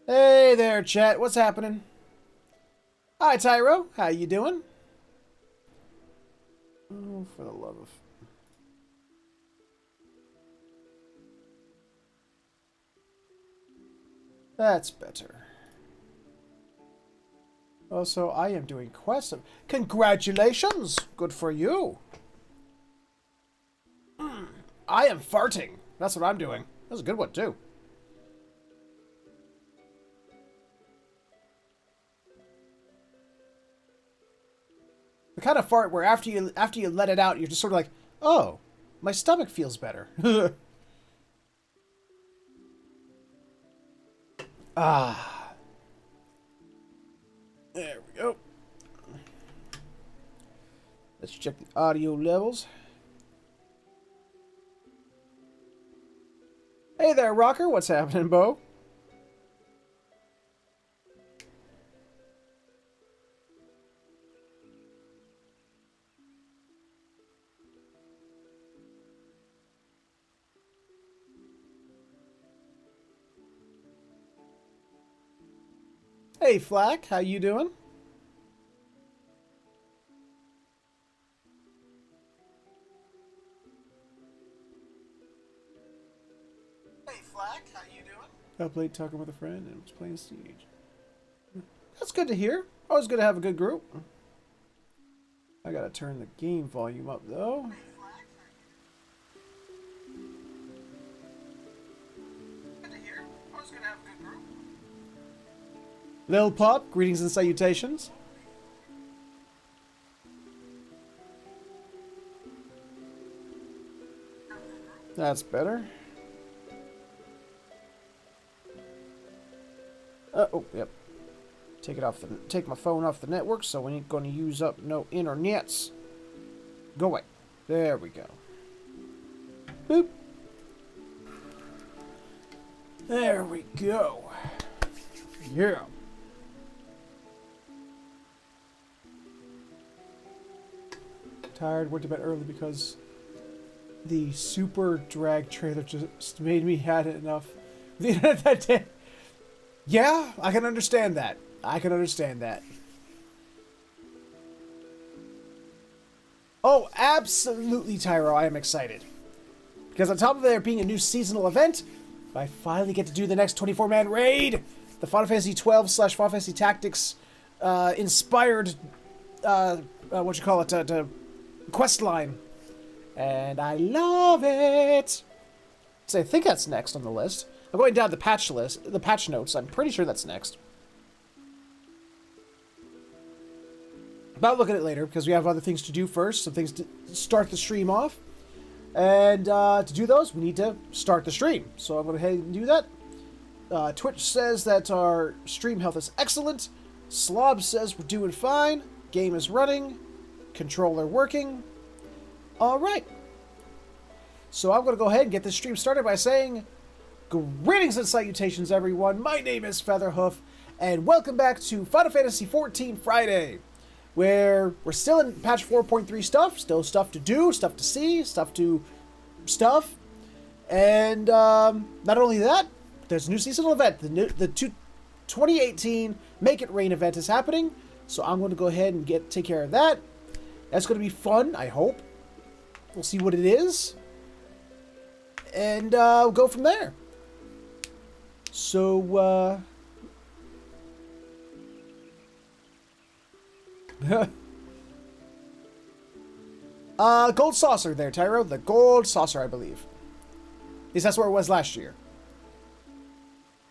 Hey there, chat. What's happening? Hi, Tyro. How you doing? Oh, for the love of... That's better. Also, I am doing quests. Congratulations! Good for you. I am farting. That's what I'm doing. That's a good one, too. The kind of fart where after you let it out, you're just sort of like, oh, my stomach feels better. Ah. There we go. Let's check the audio levels. Hey there, Rocker. What's happening, Bo? Hey, Flack. How you doing? Hey, Flack. How you doing? I played talking with a friend and was playing Siege. That's good to hear. Always good to have a good group. I gotta turn the game volume up, though. Good to hear. Always good to have a good group. Lil Pop, greetings and salutations. That's better. Oh, yep. Take my phone off the network, so we ain't gonna use up no internets. Go away. There we go. Boop. There we go. Yeah. Tired, went to bed early because the super drag trailer just made me had it enough. That day. Yeah, I can understand that. I can understand that. Oh, absolutely, Tyro. I am excited. Because on top of there being a new seasonal event, I finally get to do the next 24-man raid. The Final Fantasy 12 / Final Fantasy Tactics inspired, quest line. And I love it. So I think that's next on the list. I'm going down the patch list, the patch notes. I'm pretty sure that's next. But I'll look at it later because we have other things to do first. Some things to start the stream off. And to do those, we need to start the stream. So I'm going to go ahead and do that. Twitch says that our stream health is excellent. Slob says we're doing fine. Game is running. Controller working. All right. So I'm going to go ahead and get this stream started by saying, greetings and salutations, everyone. My name is Featherhoof, and welcome back to Final Fantasy XIV Friday, where we're still in patch 4.3 stuff, still stuff to do, stuff to see, stuff. And not only that, there's a new seasonal event. The 2018 Make It Rain event is happening, so I'm going to go ahead and take care of that. That's going to be fun, I hope. We'll see what it is. And we'll go from there. So, gold saucer there, Tyro. The gold saucer, I believe. At least that's where it was last year.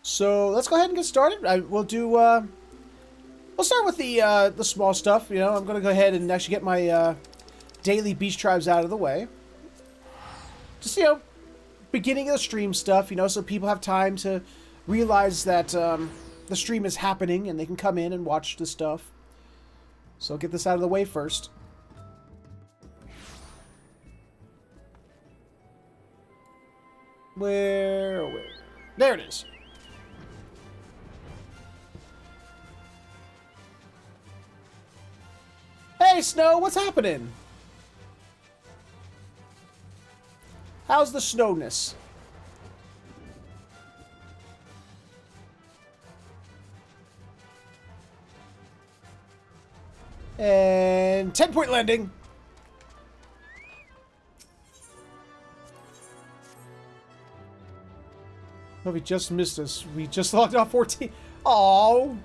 So, let's go ahead and get started. We'll start with the small stuff. You know, I'm going to go ahead and actually get my daily beach tribes out of the way. Just, you know, beginning of the stream stuff, you know, so people have time to realize that the stream is happening and they can come in and watch the stuff. So I'll get this out of the way first. Where? There it is. Hey, Snow, what's happening? How's the snowness? And 10-point landing. Oh, we just missed us. We just logged off 14. Oh,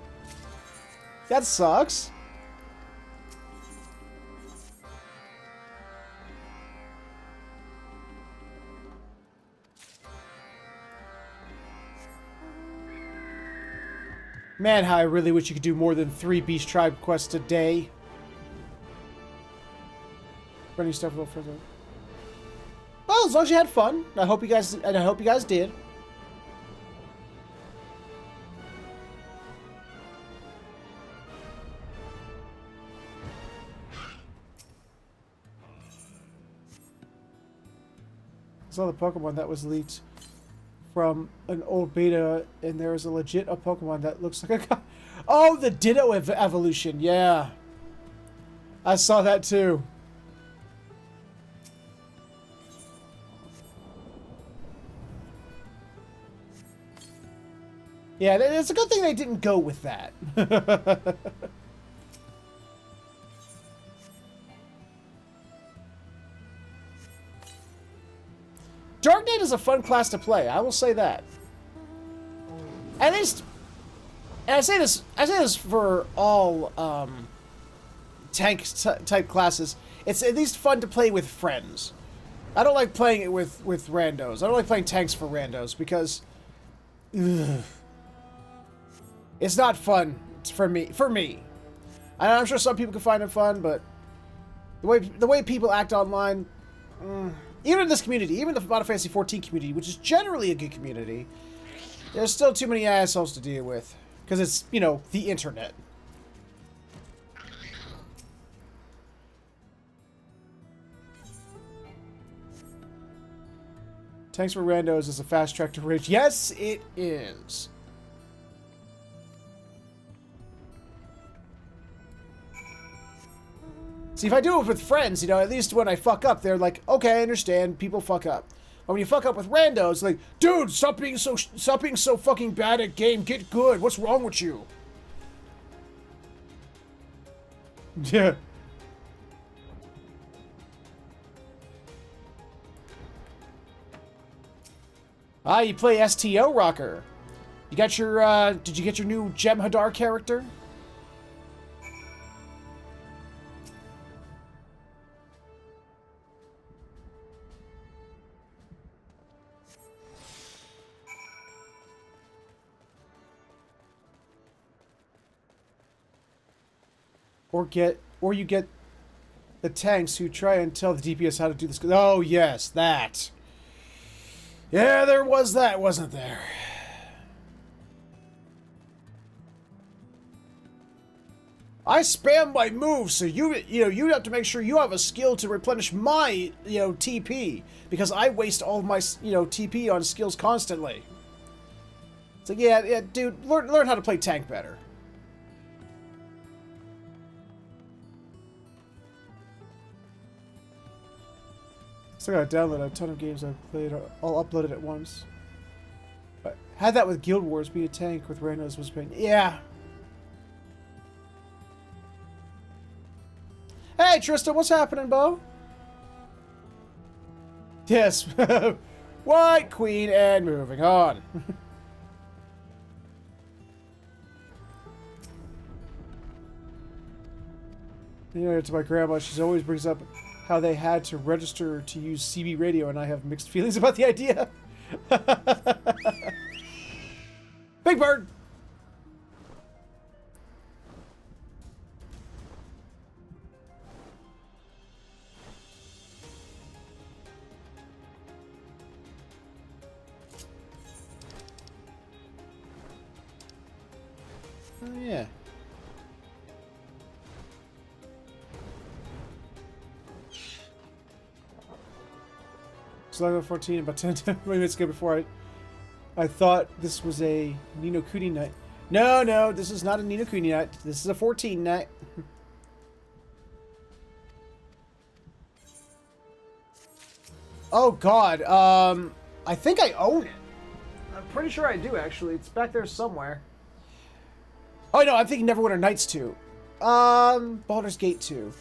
that sucks. Man, how I really wish you could do more than 3 Beast Tribe quests a day. Running stuff a little further. Well, as long as you had fun, I hope you guys did. I saw the Pokemon that was leaked from an old beta, and there is a legit Pokemon that looks like a... Oh, the Ditto evolution, yeah. I saw that too. Yeah, it's a good thing they didn't go with that. Dark Knight is a fun class to play. I will say that. At least, and I say this for all tank type classes. It's at least fun to play with friends. I don't like playing it with randos. I don't like playing tanks for randos because it's not fun for me. And I'm sure some people can find it fun, but the way people act online. Even in this community, even the Final Fantasy XIV community, which is generally a good community, there's still too many assholes to deal with. Because it's, you know, the internet. Tanks for randos is a fast track to rage. Yes, it is. See, if I do it with friends, you know, at least when I fuck up, they're like, okay, I understand, people fuck up. But when you fuck up with randos, like, dude, stop being so fucking bad at game, get good, what's wrong with you? Yeah. Ah, you play STO Rocker. You got your, did you get your new Jem'Hadar character? Or you get the tanks who try and tell the DPS how to do this. Oh, yes, that. Yeah, there was that, wasn't there? I spam my moves, so you have to make sure you have a skill to replenish my, TP, because I waste all of my, TP on skills constantly. It's like, yeah, dude, learn how to play tank better. Still gotta download a ton of games I've played, all uploaded at once. But had that with Guild Wars, being a tank with randos was pain. Yeah. Hey Tristan, what's happening, Bo? Yes. White Queen and moving on. To my grandma, she always brings up how they had to register to use CB radio, and I have mixed feelings about the idea. Big Bird! Oh, yeah. Level 14, about 10 minutes ago before I thought this was a Ni no Kuni night. No, this is not a Ni no Kuni night. This is a 14 night. Oh god, I think I own it. I'm pretty sure I do, actually. It's back there somewhere. Oh no, I'm thinking Neverwinter Nights 2. Baldur's Gate 2.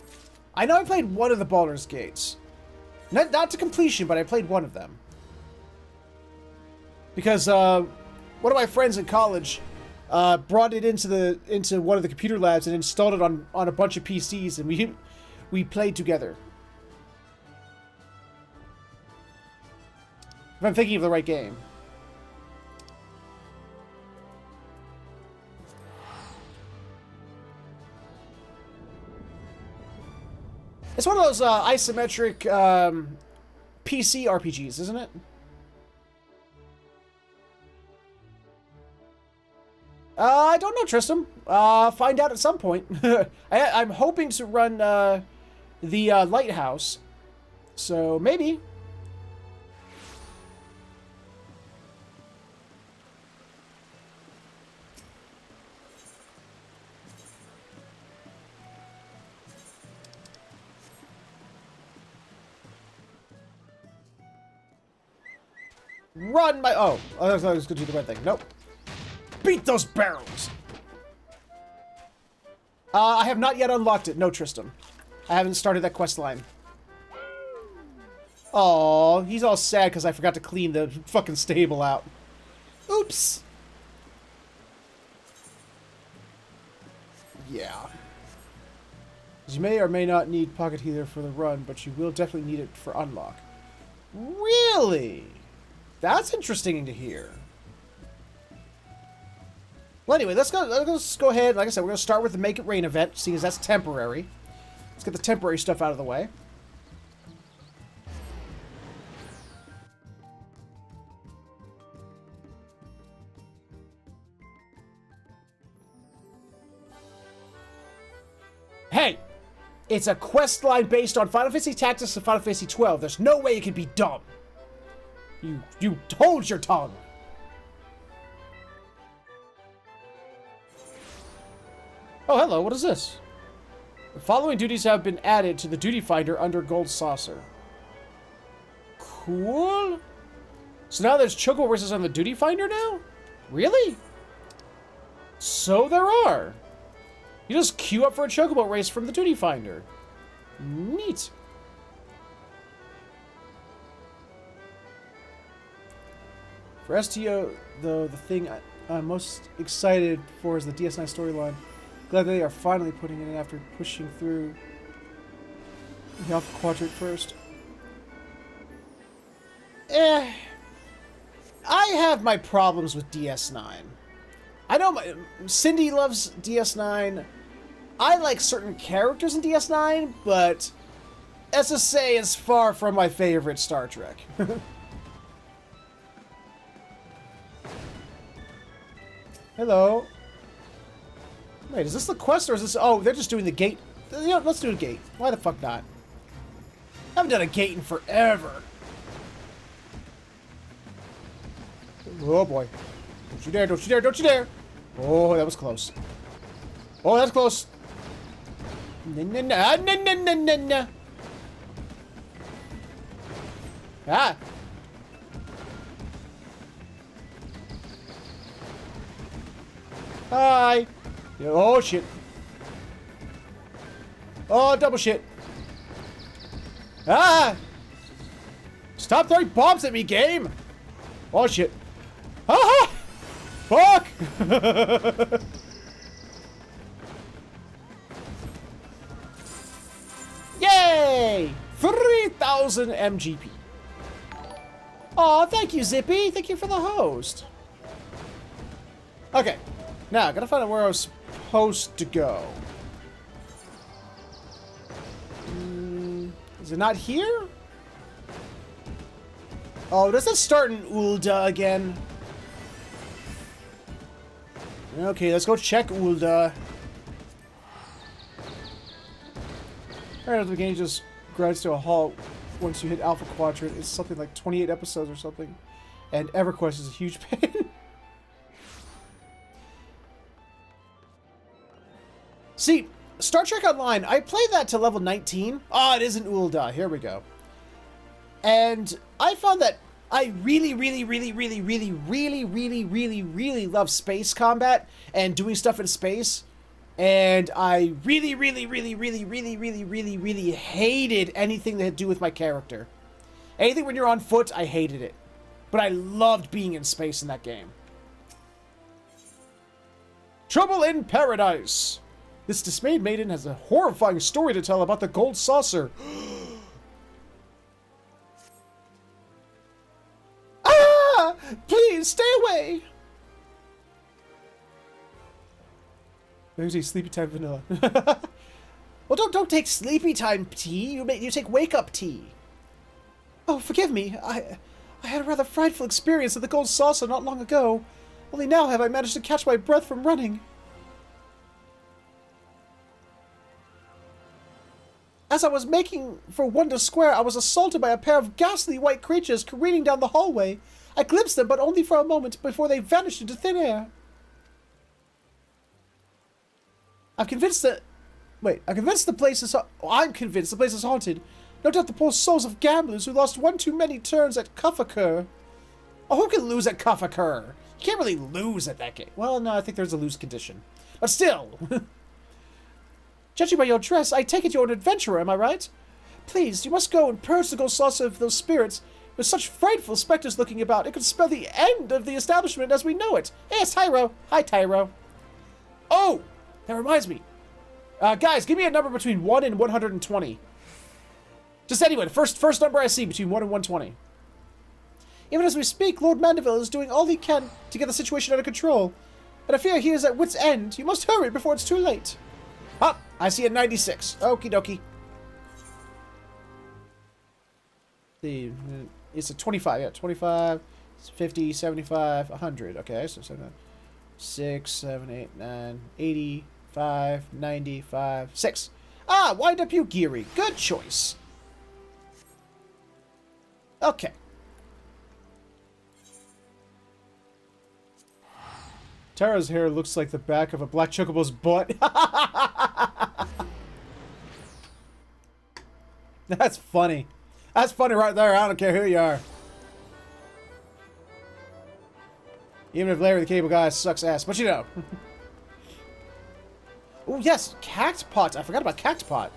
I know I played one of the Baldur's Gates. Not to completion, but I played one of them. Because, one of my friends in college, brought it into one of the computer labs and installed it on a bunch of PCs, and we played together. If I'm thinking of the right game. It's one of those isometric PC RPGs, isn't it? I don't know, Tristram. Find out at some point. I'm hoping to run the lighthouse, so maybe. Run my... Oh, I thought I was going to do the right thing. Nope. Beat those barrels! I have not yet unlocked it. No, Tristram. I haven't started that quest line. Aw, he's all sad because I forgot to clean the fucking stable out. Oops. Yeah. You may or may not need Pocket Healer for the run, but you will definitely need it for unlock. Really? That's interesting to hear. Well, anyway, let's go ahead. Like I said, we're going to start with the Make It Rain event, seeing as that's temporary. Let's get the temporary stuff out of the way. Hey! It's a quest line based on Final Fantasy Tactics and Final Fantasy XII. There's no way it could be dumb. You hold your tongue. Oh, hello, what is this? The following duties have been added to the duty finder under Gold Saucer. Cool. So now there's chocobo races on the duty finder now? Really? So there are. You just queue up for a chocobo race from the duty finder. Neat. For STO, though, the thing I'm most excited for is the DS9 storyline. Glad they are finally putting it in after pushing through the Alpha Quadrant first. I have my problems with DS9. I know Cindy loves DS9. I like certain characters in DS9, but SSA is far from my favorite Star Trek. Hello. Wait, is this the quest or is this... Oh, they're just doing the gate. You know, let's do a gate. Why the fuck not? I haven't done a gate in forever. Oh boy. Don't you dare, don't you dare, don't you dare. Oh, that was close. Oh, that's close. Na. Ah. Hi. Oh, shit. Oh, double shit. Ah! Stop throwing bombs at me, game! Oh, shit. Ah! Fuck! Yay! 3,000 MGP. Aw, thank you, Zippy. Thank you for the host. Okay. Now, I gotta find out where I was supposed to go. Is it not here? Oh, does it start in Ul'dah again? Okay, let's go check Ul'dah. Right at the beginning, just grinds to a halt once you hit Alpha Quadrant. It's something like 28 episodes or something. And EverQuest is a huge pain. See, Star Trek Online, I played that to level 19. Oh, it isn't Ul'dah. Here we go. And I found that I really love space combat and doing stuff in space. And I really, really, really, really, really, really, really, really hated anything that had to do with my character. Anything when you're on foot, I hated it. But I loved being in space in that game. Trouble in Paradise! This dismayed maiden has a horrifying story to tell about the gold saucer. Ah! Please, stay away! Maybe sleepy time vanilla. Well, don't take sleepy time tea. You take wake up tea. Oh, forgive me. I had a rather frightful experience at the gold saucer not long ago. Only now have I managed to catch my breath from running. As I was making for Wonder Square, I was assaulted by a pair of ghastly white creatures careening down the hallway. I glimpsed them, but only for a moment before they vanished into thin air. I'm convinced the place is haunted. No doubt the poor souls of gamblers who lost one too many turns at Kuffaker. Oh, who can lose at Kuffaker? You can't really lose at that game. Well, no, I think there's a lose condition. But still. Judging by your dress, I take it you're an adventurer, am I right? Please, you must go and purge the gold saucer of those spirits. With such frightful specters looking about, it could spell the end of the establishment as we know it. Hey, it's Tyro. Hi, Tyro. Oh! That reminds me. Guys, give me a number between 1 and 120. Just anyway, first number I see between 1 and 120. Even as we speak, Lord Mandeville is doing all he can to get the situation under control. But I fear he is at wit's end. You must hurry before it's too late. Ah, I see a 96. Okie dokie. It's a 25. Yeah, 25, 50, 75, 100. Okay, so 6, 7, 8, 9, 80. 5, 95, 6. Ah, wind up you, Geary. Good choice. Okay. Tara's hair looks like the back of a black chocobo's butt. That's funny. That's funny right there. I don't care who you are. Even if Larry the Cable Guy sucks ass. But you know. Oh, yes, Cactpot. I forgot about Cactpot.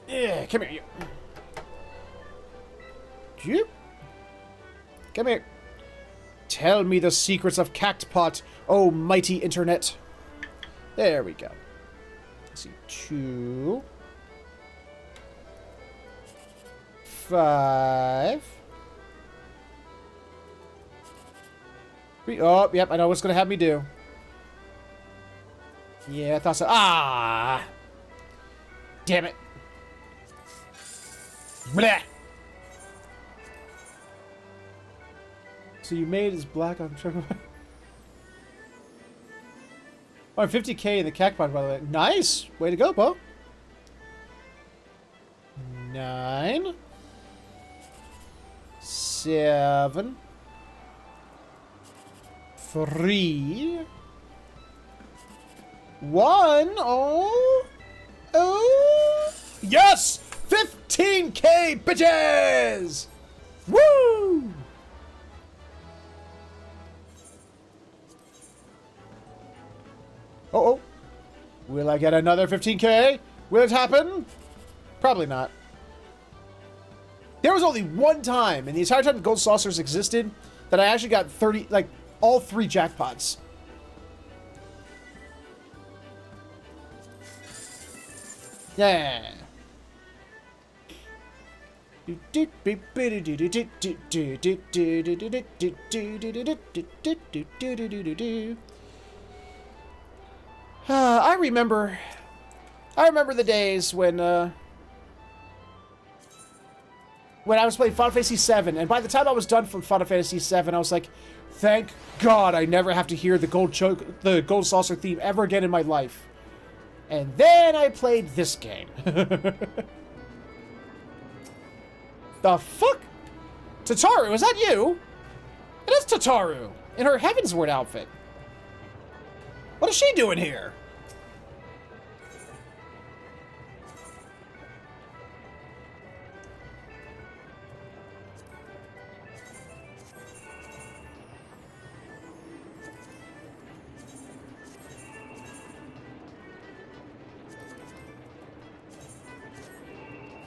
Yeah, come here, you. Come here. Tell me the secrets of Cactpot, oh mighty internet. There we go. Let's see. 2, 5. Oh, yep, I know what's going to have me do. Yeah, I thought so. Ah! Damn it. Blah! So you made his black on triple. Oh, 50k in the Cactpot, by the way. Nice! Way to go, Bo. 9. 7. 3. 1. Oh. Oh. Yes! 15k, bitches! Woo! Uh-oh. Will I get another 15k? Will it happen? Probably not. There was only one time in the entire time Gold Saucers existed that I actually got 30, like, all 3 jackpots. Yeah. I remember the days when I was playing Final Fantasy VII, and by the time I was done from Final Fantasy VII, I was like, thank God I never have to hear the Gold Saucer theme ever again in my life. And then I played this game. The fuck? Tataru, is that you? It is Tataru, in her Heavensward outfit. What is she doing here?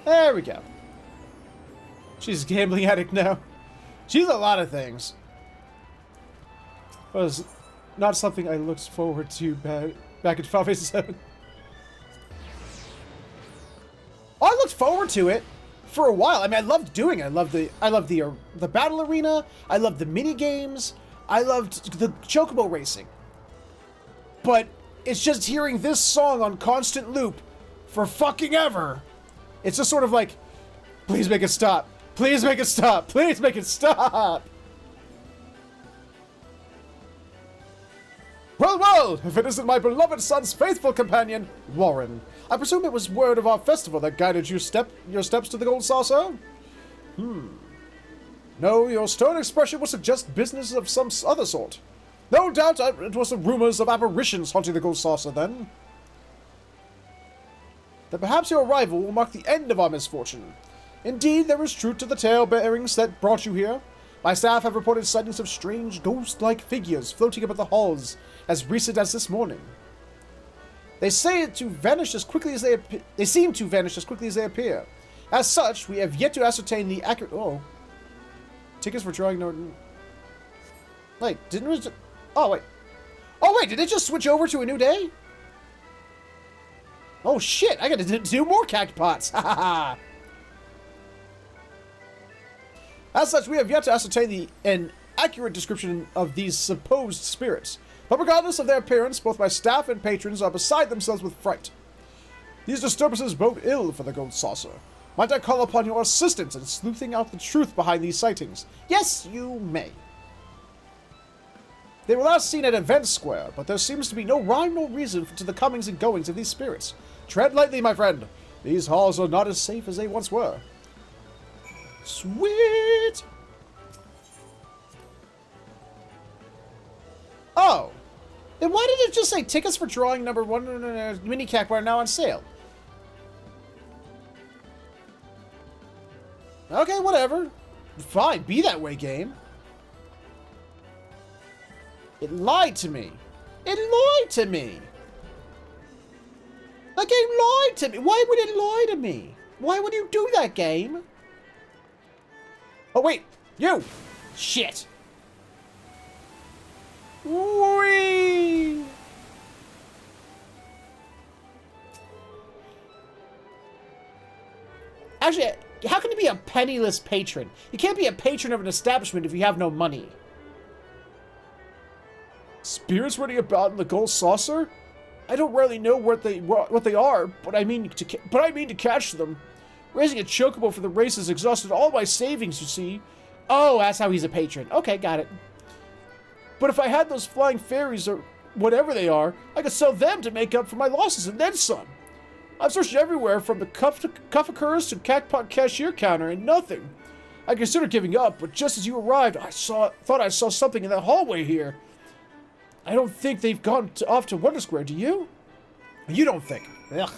There we go. She's a gambling addict now. She's a lot of things. Was not something I looked forward to back in Final Fantasy VII. Oh, I looked forward to it for a while. I mean, I loved doing it. I loved the battle arena. I loved the mini games. I loved the chocobo racing. But it's just hearing this song on constant loop for fucking ever. It's just sort of like, please make it stop. Please make it stop. Please make it stop. Well, well, if it isn't my beloved son's faithful companion, Warren. I presume it was word of our festival that guided your steps to the Gold Saucer? No, your stern expression would suggest business of some other sort. No doubt it was the rumors of apparitions haunting the Gold Saucer, then. That perhaps your arrival will mark the end of our misfortune. Indeed, there is truth to the tale bearings that brought you here. My staff have reported sightings of strange, ghost-like figures floating about the halls as recent as this morning. They say to vanish as quickly as they seem to vanish as quickly as they appear. As such, we have yet to ascertain the accurate... Oh. Tickets for drawing... No... Wait, didn't we... Oh, wait. Oh, wait, did it just switch over to a new day? Oh, shit, I gotta do more cactpots. Ha ha ha. As such, we have yet to ascertain an accurate description of these supposed spirits. But regardless of their appearance, both my staff and patrons are beside themselves with fright. These disturbances bode ill for the Gold Saucer. Might I call upon your assistance in sleuthing out the truth behind these sightings? Yes, you may. They were last seen at Event Square, but there seems to be no rhyme nor reason to the comings and goings of these spirits. Tread lightly, my friend. These halls are not as safe as they once were. Sweet! Oh. Then why did it just say tickets for drawing number 1 mini cac are now on sale? Okay, whatever. Fine, be that way, game. It lied to me. It lied to me. That game lied to me. Why would it lie to me? Why would you do that, game? Oh, wait. You! Shit! Whee! Actually, how can you be a penniless patron? You can't be a patron of an establishment if you have no money. Spirits running about in the Gold Saucer? I don't really know what they are, but I mean to catch them. Raising a chocobo for the race has exhausted all my savings, you see. Oh, that's how he's a patron. Okay, got it. But if I had those flying fairies or whatever they are, I could sell them to make up for my losses and then some. I've searched everywhere from the cuffakers to cactpot cashier counter and nothing. I considered giving up, but just as you arrived, thought I saw something in that hallway here. I don't think they've gone off to Wonder Square, do you? You don't think. Ugh.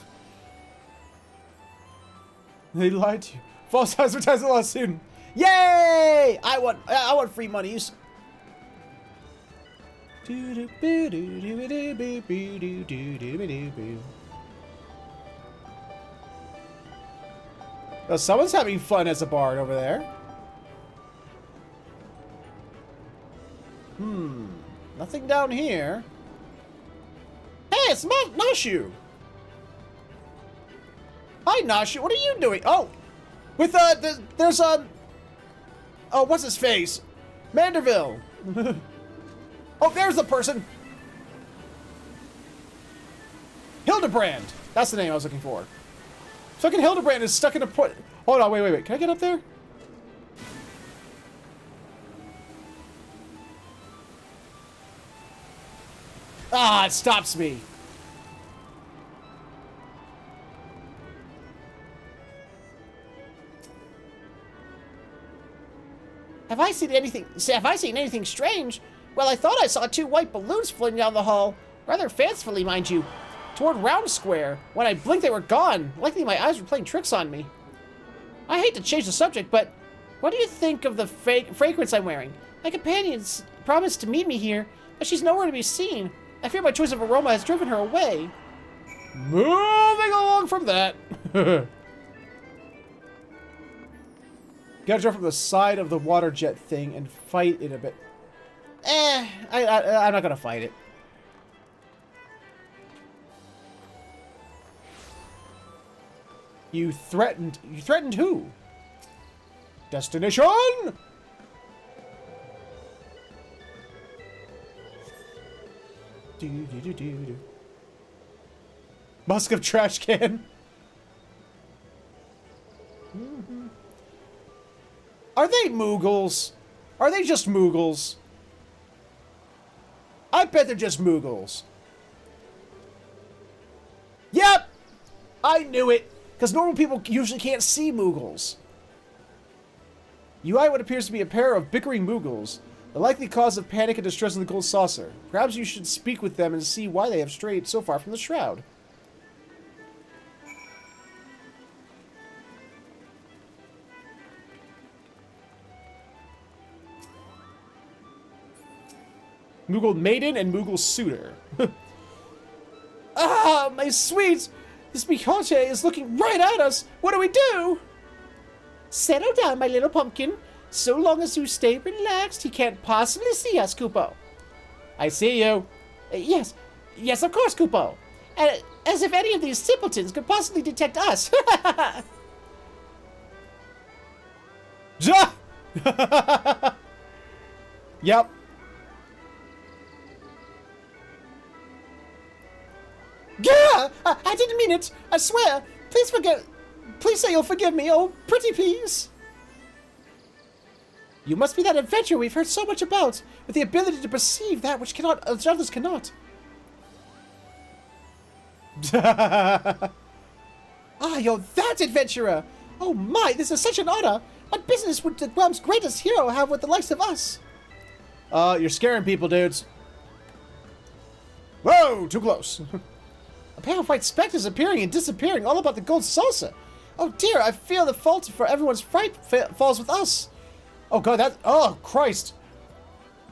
They lied to you. False advertising lawsuit. Yay! I want free monies. Oh, someone's having fun as a bard over there. Nothing down here. Hey, it's Nashu. Hi, Nashu. What are you doing? Oh, with there's oh, what's his face? Manderville. Oh, there's the person. Hildebrand. That's the name I was looking for. Fucking Hildebrand is stuck in a put. Hold on, wait. Can I get up there? Ah, it stops me. Have I seen anything strange? Well, I thought I saw 2 white balloons floating down the hall. Rather fancifully, mind you. Toward Round Square. When I blinked, they were gone. Likely my eyes were playing tricks on me. I hate to change the subject, but what do you think of the fragrance I'm wearing? My companion's promised to meet me here, but she's nowhere to be seen. I fear my choice of aroma has driven her away. Moving along from that. Gotta jump from the side of the water jet thing and fight it a bit. I'm not gonna fight it. You threatened who? Destination! Musk of trash can. Are they Moogles? Are they just Moogles? I bet they're just Moogles. Yep! I knew it! Because normal people usually can't see Moogles. You eye what appears to be a pair of bickering Moogles. The likely cause of panic and distress in the gold saucer. Perhaps you should speak with them and see why they have strayed so far from the shroud. Moogle maiden and Moogle suitor. Ah, my sweet! This Bigot is looking right at us! What do we do? Settle down, my little pumpkin. So long as you stay relaxed, he can't possibly see us, Kupo. I see you. Yes, of course, Kupo. As if any of these simpletons could possibly detect us. Yep. Yeah, I didn't mean it. I swear. Please say you'll forgive me. Oh, pretty please. You must be that adventurer we've heard so much about, with the ability to perceive that which others cannot. Ah, you're that adventurer! Oh my, this is such an honor! What business would the realm's greatest hero have with the likes of us? You're scaring people, dudes. Whoa, too close. A pair of white specters appearing and disappearing, all about the gold saucer. Oh dear, I feel the fault for everyone's fright falls with us. Oh god, oh Christ.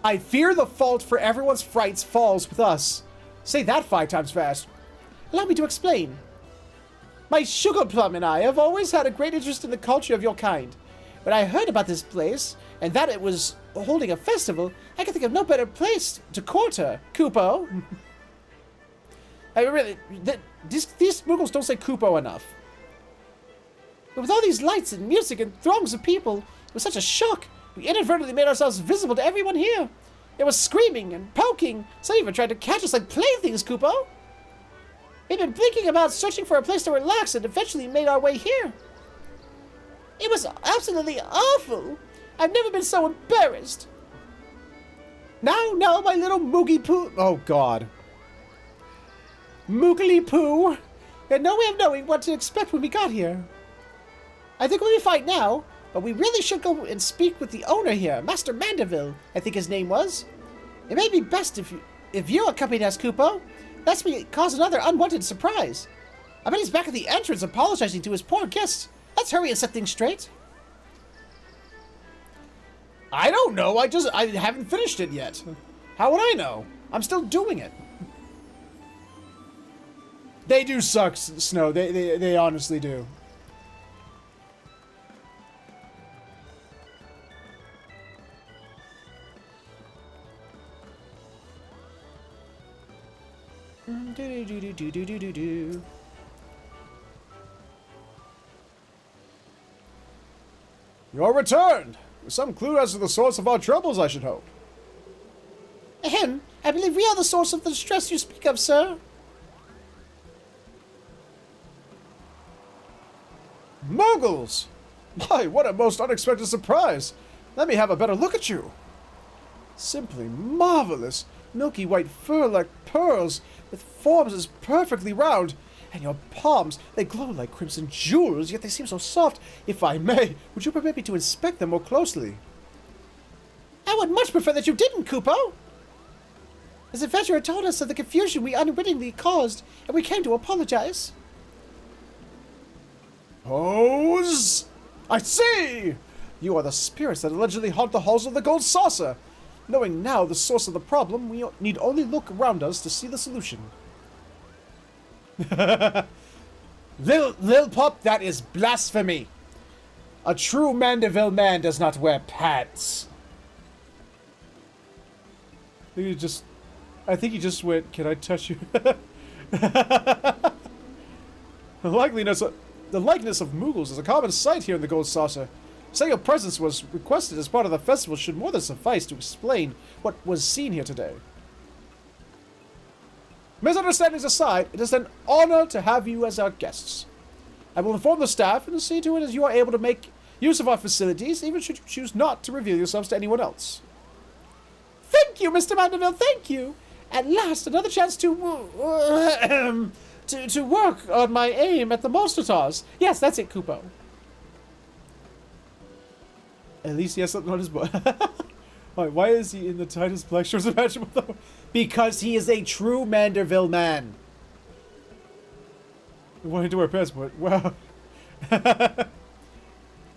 I fear the fault for everyone's frights falls with us. Say that 5 times fast. Allow me to explain. My sugar plum and I have always had a great interest in the culture of your kind. When I heard about this place, and that it was holding a festival, I could think of no better place to court her, Kupo. I really, these Moogles don't say Kupo enough. But with all these lights and music and throngs of people, it was such a shock. We inadvertently made ourselves visible to everyone here. There was screaming and poking. Some even tried to catch us like playthings, Kupo. We've been thinking about searching for a place to relax and eventually made our way here. It was absolutely awful. I've never been so embarrassed. Now, my little Moogie Poo. Oh, God. Moogly Poo. Had no way of knowing what to expect when we got here. I think we'll be fine now, but we really should go and speak with the owner here, Master Mandeville, I think his name was. It may be best if you accompany us, Kupo. Lest we cause another unwanted surprise. I bet he's back at the entrance apologizing to his poor guests. Let's hurry and set things straight. I don't know. I haven't finished it yet. How would I know? I'm still doing it. They do suck, Snow. They honestly do. You're returned! With some clue as to the source of our troubles, I should hope. Ahem. I believe we are the source of the distress you speak of, sir. Moogles! My, what a most unexpected surprise! Let me have a better look at you. Simply marvelous. Milky white fur like pearls, with forms as perfectly round. And your palms, they glow like crimson jewels, yet they seem so soft. If I may, would you permit me to inspect them more closely? I would much prefer that you didn't, Kupo. This adventurer told us of the confusion we unwittingly caused, and we came to apologize. Pose! I see! You are the spirits that allegedly haunt the halls of the Gold Saucer. Knowing now the source of the problem, we need only look around us to see the solution. Lil Pop, that is blasphemy. A true Mandeville man does not wear pants. I think he just went, can I touch you? The likeness of Moogles is a common sight here in the Gold Saucer. Saying your presence was requested as part of the festival should more than suffice to explain what was seen here today. Misunderstandings aside, it is an honor to have you as our guests. I will inform the staff and see to it as you are able to make use of our facilities, even should you choose not to reveal yourselves to anyone else. Thank you, Mr. Mandeville, thank you! At last, another chance to work on my aim at the Monster Toss. Yes, that's it, Kupo. At least he has something on his butt. Why is he in the tightest black shorts imaginable though? Because he is a true Mandeville man. Wanting to wear pants, but wow.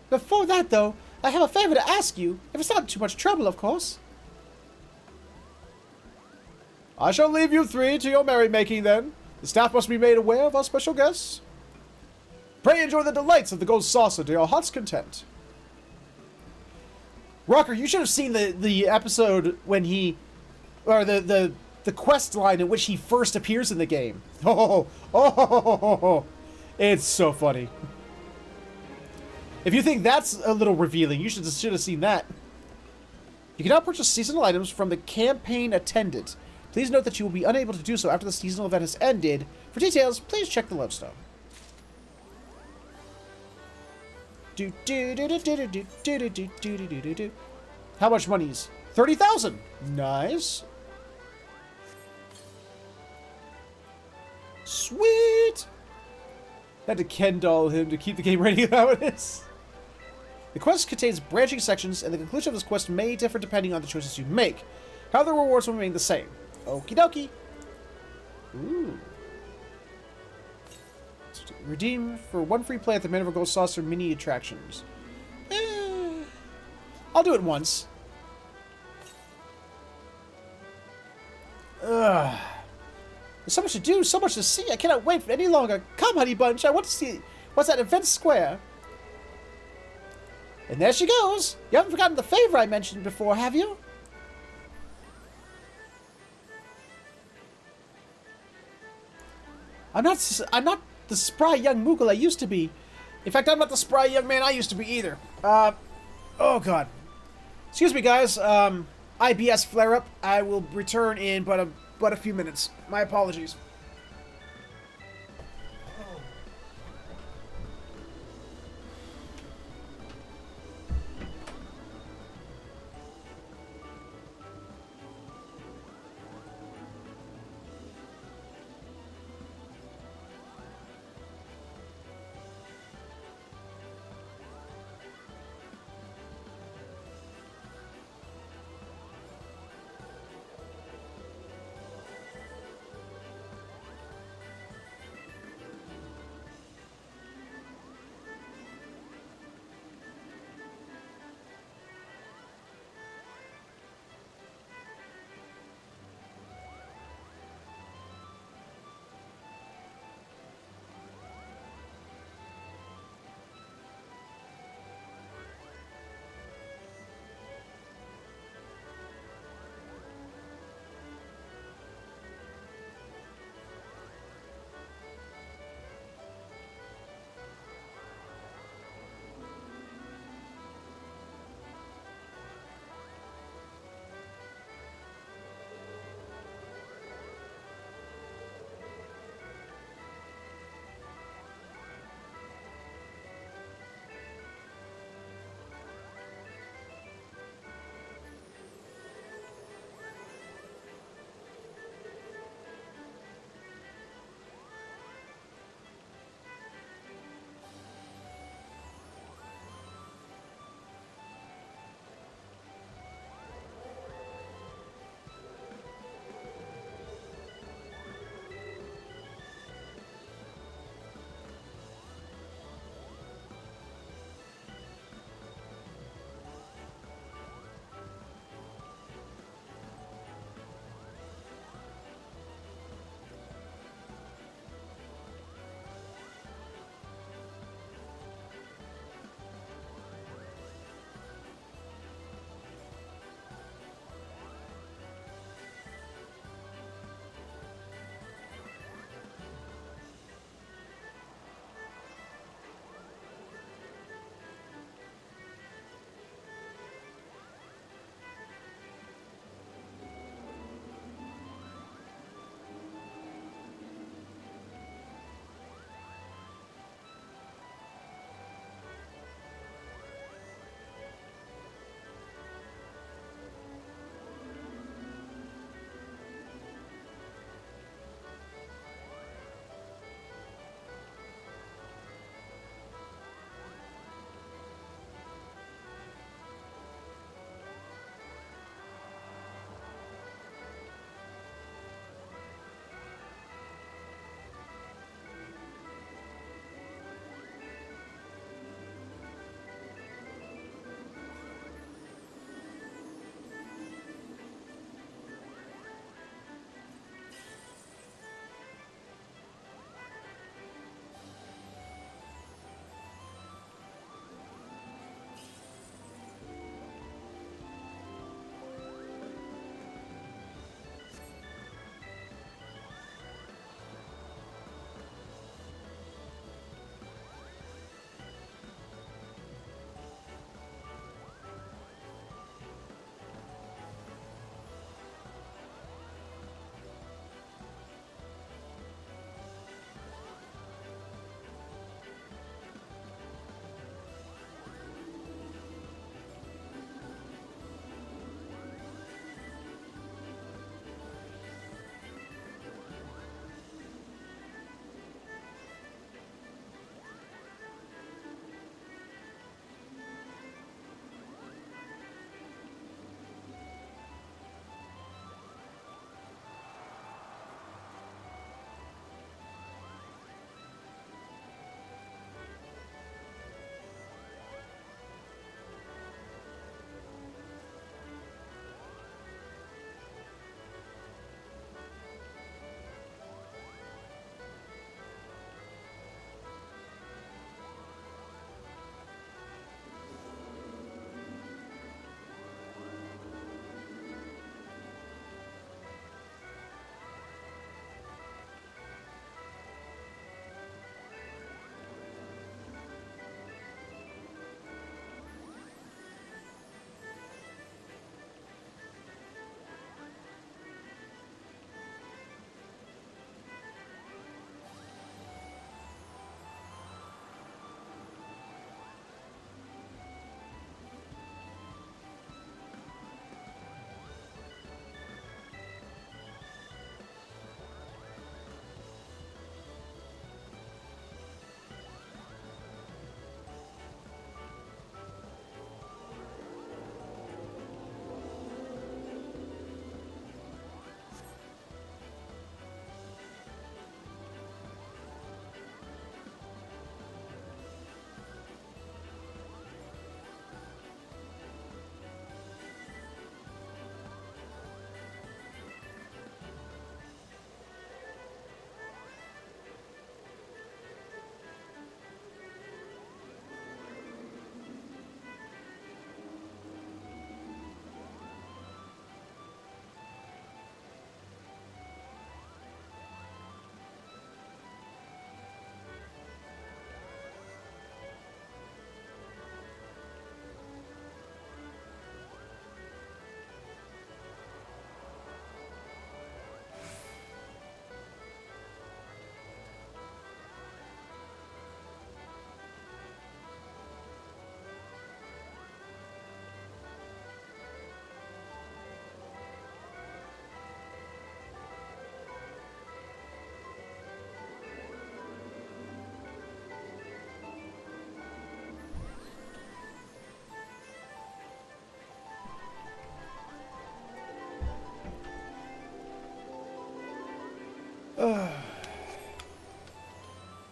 Before that, though, I have a favor to ask you. If it's not too much trouble, of course. I shall leave you three to your merrymaking, then. The staff must be made aware of our special guests. Pray enjoy the delights of the Gold Saucer to your heart's content. Rocker, you should have seen the episode when he... Or the quest line in which he first appears in the game. Oh, it's so funny. If you think that's a little revealing, you should have seen that. You can now purchase seasonal items from the campaign attendant. Please note that you will be unable to do so after the seasonal event has ended. For details, please check the lodestone. How much money is 30,000? Nice. Sweet. Had to Ken doll him to keep the game rating how it is. The quest contains branching sections, and the conclusion of this quest may differ depending on the choices you make. However, the rewards will remain the same. Okie dokie. Ooh. Redeem for one free play at the Mandeville Gold Saucer mini attractions. I'll do it once. Ugh. There's so much to do, so much to see. I cannot wait for any longer. Come, Honey Bunch. I want to see what's that event square. And there she goes. You haven't forgotten the favor I mentioned before, have you? I'm not the spry young Moogle I used to be. In fact, I'm not the spry young man I used to be either. Oh god. Excuse me, guys. IBS flare-up. I will return in but a few minutes. My apologies.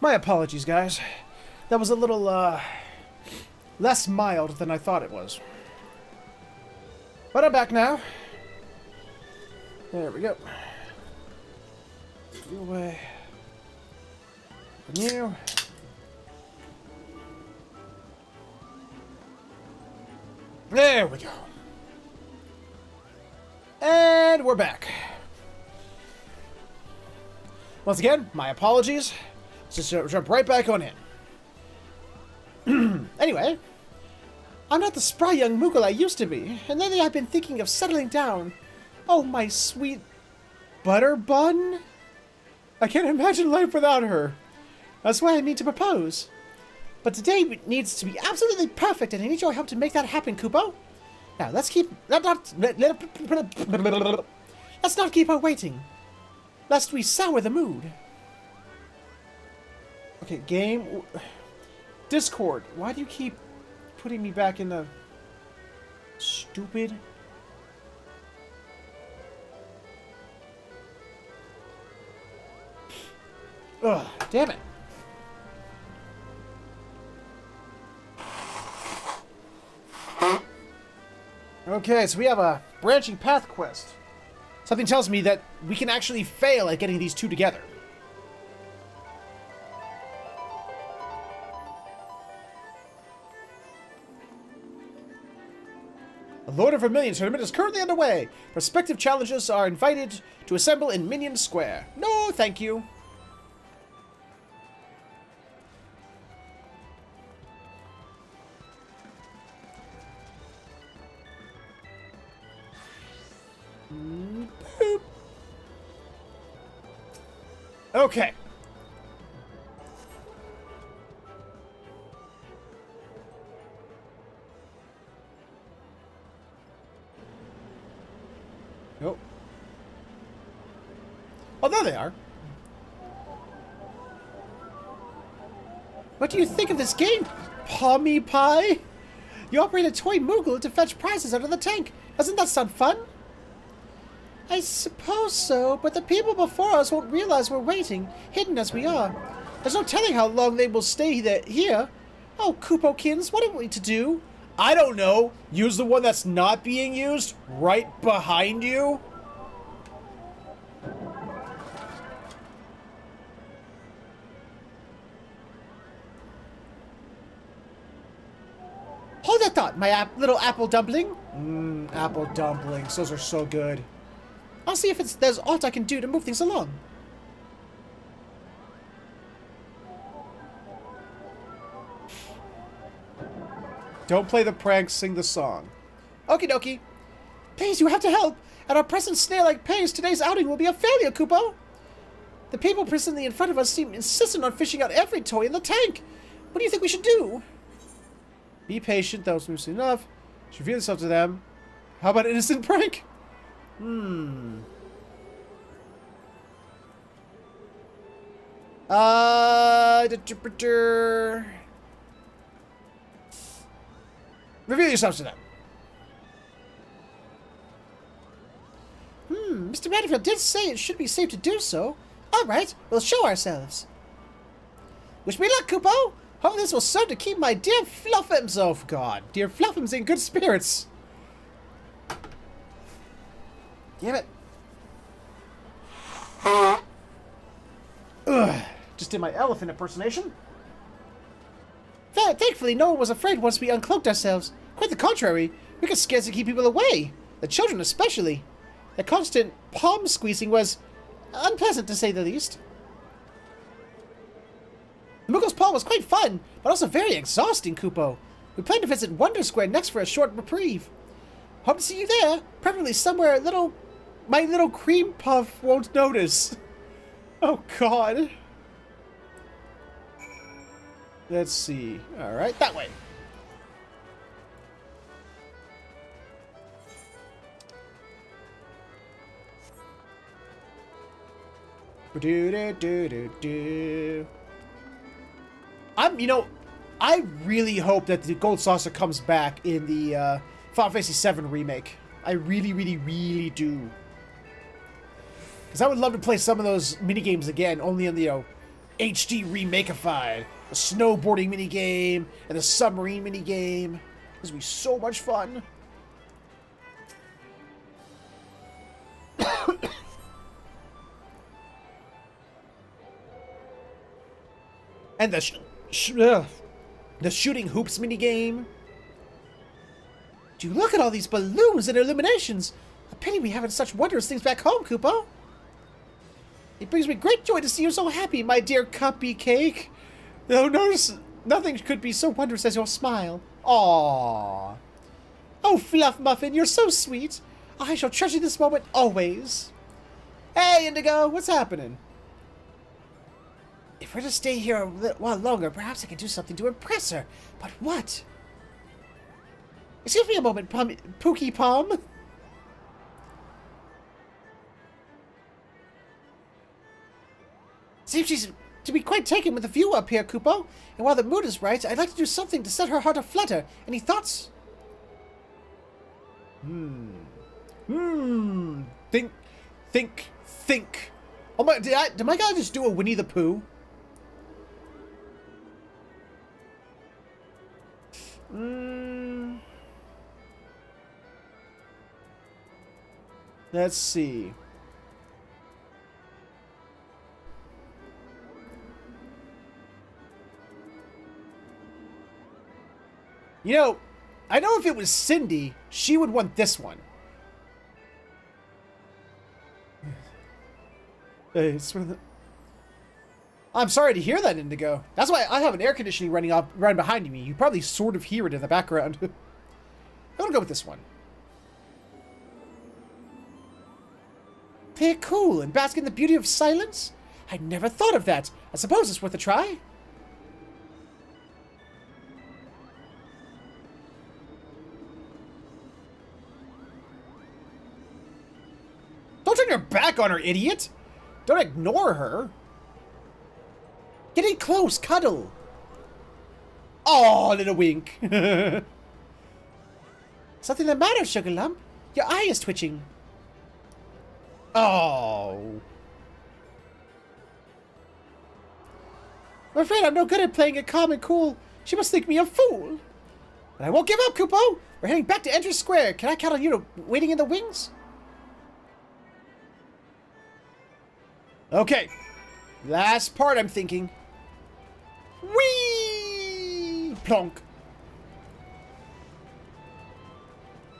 My apologies, guys. That was a little, less mild than I thought it was. But I'm back now. There we go. You away. And you. There we go. And we're back. Once again, my apologies. Let's just jump right back on in. Anyway, I'm not the spry young Moogle I used to be, and lately I've been thinking of settling down. Oh, my sweet butter bun? I can't imagine life without her. That's why I mean to propose. But today needs to be absolutely perfect, and I need your help to make that happen, Kupo. Now, let's not keep her waiting, lest we sour the mood. Okay, game... Discord, why do you keep putting me back in the... Stupid... Ugh, damn it. Okay, so we have a branching path quest. Something tells me that we can actually fail at getting these two together. The Lord of Vermilion tournament is currently underway. Prospective challengers are invited to assemble in Minion Square. No, thank you. Boop. Okay. Nope. Oh, there they are. What do you think of this game, Pommy Pie? You operate a toy Moogle to fetch prizes out of the tank. Doesn't that sound fun? I suppose so, but the people before us won't realize we're waiting, hidden as we are. There's no telling how long they will stay here. Oh, Koopokins, what are we to do? I don't know. Use the one that's not being used right behind you. Hold that thought, my little apple dumpling. Apple dumplings. Those are so good. I'll see if there's aught I can do to move things along. Don't play the prank, sing the song. Okie dokie. Please, you have to help. At our present snail-like pace, today's outing will be a failure, Kupo. The people presently in front of us seem insistent on fishing out every toy in the tank. What do you think we should do? Be patient, that was soon enough. Should reveal yourself to them. How about an innocent prank? Reveal yourselves to them. Mr. Manderfield did say it should be safe to do so. Alright, we'll show ourselves. Wish me luck, Kupo! Hope this will serve to keep my dear Fluffums, oh god, dear Fluffums in good spirits. Damn it. Ugh. Just did my elephant impersonation. Thankfully, no one was afraid once we uncloaked ourselves. Quite the contrary. We could scarcely keep people away. The children especially. The constant palm squeezing was unpleasant, to say the least. The Moogle's palm was quite fun, but also very exhausting, Kupo. We plan to visit Wonder Square next for a short reprieve. Hope to see you there, preferably somewhere my little cream puff won't notice. Oh, God. Let's see. Alright, that way. I really hope that the Gold Saucer comes back in the Final Fantasy VII Remake. I really, really, really do. Because I would love to play some of those minigames again, only on the, HD remakified. The snowboarding minigame and the submarine minigame. This will be so much fun. And the shooting hoops minigame. Do look at all these balloons and illuminations. A pity we haven't such wondrous things back home, Koopa. It brings me great joy to see you so happy, my dear Cuppy Cake. Oh, nothing could be so wondrous as your smile. Aww. Oh, Fluff Muffin, you're so sweet. I shall treasure this moment always. Hey, Indigo, what's happening? If we're to stay here a while longer, perhaps I can do something to impress her. But what? Excuse me a moment, Pookie Palm. Seems she's to be quite taken with the view up here, Koopo. And while the mood is right, I'd like to do something to set her heart aflutter. Any thoughts? Think. Oh my, did my guy just do a Winnie the Pooh? Let's see. You know, I know if it was Cindy, she would want this one. I'm sorry to hear that, Indigo. That's why I have an air conditioning running behind me. You probably sort of hear it in the background. I'm gonna go with this one. Play it cool and bask in the beauty of silence? I'd never thought of that. I suppose it's worth a try. Don't turn your back on her, idiot! Don't ignore her. Get in close, cuddle. Oh, little wink. Something the matter, Sugar Lump? Your eye is twitching. Oh. I'm afraid I'm no good at playing it calm and cool. She must think me a fool. But I won't give up, Koopo. We're heading back to Enter Square. Can I count on you to waiting in the wings? Okay. Last part, I'm thinking. Whee! Plonk.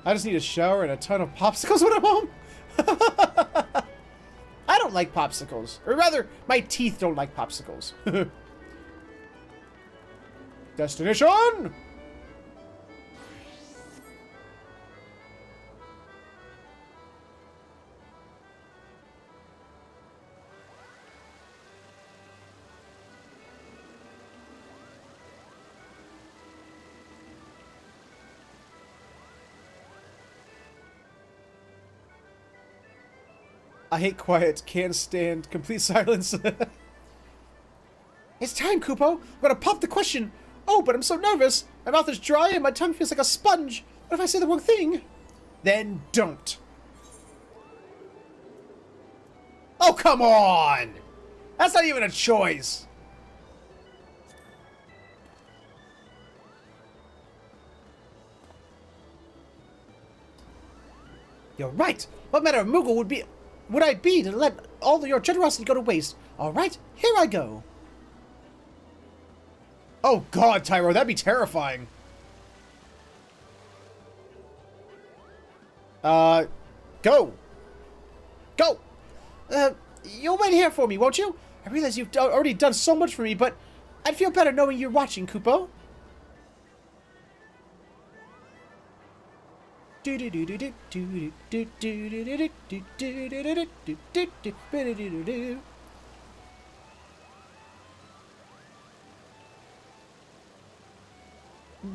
I just need a shower and a ton of popsicles when I'm home. I don't like popsicles. Or rather, my teeth don't like popsicles. Destination! I hate quiet, can't stand complete silence. It's time, Koopo. I'm gonna pop the question. Oh, but I'm so nervous. My mouth is dry and my tongue feels like a sponge. What if I say the wrong thing? Then don't. Oh, come on! That's not even a choice. You're right. What matter of Moogle would I be to let all your generosity go to waste? All right, here I go. Oh God, Tyro, that'd be terrifying. Go. Go. You'll wait here for me, won't you? I realize you've already done so much for me, but I'd feel better knowing you're watching, Koopo.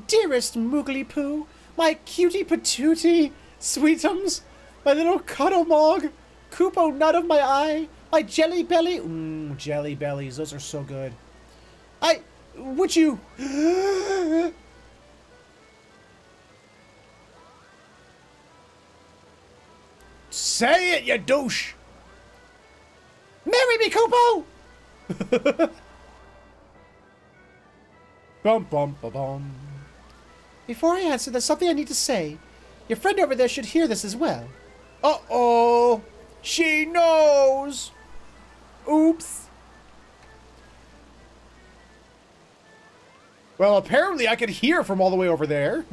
Dearest Moogly Poo, my cutie patootie, sweetums, my little cuddle mog, Koopo nut of my eye, my jelly belly, jelly bellies, those are so good. Would you... Say it, you douche! Marry me, Koopo! Bum, bum, ba, bum. Before I answer, there's something I need to say. Your friend over there should hear this as well. Uh-oh! She knows! Oops. Well, apparently I could hear from all the way over there.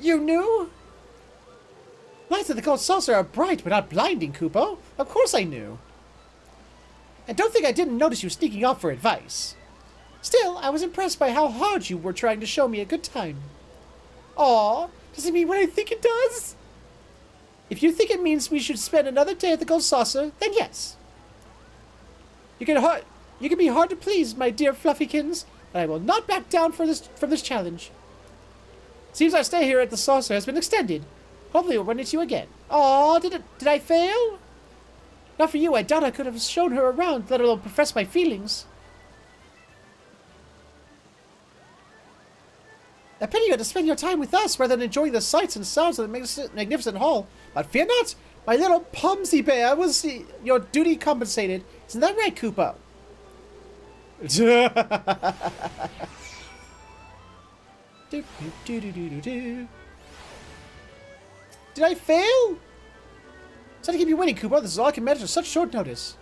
You knew? Lights of the gold saucer are bright, but not blinding, Kupo. Of course I knew. And don't think I didn't notice you sneaking off for advice. Still, I was impressed by how hard you were trying to show me a good time. Aw, does it mean what I think it does? If you think it means we should spend another day at the gold saucer, then yes. You can be hard to please, my dear Fluffykins, but I will not back down from this challenge. Seems our stay here at the saucer has been extended. Hopefully we'll run into you again. Aw, did I fail? Not for you, I doubt I could have shown her around, let alone profess my feelings. A pity you had to spend your time with us rather than enjoying the sights and sounds of the magnificent hall. But fear not, my little Pumsy Bear was your duty compensated. Isn't that right, Kupo? Did I fail? It's not to keep you waiting, Kupo. This is all I can manage at such short notice.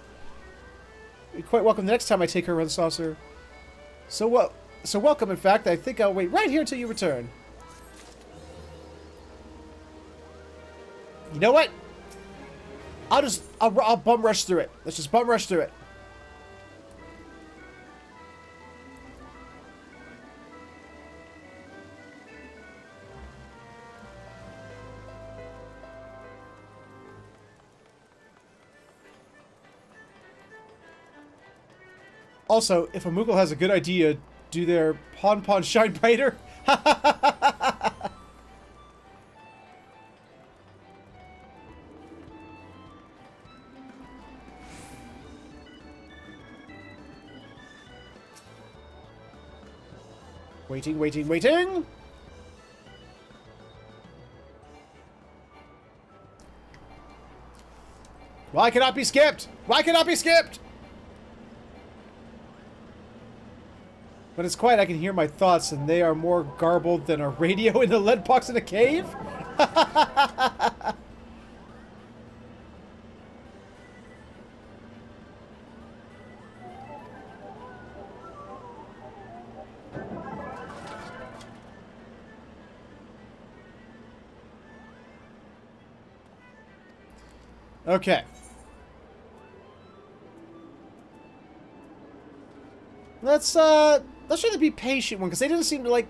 You're quite welcome the next time I take her around the saucer. So welcome, in fact. I think I'll wait right here until you return. You know what? I'll bum rush through it. Let's just bum rush through it. Also, if a Moogle has a good idea, do their Pon shine brighter? Waiting. Why cannot be skipped? Why cannot be skipped? When it's quiet, I can hear my thoughts, and they are more garbled than a radio in a lead box in a cave? Okay. Let's try to be patient one, because they didn't seem to like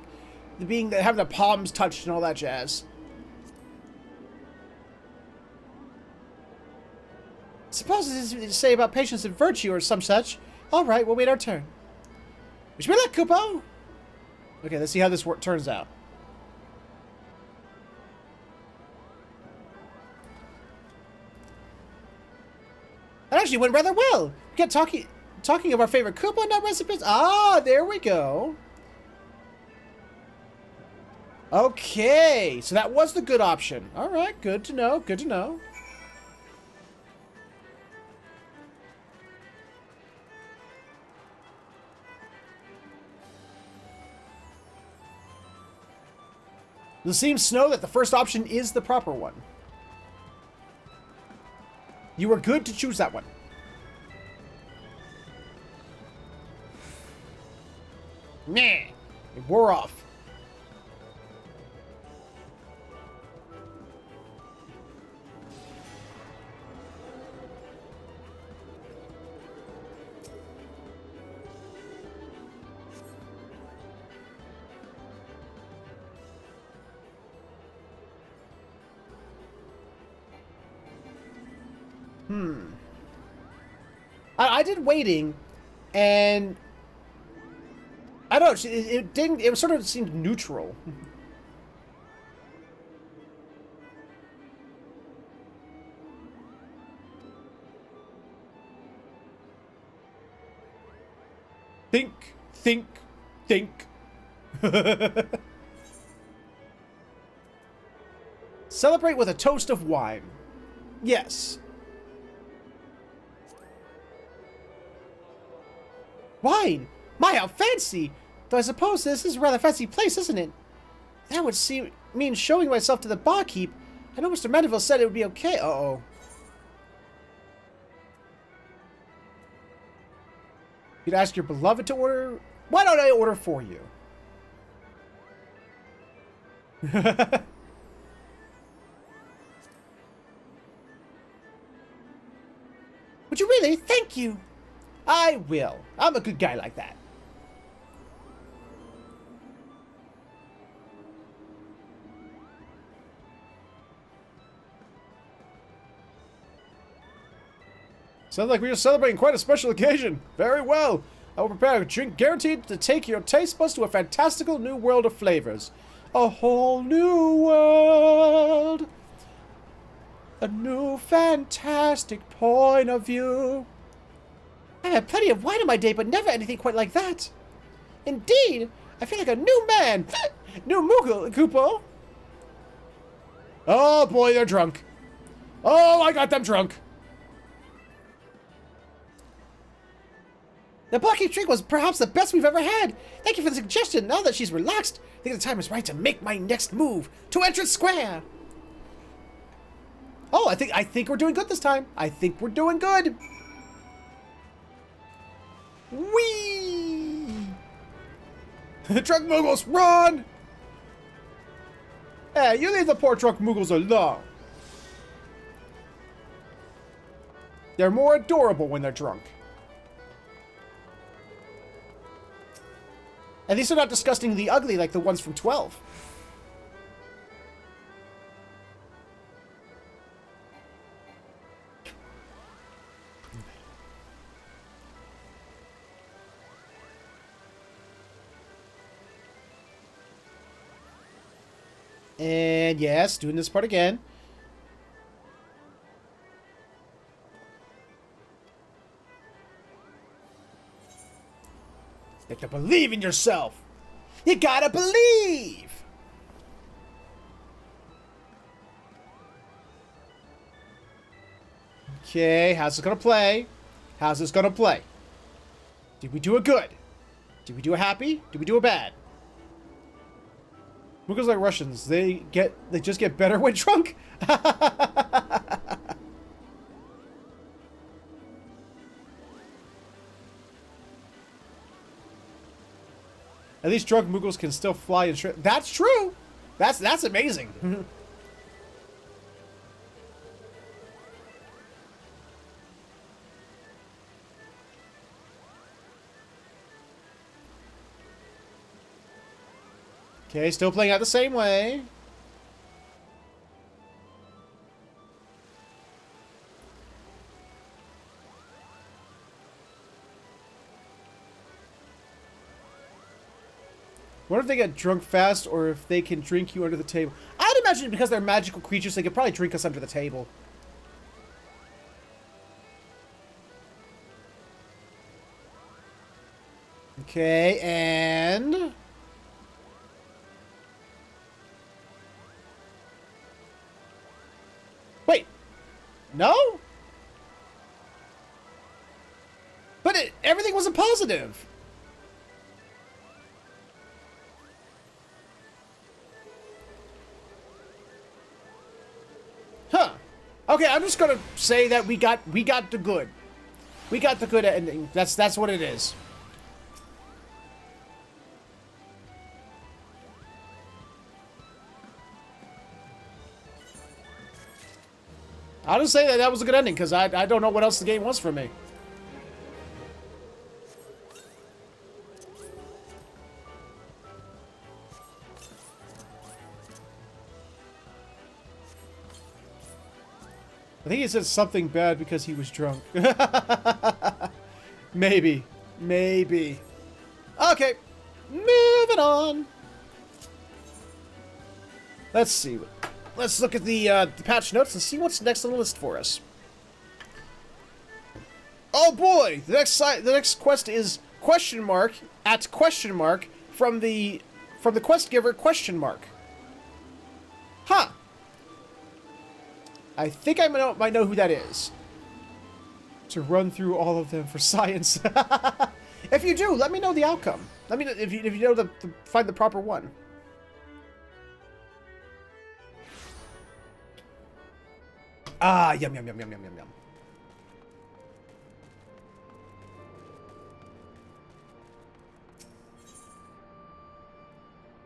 having the palms touched and all that jazz. Suppose it is to say about patience and virtue or some such. Alright, we'll wait our turn. Wish me luck, Kupo! Okay, let's see how this turns out. That actually went rather well. We get talking of our favorite Koopa nut recipes. Ah, there we go. Okay, so that was the good option. All right, good to know. Good to know. It seems, Snow, that the first option is the proper one. You were good to choose that one. Meh. It wore off. I did waiting, and I don't know, it didn't, it sort of seemed neutral. Think. Celebrate with a toast of wine. Yes. Wine? My, how fancy! Though I suppose this is a rather fancy place, isn't it? That would mean showing myself to the barkeep. I know Mr. Mandeville said it would be okay. Uh-oh. You'd ask your beloved to order... Why don't I order for you? Would you really? Thank you. I will. I'm a good guy like that. Sounds like we are celebrating quite a special occasion. Very well. I will prepare a drink guaranteed to take your taste buds to a fantastical new world of flavors. A whole new world. A new fantastic point of view. I've had plenty of wine in my day, but never anything quite like that. Indeed, I feel like a new man. New Moogle, Koopo. Oh boy, they're drunk. Oh, I got them drunk. The barkeep drink was perhaps the best we've ever had. Thank you for the suggestion. Now that she's relaxed, I think the time is right to make my next move to Entrance Square. Oh, I think we're doing good this time. I think we're doing good. Whee! Drunk Moogles, run! Hey, you leave the poor drunk Moogles alone. They're more adorable when they're drunk. At least they're not disgustingly ugly like the ones from 12. And yes, doing this part again. You have to believe in yourself. You gotta believe. Okay, how's this gonna play? How's this gonna play? Did we do a good? Did we do a happy? Did we do a bad? Moogles like Russians. They just get better when drunk. At least drunk Moogles can still fly and shred. That's true. That's amazing. Okay, still playing out the same way. What if they get drunk fast, or if they can drink you under the table? I'd imagine because they're magical creatures, they could probably drink us under the table. Okay, and... Wait. No? But everything was a positive. Huh. Okay, I'm just gonna say that we got the good. We got the good ending. That's what it is. I'll just say that was a good ending, because I don't know what else the game was for me. I think he said something bad because he was drunk. Maybe. Maybe. Okay. Moving on. Let's see. Let's look at the patch notes and see what's next on the list for us. Oh boy! The next quest is question mark at question mark from the quest giver question mark. Huh. I think I might know who that is. To run through all of them for science. If you do, let me know the outcome. I mean, if you know to find the proper one. Ah, yum, yum, yum, yum, yum, yum, yum.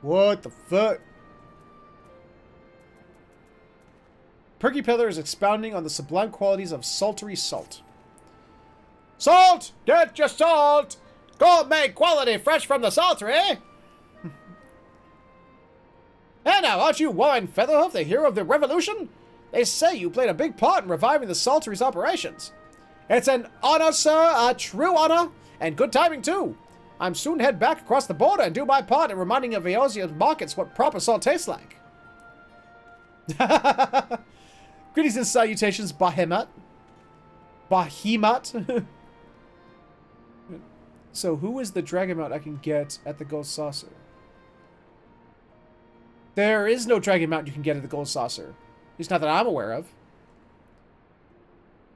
What the fuck? Perky Pillar is expounding on the sublime qualities of sultry salt. Salt! Get your salt! Gourmet quality fresh from the sultry! And now, aren't you Warren Featherhoof, the hero of the revolution? They say you played a big part in reviving the Sultry's operations. It's an honor, sir, a true honor, and good timing, too. I'm soon head back across the border and do my part in reminding of Eosia's markets what proper salt tastes like. Greetings and salutations, Bahemat. Bahemat? So, who is the dragon mount I can get at the Gold Saucer? There is no dragon mount you can get at the Gold Saucer. At least not that I'm aware of.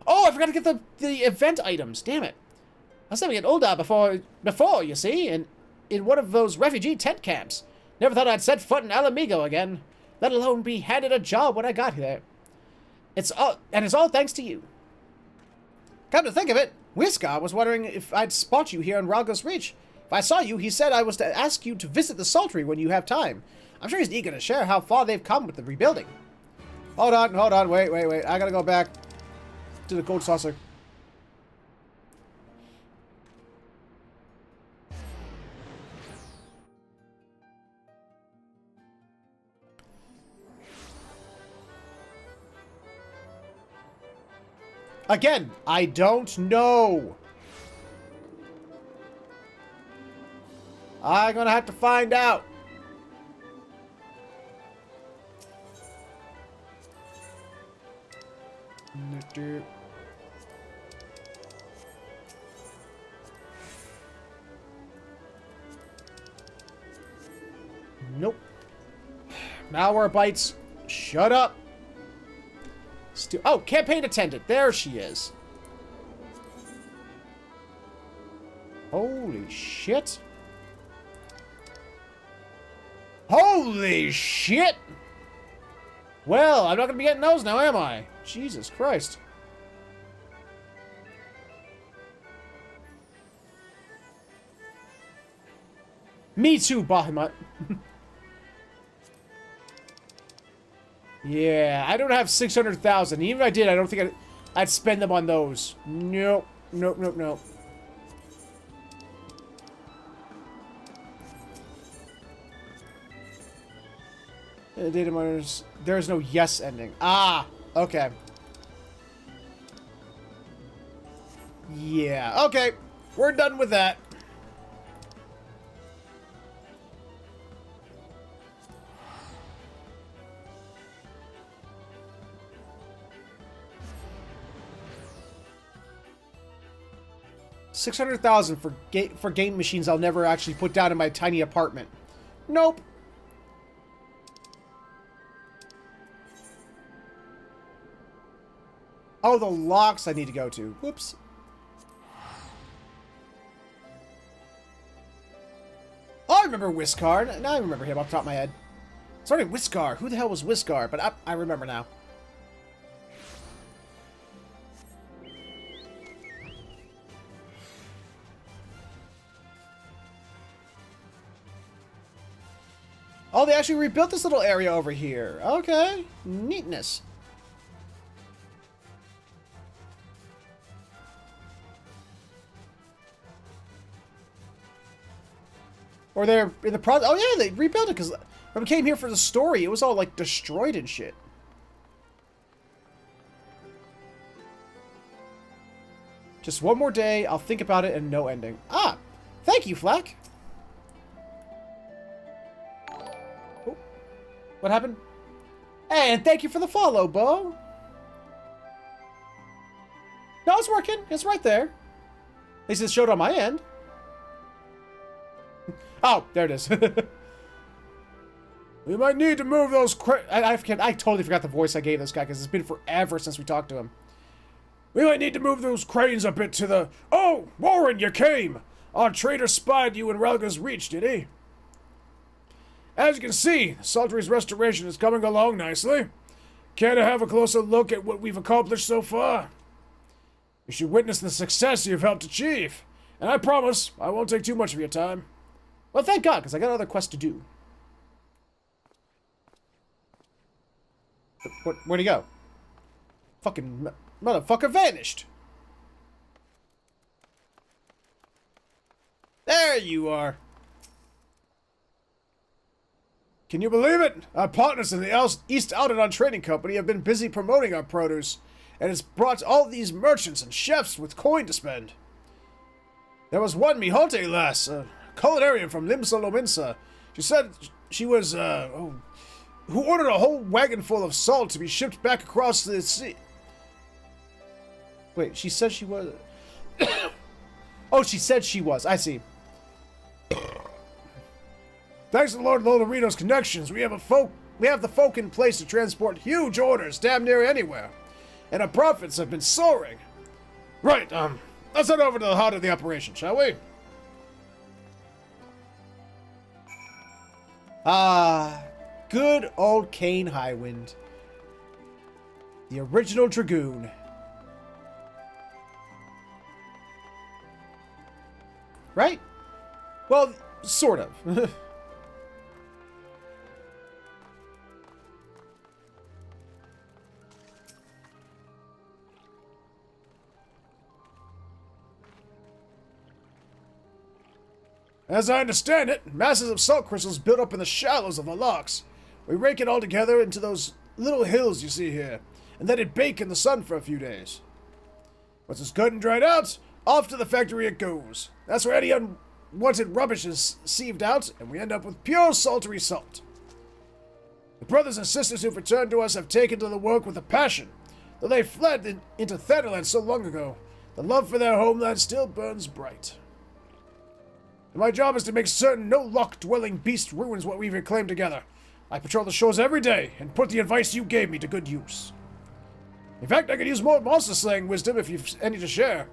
Oh, I forgot to get the event items. Damn it. I was having it older before, you see, and in one of those refugee tent camps. Never thought I'd set foot in Alamigo again, let alone be handed a job when I got here. It's all thanks to you. Come to think of it, Whiskar was wondering if I'd spot you here in Ralgos Reach. If I saw you, he said I was to ask you to visit the Sultry when you have time. I'm sure he's eager to share how far they've come with the rebuilding. Hold on, wait. I gotta go back to the Gold Saucer. Again, I don't know. I'm gonna have to find out. Nope. Malwarebytes, shut up. Oh, campaign attendant. There she is. Holy shit. Holy shit! Well, I'm not gonna be getting those now, am I? Jesus Christ. Me too, Bahamut. Yeah, I don't have 600,000. Even if I did, I don't think I'd spend them on those. Nope. Nope. Data miners. There's no yes ending. Ah, okay. Yeah, okay. We're done with that. $600,000 for game machines I'll never actually put down in my tiny apartment. Nope. Oh, the locks I need to go to. Whoops. Oh, I remember Whiskar. Now I remember him off the top of my head. Sorry, Whiskar. Who the hell was Whiskar? But I remember now. Oh, they actually rebuilt this little area over here. Okay. Neatness. Or they're in the process. Oh, yeah, they rebuilt it because when we came here for the story, it was all, like, destroyed and shit. Just one more day, I'll think about it, and no ending. Ah! Thank you, Flack! Oh. What happened? Hey, and thank you for the follow, Bo! No, it's working. It's right there. At least it showed on my end. Oh, there it is. We might need to move those I totally forgot the voice I gave this guy because it's been forever since we talked to him. We might need to move those cranes a bit to the... Oh, Warren, you came! Our traitor spied you in Relga's reach, did he? As you can see, Sultry's restoration is coming along nicely. Care to have a closer look at what we've accomplished so far? You should witness the success you've helped achieve. And I promise, I won't take too much of your time. Well, thank God, because I got other quests to do. Where'd he go? Fucking motherfucker vanished. There you are. Can you believe it? Our partners in the East Outerdon Trading Company have been busy promoting our produce, and it's brought all these merchants and chefs with coin to spend. There was one Mihote lass, a culinarian from Limsa Lominsa. She said she was, who ordered a whole wagon full of salt to be shipped back across the sea. Wait, she said she was... Oh, she said she was. I see. Thanks to Lord Lolorito's connections, we have the folk in place to transport huge orders damn near anywhere. And our profits have been soaring. Right, let's head over to the heart of the operation, shall we? Ah, good old Kane Highwind. The original Dragoon. Right? Well, sort of. As I understand it, masses of salt crystals built up in the shallows of the locks. We rake it all together into those little hills you see here, and let it bake in the sun for a few days. Once it's good and dried out, off to the factory it goes. That's where any unwanted rubbish is sieved out, and we end up with pure sultry salt. The brothers and sisters who've returned to us have taken to the work with a passion. Though they fled into Thetherland so long ago, the love for their homeland still burns bright. And my job is to make certain no lock-dwelling beast ruins what we've reclaimed together. I patrol the shores every day, and put the advice you gave me to good use. In fact, I could use more monster-slaying wisdom if you've any to share.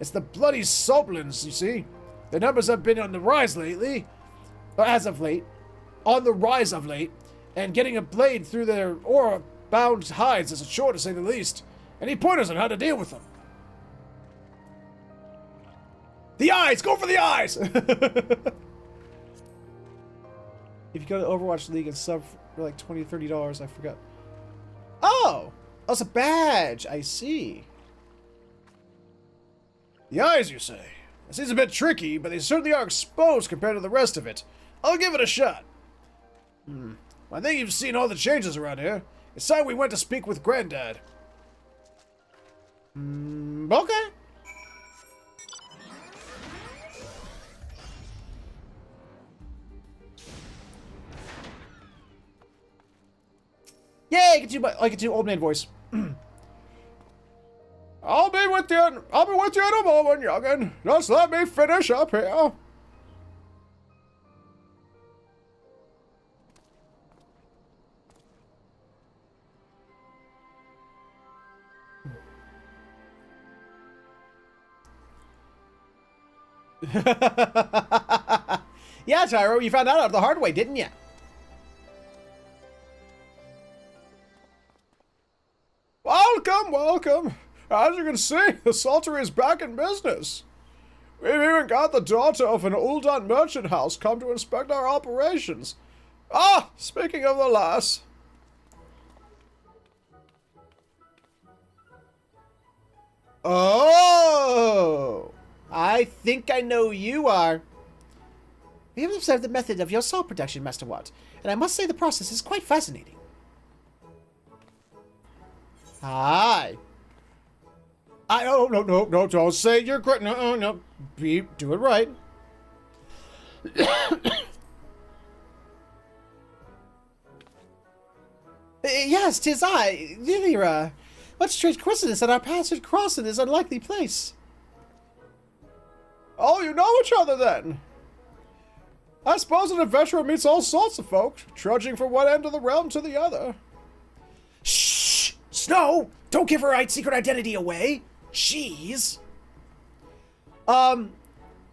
It's the bloody Soblins, you see. Their numbers have been on the rise lately, or as of late, on the rise of late, and getting a blade through their aura-bound hides is a chore to say the least. Any pointers on how to deal with them? The eyes! Go for the eyes! If you go to Overwatch League and sub for like $20, $30, I forgot. Oh! That's a badge! I see. The eyes, you say? It seems a bit tricky, but they certainly are exposed compared to the rest of it. I'll give it a shot. Well, I think you've seen all the changes around here. It's time we went to speak with Granddad. Okay. Yay! I can do old man voice. I'll be with you in a moment, youngin. Just let me finish up here. Yeah, Tyro, you found out the hard way, didn't you? Welcome, welcome. As you can see, the Saltery is back in business. We've even got the daughter of an Uldan merchant house come to inspect our operations. Ah, speaking of the lass. Oh, I think I know who you are. We have observed the method of your salt production, Master Watt, and I must say the process is quite fascinating. Hi. No, don't say you're great. No. Do it right. Yes, 'tis I, Lilira. What strange coincidence that our paths should cross in this unlikely place. Oh, you know each other then. I suppose an adventurer meets all sorts of folk, trudging from one end of the realm to the other. Shh! Snow! Don't give her secret identity away! She's...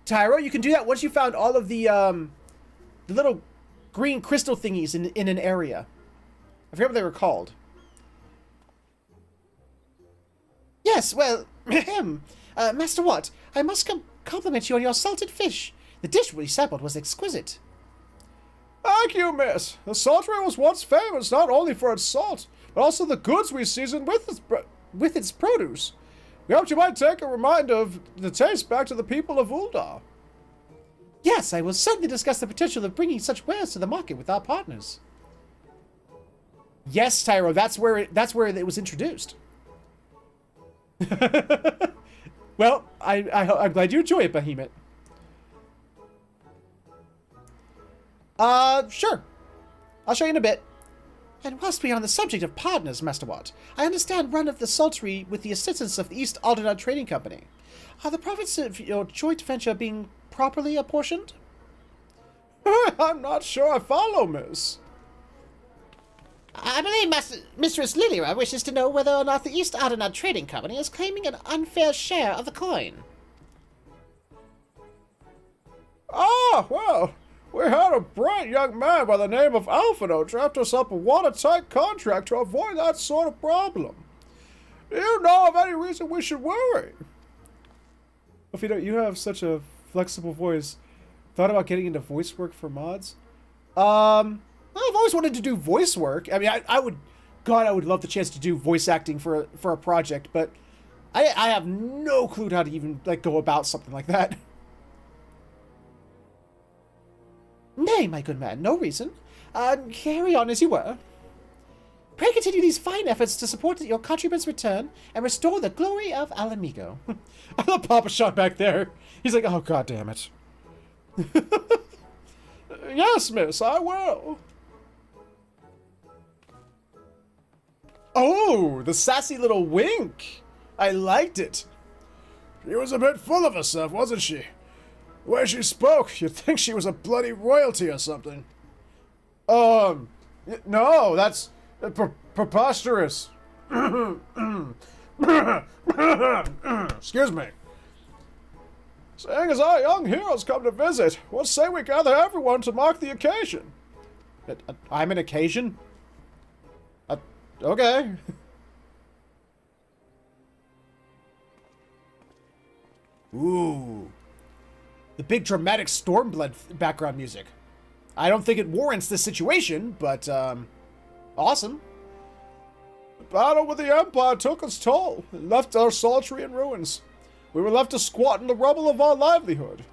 Tyro, you can do that once you found all of the little green crystal thingies in an area. I forget what they were called. Yes, well, Master Watt, I must compliment you on your salted fish. The dish we sampled was exquisite. Thank you, miss. The saltery was once famous not only for its salt, but also the goods we seasoned with its produce. We hoped you might take a reminder of the taste back to the people of Uldar. Yes, I will certainly discuss the potential of bringing such wares to the market with our partners. Yes, Tyro, that's where it was introduced. Well, I'm glad you enjoy it, Behemoth. Sure. I'll show you in a bit. And whilst we are on the subject of partners, Master Watt, I understand run of the saltery with the assistance of the East Aldernaut Trading Company. Are the profits of your joint venture being properly apportioned? I'm not sure I follow, miss. I believe Mistress Lilia wishes to know whether or not the East Aldernaut Trading Company is claiming an unfair share of the coin. Ah, well, we had a bright young man by the name of Alphino draft us up a watertight contract to avoid that sort of problem. Do you know of any reason we should worry? If you have such a flexible voice. Thought about getting into voice work for mods? I've always wanted to do voice work. I mean, I would love the chance to do voice acting for a project, but I have no clue how to even go about something like that. Nay, my good man, no reason. Carry on as you were. Pray continue these fine efforts to support your countrymen's return and restore the glory of Alamigo. I love Papa Shot back there. He's like, oh, god damn it. Yes, miss, I will. Oh, the sassy little wink. I liked it. She was a bit full of herself, wasn't she? The way she spoke, you'd think she was a bloody royalty or something. No, that's preposterous. Excuse me. Seeing as our young heroes come to visit, what say we gather everyone to mark the occasion? I'm an occasion? Okay. Ooh. The big dramatic Stormblood background music. I don't think it warrants this situation, but, awesome. The battle with the Empire took its toll and left our saltery in ruins. We were left to squat in the rubble of our livelihood.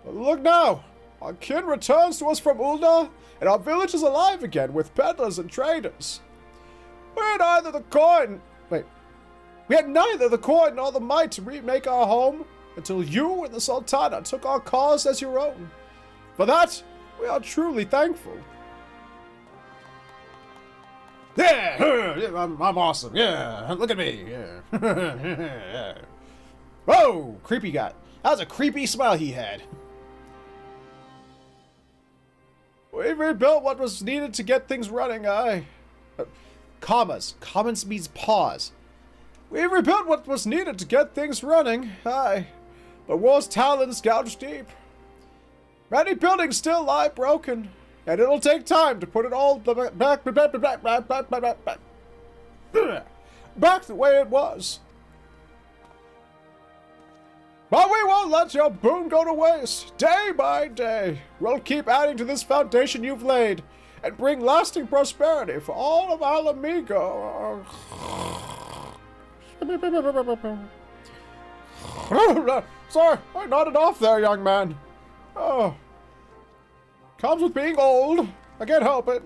But look now, our kin returns to us from Uldar, and our village is alive again with peddlers and traders. We had neither the coin nor the might to remake our home until you and the Sultana took our cause as your own. For that, we are truly thankful. Yeah, I'm awesome. Yeah, look at me. Yeah. Whoa, creepy guy. That was a creepy smile he had. We rebuilt what was needed to get things running, Commas. Commas means pause. We rebuilt what was needed to get things running, aye. But war's talons gouged deep. Many buildings still lie broken, and it'll take time to put it all back the way it was. But we won't let your boon go to waste. Day by day, we'll keep adding to this foundation you've laid, and bring lasting prosperity for all of Alamigo. Sorry, I nodded off there, young man. Oh. Comes with being old. I can't help it.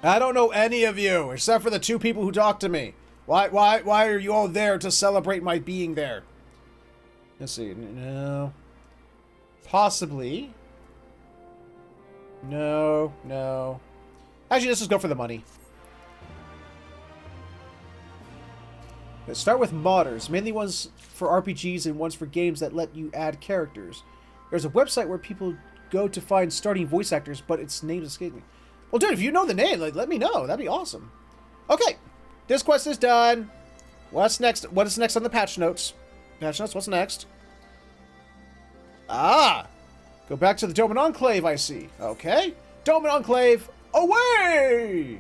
I don't know any of you, except for the two people who talked to me. Why are you all there to celebrate my being there? Let's see. No. Possibly. No. Actually, let's just go for the money. Let's start with modders, mainly ones for RPGs and ones for games that let you add characters. There's a website where people go to find starting voice actors, but its name's escaping me. Well, dude, if you know the name, let me know. That'd be awesome. Okay, this quest is done. What's next? What is next on the patch notes? Patch notes, what's next? Ah! Go back to the Doman Enclave, I see. Okay. Doman Enclave, away!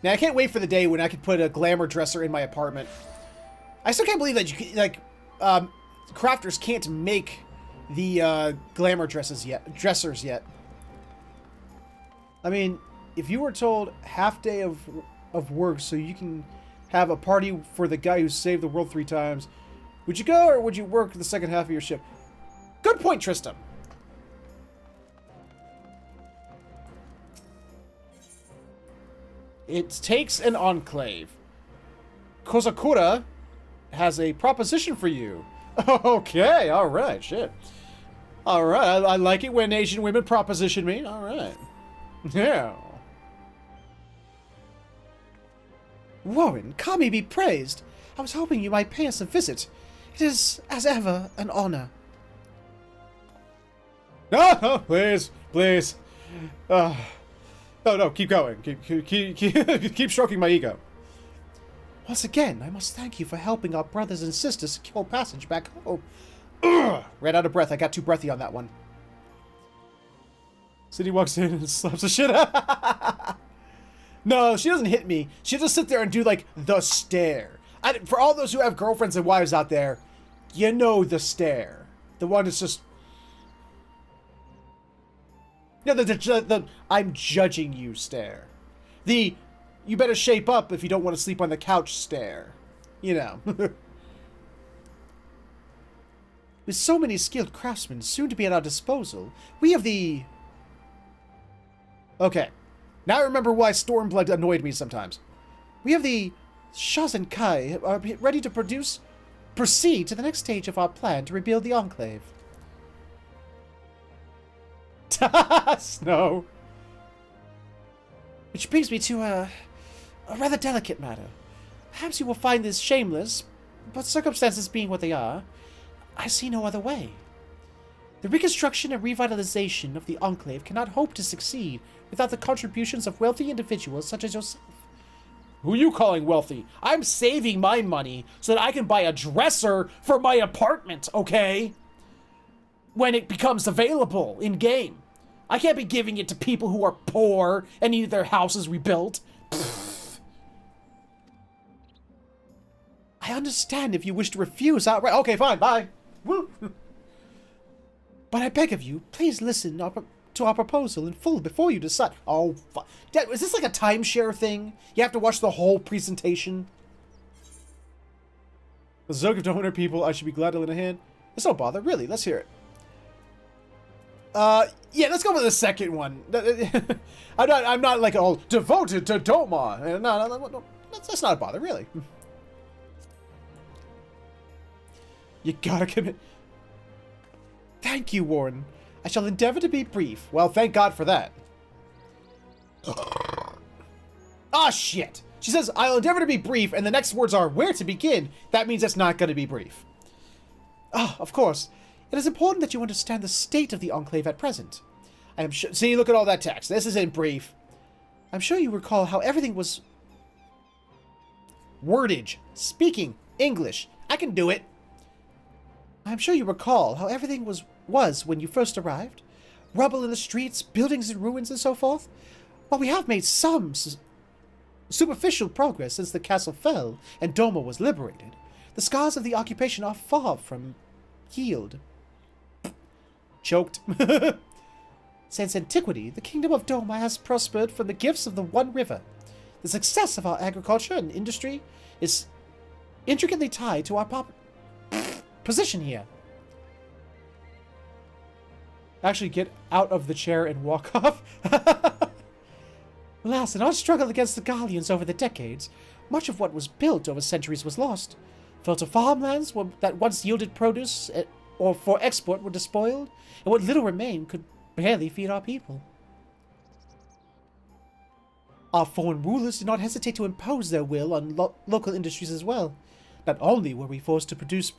Now, I can't wait for the day when I could put a glamour dresser in my apartment. I still can't believe that you can, like, crafters can't make the glamour dressers yet. I mean, if you were told half day of work so you can have a party for the guy who saved the world 3 times, would you go or would you work the second half of your shift? Good point, Tristan. It takes an enclave. Kozakura has a proposition for you. Okay, alright, shit. Alright, I like it when Asian women proposition me. Alright. Yeah. Warren, Kami be praised. I was hoping you might pay us a visit. It is, as ever, an honor. No, please, please. No, keep going. Keep stroking my ego. Once again, I must thank you for helping our brothers and sisters secure passage back home. Ran out of breath. I got too breathy on that one. Cindy walks in and slaps the shit out. No, she doesn't hit me. She'll just sit there and do, like, the stare. For all those who have girlfriends and wives out there, you know the stare. The one that's just... Yeah, the I'm judging you stare. The you better shape up if you don't want to sleep on the couch stare. You know. With so many skilled craftsmen soon to be at our disposal, we have the... Okay. Now I remember why Stormblood annoyed me sometimes. We have the Shazen Kai are ready to proceed to the next stage of our plan to rebuild the Enclave. Snow. Which brings me to a rather delicate matter. Perhaps you will find this shameless, but circumstances being what they are, I see no other way. The reconstruction and revitalization of the Enclave cannot hope to succeed without the contributions of wealthy individuals such as yourself. Who are you calling wealthy? I'm saving my money so that I can buy a dresser for my apartment, okay? When it becomes available in-game. I can't be giving it to people who are poor and need their houses rebuilt. Pfft. I understand if you wish to refuse outright. Okay, fine, bye. Woo. But I beg of you, please listen to our proposal in full before you decide. Oh, Dad, is this like a timeshare thing? You have to watch the whole presentation? The Zog of donor people, I should be glad to lend a hand. It's no bother, really. Let's hear it. Yeah, let's go with the second one. I'm not like all devoted to Doma. No, that's not a bother, really. You gotta commit. Thank you, Warren. I shall endeavor to be brief. Well, thank God for that. Ah, shit. She says, I'll endeavor to be brief, and the next words are, where to begin? That means it's not going to be brief. Ah, of course. It is important that you understand the state of the Enclave at present. I am sure... See, look at all that text. This isn't brief. I'm sure you recall how everything was... Wordage. Speaking. English. I can do it. I'm sure you recall how everything was when you first arrived. Rubble in the streets, buildings in ruins, and so forth. While we have made some superficial progress since the castle fell and Doma was liberated, the scars of the occupation are far from healed. Choked. Since antiquity, the kingdom of Doma has prospered from the gifts of the One River. The success of our agriculture and industry is intricately tied to our position here. Actually, get out of the chair and walk off. Alas, in our struggle against the Gallians over the decades, much of what was built over centuries was lost. Fertile farmlands that once yielded produce or for export were despoiled, and what little remained could barely feed our people. Our foreign rulers did not hesitate to impose their will on local industries as well. Not only were we forced to produce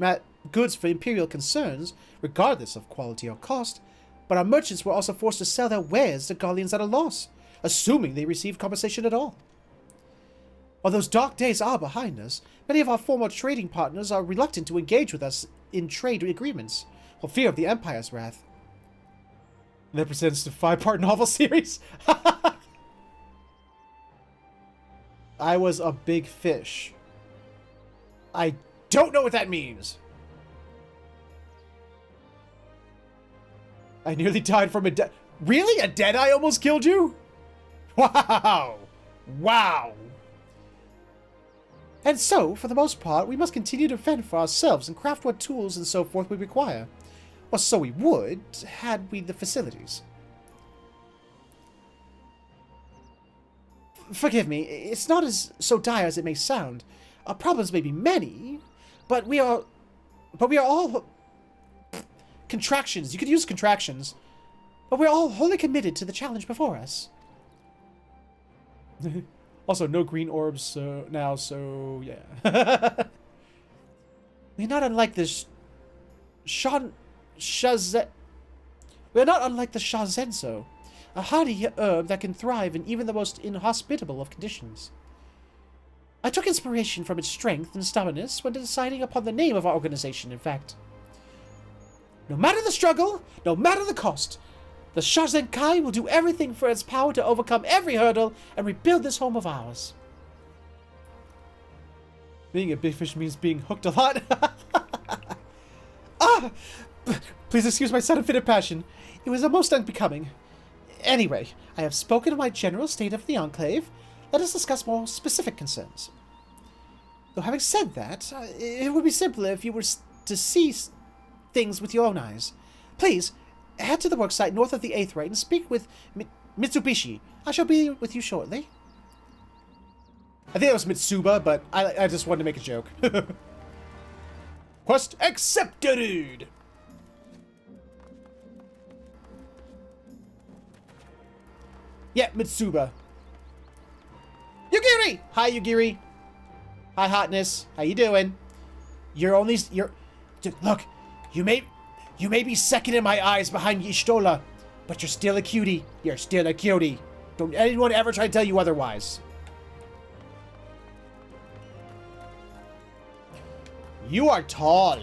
goods for imperial concerns, regardless of quality or cost, but our merchants were also forced to sell their wares to Gallians at a loss, assuming they received compensation at all. While those dark days are behind us, many of our former trading partners are reluctant to engage with us in trade agreements, for fear of the Empire's wrath. And that presents the 5-part novel series. I was a big fish. I don't know what that means. I nearly died from a Really? A deadeye almost killed you? Wow! Wow! And so, for the most part, we must continue to fend for ourselves and craft what tools and so forth we require. Or so we would, had we the facilities. Forgive me, it's not as so dire as it may sound. Our problems may be many, but we are all contractions. You could use contractions, but we're all wholly committed to the challenge before us. Also, no green orbs now, so yeah. We're not unlike the We're not unlike the Shazenso, a hardy herb that can thrive in even the most inhospitable of conditions. I took inspiration from its strength and stubbornness when deciding upon the name of our organization, in fact. No matter the struggle, no matter the cost, the Shazenkai will do everything for its power to overcome every hurdle and rebuild this home of ours. Being a big fish means being hooked a lot. Please excuse my sudden fit of passion. It was a most unbecoming. Anyway, I have spoken of my general state of the Enclave. Let us discuss more specific concerns. Though having said that, it would be simpler if you were to see things with your own eyes. Please, head to the worksite north of the Aetheryte and speak with Mitsubishi. I shall be with you shortly. I think it was Mitsuba, but I just wanted to make a joke. Quest accepted! Yeah, Mitsuba. Yugiri! Hi, Yugiri. Hi, Hotness. How you doing? Look, you may be second in my eyes behind Y'shtola, but you're still a cutie. You're still a cutie. Don't anyone ever try to tell you otherwise. You are tall.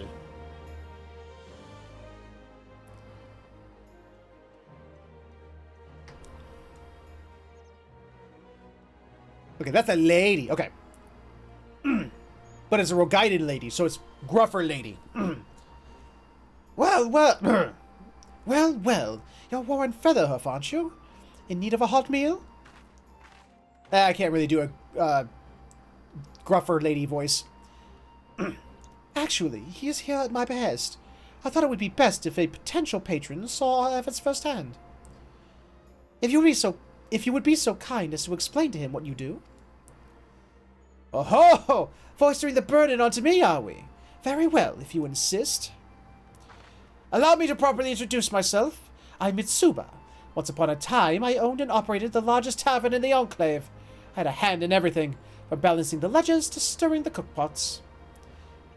Okay, that's a lady. Okay. But it's a Rogaiden lady, so it's gruffer lady. Well. You're Warren Featherhoof, aren't you? In need of a hot meal? I can't really do a gruffer lady voice. Actually, he is here at my behest. I thought it would be best if a potential patron saw our efforts firsthand. If you would be so kind as to explain to him what you do. Oh ho! Foisting the burden onto me, are we? Very well, if you insist. Allow me to properly introduce myself. I'm Mitsuba. Once upon a time, I owned and operated the largest tavern in the Enclave. I had a hand in everything, from balancing the ledgers to stirring the cookpots.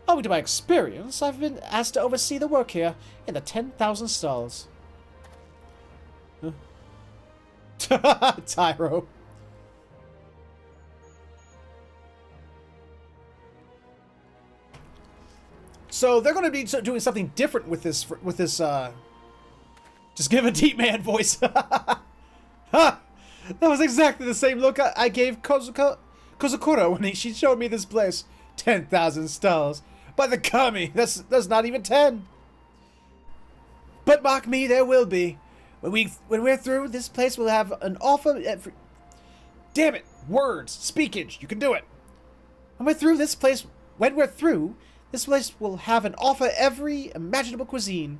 Owing to my experience, I've been asked to oversee the work here in the 10,000 stalls. Huh? Tyro. So they're going to be doing something different with this. Just give a deep man voice. That was exactly the same look I gave Kozukuro when she showed me this place. 10,000 stalls. By the kami, that's not even 10. But mark me, there will be. When we're through, this place will have an offer. Damn it! Words, speakage. You can do it. When we're through, this place will have an offer every imaginable cuisine.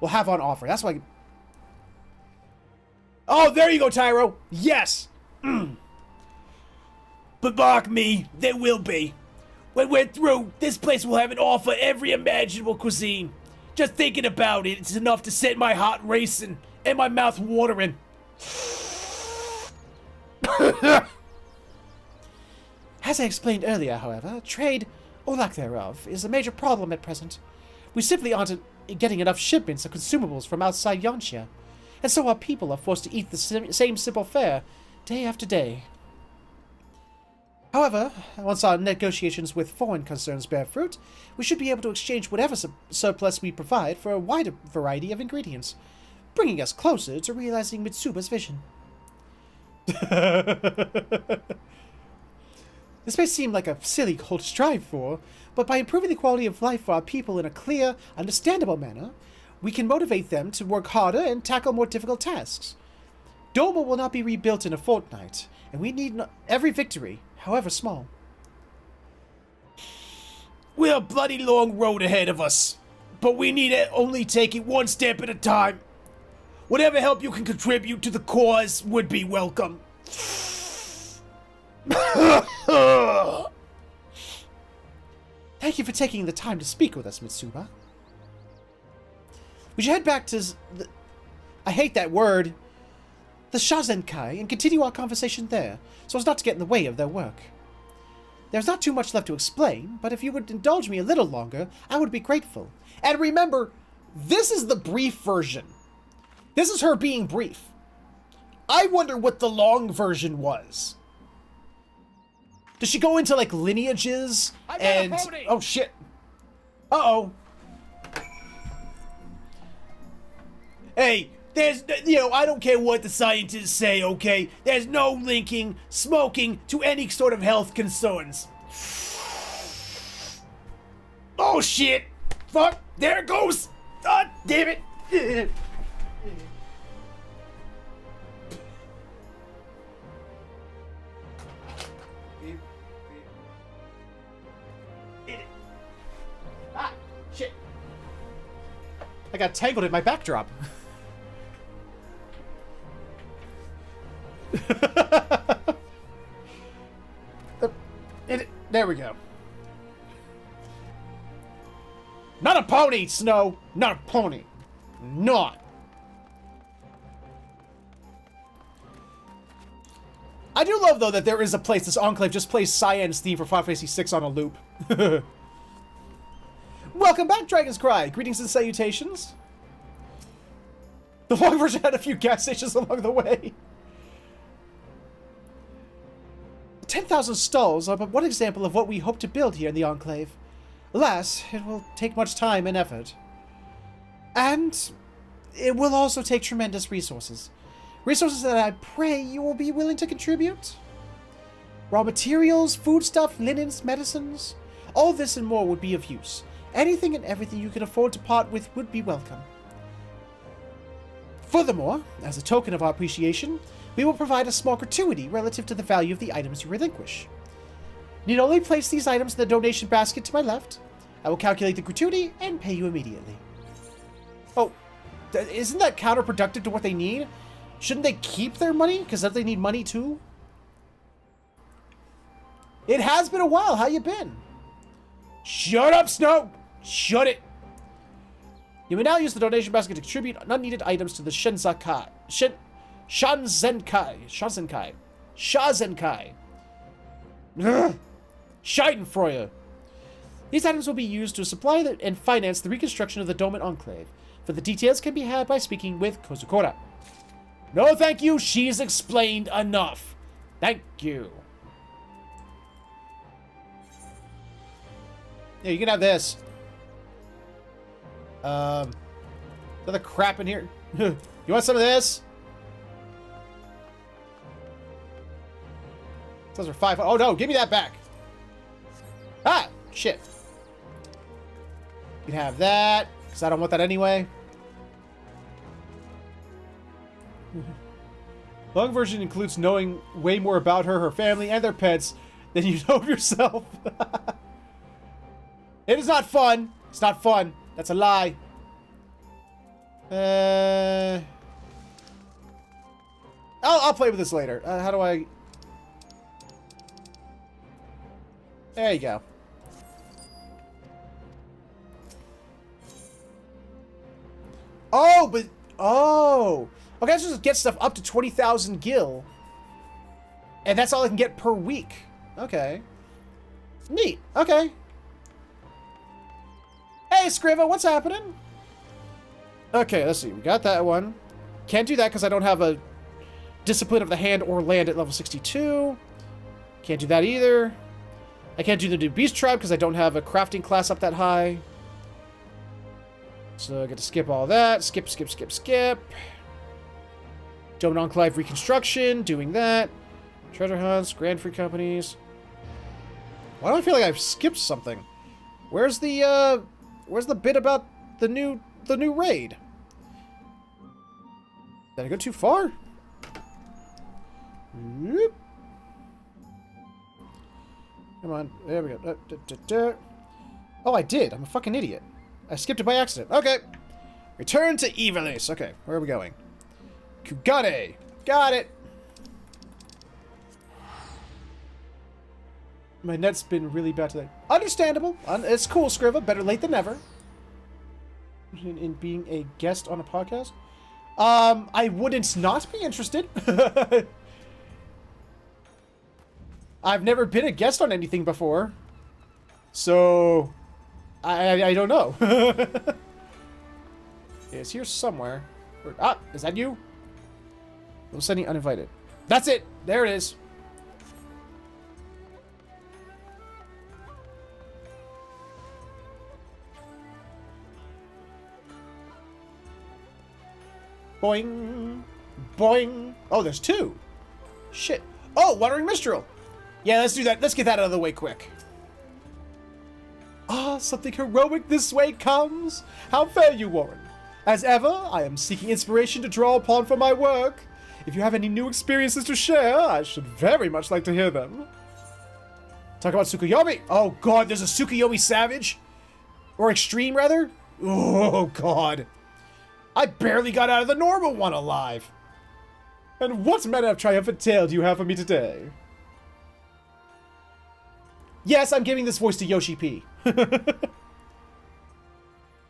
Will have on offer. That's why. Oh, there you go, Tyro. Yes. But mark me, there will be. When we're through, this place will have an offer every imaginable cuisine. Just thinking about it, it's enough to set my heart racing and my mouth watering. As I explained earlier, however, trade or lack thereof, is a major problem at present. We simply aren't getting enough shipments of consumables from outside Yontia, and so our people are forced to eat the same simple fare day after day. However, once our negotiations with foreign concerns bear fruit, we should be able to exchange whatever surplus we provide for a wider variety of ingredients, bringing us closer to realizing Mitsuba's vision. This may seem like a silly goal to strive for, but by improving the quality of life for our people in a clear, understandable manner, we can motivate them to work harder and tackle more difficult tasks. Doma will not be rebuilt in a fortnight, and we need every victory, however small. We have a bloody long road ahead of us, but we need to only take it one step at a time. Whatever help you can contribute to the cause would be welcome. Thank you for taking the time to speak with us, Mitsuba. We should head back to I hate that word. The Shazenkai, and continue our conversation there, so as not to get in the way of their work. There's not too much left to explain, but if you would indulge me a little longer, I would be grateful. And remember, this is the brief version. This is her being brief. I wonder what the long version was. Does she go into, like, lineages? And... Oh, shit. Uh-oh. Hey, there's, I don't care what the scientists say, okay? There's no linking smoking to any sort of health concerns. Oh, shit. Fuck, there it goes. God damn it. Ah, shit. I got tangled in my backdrop. There we go. Not a pony, Snow. Not a pony. Not. I do love, though, that there is a place, this Enclave just plays Cyan's theme for Final Fantasy VI on a loop. Welcome back, Dragon's Cry. Greetings and salutations. The long version had a few gas stations along the way. 10,000 stalls are but one example of what we hope to build here in the Enclave. Alas, it will take much time and effort. And it will also take tremendous resources. Resources that I pray you will be willing to contribute. Raw materials, foodstuff, linens, medicines. All this and more would be of use. Anything and everything you can afford to part with would be welcome. Furthermore, as a token of our appreciation, we will provide a small gratuity relative to the value of the items you relinquish. Need only place these items in the donation basket to my left. I will calculate the gratuity and pay you immediately. Oh, isn't that counterproductive to what they need? Shouldn't they keep their money? Because don't they need money too? It has been a while. How you been? Shut up, Snow! Shut it! You may now use the donation basket to contribute unneeded items to the Shanzenkai. Shazenkai. Schadenfreude. These items will be used to supply and finance the reconstruction of the Dome Enclave. For the details can be had by speaking with Kozukura. No, thank you. She's explained enough. Thank you. Yeah, you can have this. Other crap in here. You want some of this? Those are 5. Oh no, give me that back. Ah, shit. You can have that, because I don't want that anyway. Long version includes knowing way more about her, her family, and their pets than you know of yourself. It is not fun. It's not fun. That's a lie. I'll play with this later. How do I... There you go. Oh, but... Oh! Okay, I just get stuff up to 20,000 gil. And that's all I can get per week. Okay. Neat. Okay. Hey, Scriva, what's happening? Okay, let's see. We got that one. Can't do that because I don't have a Discipline of the Hand or Land at level 62. Can't do that either. I can't do the new Beast Tribe because I don't have a crafting class up that high. So I get to skip all that. Skip, skip, skip, skip. Dome Enclave Reconstruction. Doing that. Treasure hunts. Grand Free Companies. Why do I feel like I've skipped something? Where's the bit about the new raid? Did I go too far? Whoop. Come on. There we go. Oh, I did. I'm a fucking idiot. I skipped it by accident. Okay. Return to Evilis. Okay, where are we going? Kugane. Got it. My net's been really bad today. Understandable. It's cool, Scriva. Better late than never. In being a guest on a podcast. I wouldn't not be interested. I've never been a guest on anything before. So, I don't know. It's here somewhere. Ah, is that you? I'm sending uninvited. That's it. There it is. Boing. Boing. Oh, there's two. Shit. Oh, Wandering Mistral. Yeah, let's do that. Let's get that out of the way quick. Ah, something heroic this way comes. How fare you, Warren? As ever, I am seeking inspiration to draw upon for my work. If you have any new experiences to share, I should very much like to hear them. Talk about Tsukuyomi. Oh, God, there's a Tsukuyomi Savage? Or Extreme, rather? Oh, God. I barely got out of the normal one alive. And what manner of triumphant tale do you have for me today? Yes, I'm giving this voice to Yoshi P.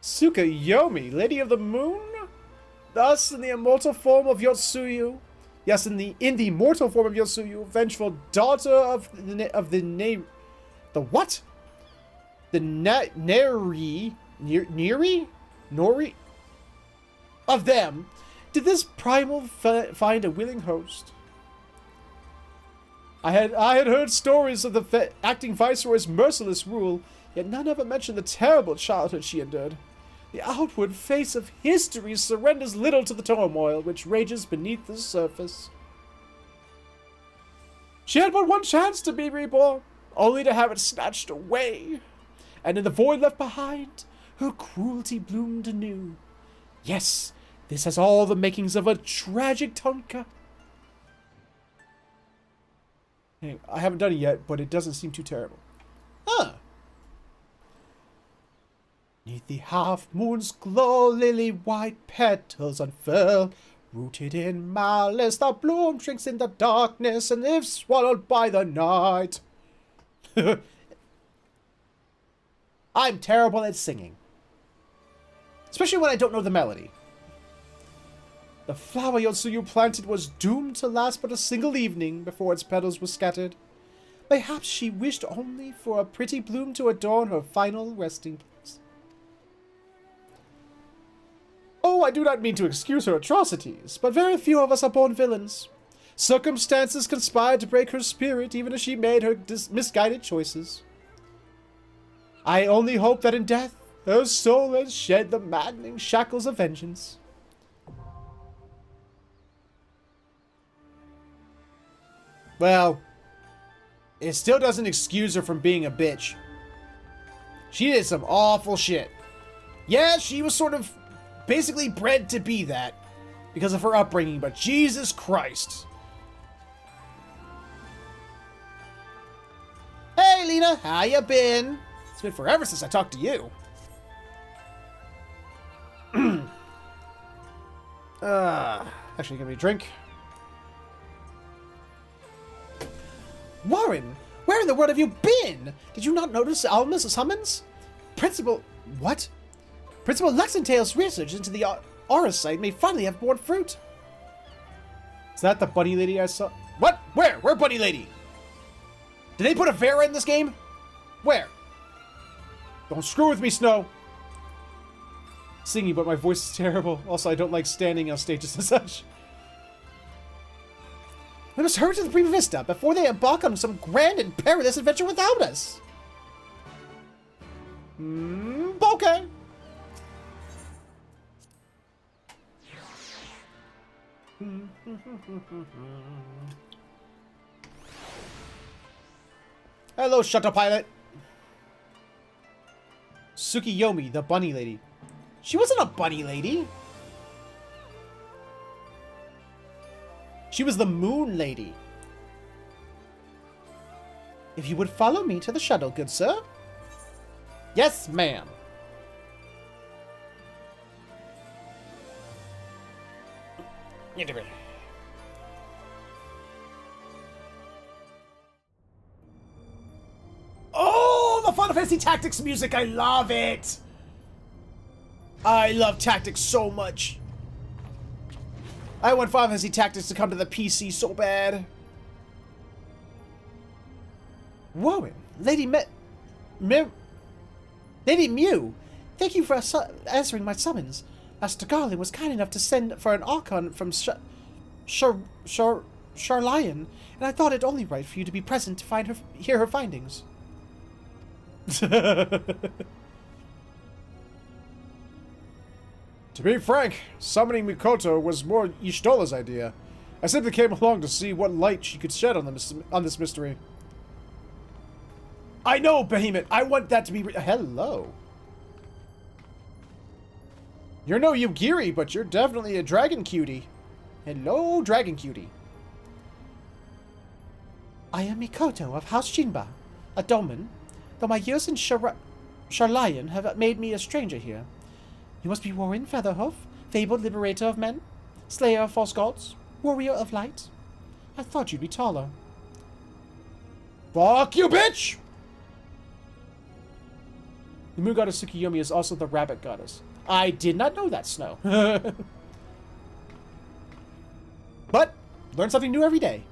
Tsukuyomi, Lady of the Moon? Thus, in the immortal form of Yotsuyu. Yes, in the mortal form of Yotsuyu, vengeful daughter of the what? The Neri? Nori? Of them, did this primal find a willing host? I had heard stories of the acting viceroy's merciless rule, yet none ever mentioned the terrible childhood she endured. The outward face of history surrenders little to the turmoil which rages beneath the surface. She had but one chance to be reborn, only to have it snatched away. And in the void left behind, her cruelty bloomed anew. Yes, this has all the makings of a tragic tonka. Hey, I haven't done it yet, but it doesn't seem too terrible. Huh. Neath the half-moon's glow, lily-white petals unfurl. Rooted in malice, the bloom shrinks in the darkness, and if swallowed by the night. I'm terrible at singing. Especially when I don't know the melody. The flower Yotsuyu planted was doomed to last but a single evening before its petals were scattered. Perhaps she wished only for a pretty bloom to adorn her final resting place. Oh, I do not mean to excuse her atrocities, but very few of us are born villains. Circumstances conspired to break her spirit even as she made her misguided choices. I only hope that in death, her soul has shed the maddening shackles of vengeance. Well, it still doesn't excuse her from being a bitch. She did some awful shit. Yeah, she was sort of basically bred to be that because of her upbringing, but Jesus Christ. Hey, Lena, how you been? It's been forever since I talked to you. Actually, give me a drink. Warren, where in the world have you been? Did you not notice Alma's summons? Principal... What? Principal Lexingtale's research into the Aura site may finally have borne fruit. Is that the bunny lady I saw? What? Where? Where bunny lady? Did they put a Vera in this game? Where? Don't screw with me, Snow. singing, but my voice is terrible. Also, I don't like standing on stages and such. We must hurry to the Prima Vista before they embark on some grand and perilous adventure without us. Okay. Hello, shuttle pilot. Tsukiyomi, the bunny lady. She wasn't a bunny lady. She was the moon lady. If you would follow me to the shuttle, good sir. Yes, ma'am. Oh, the Final Fantasy Tactics music! I love it! I love Tactics so much. I want Final Fantasy Tactics to come to the PC so bad. Warren, Lady Mew, thank you for answering my summons. Master Garland was kind enough to send for an Archon from Charlion, and I thought it only right for you to be present to hear her findings. To be frank, summoning Mikoto was more Y'shtola's idea. I simply came along to see what light she could shed on this mystery. I know, Behemoth. I want that to be... Hello. You're no Yugiri, but you're definitely a dragon cutie. Hello, dragon cutie. I am Mikoto of House Jinba, a Doman, though my years in Charlion have made me a stranger here. You must be Warren Featherhoof, fabled liberator of men, slayer of false gods, warrior of light. I thought you'd be taller. Fuck you, bitch! The moon goddess Tsukiyomi is also the rabbit goddess. I did not know that, Snow. But, learn something new every day.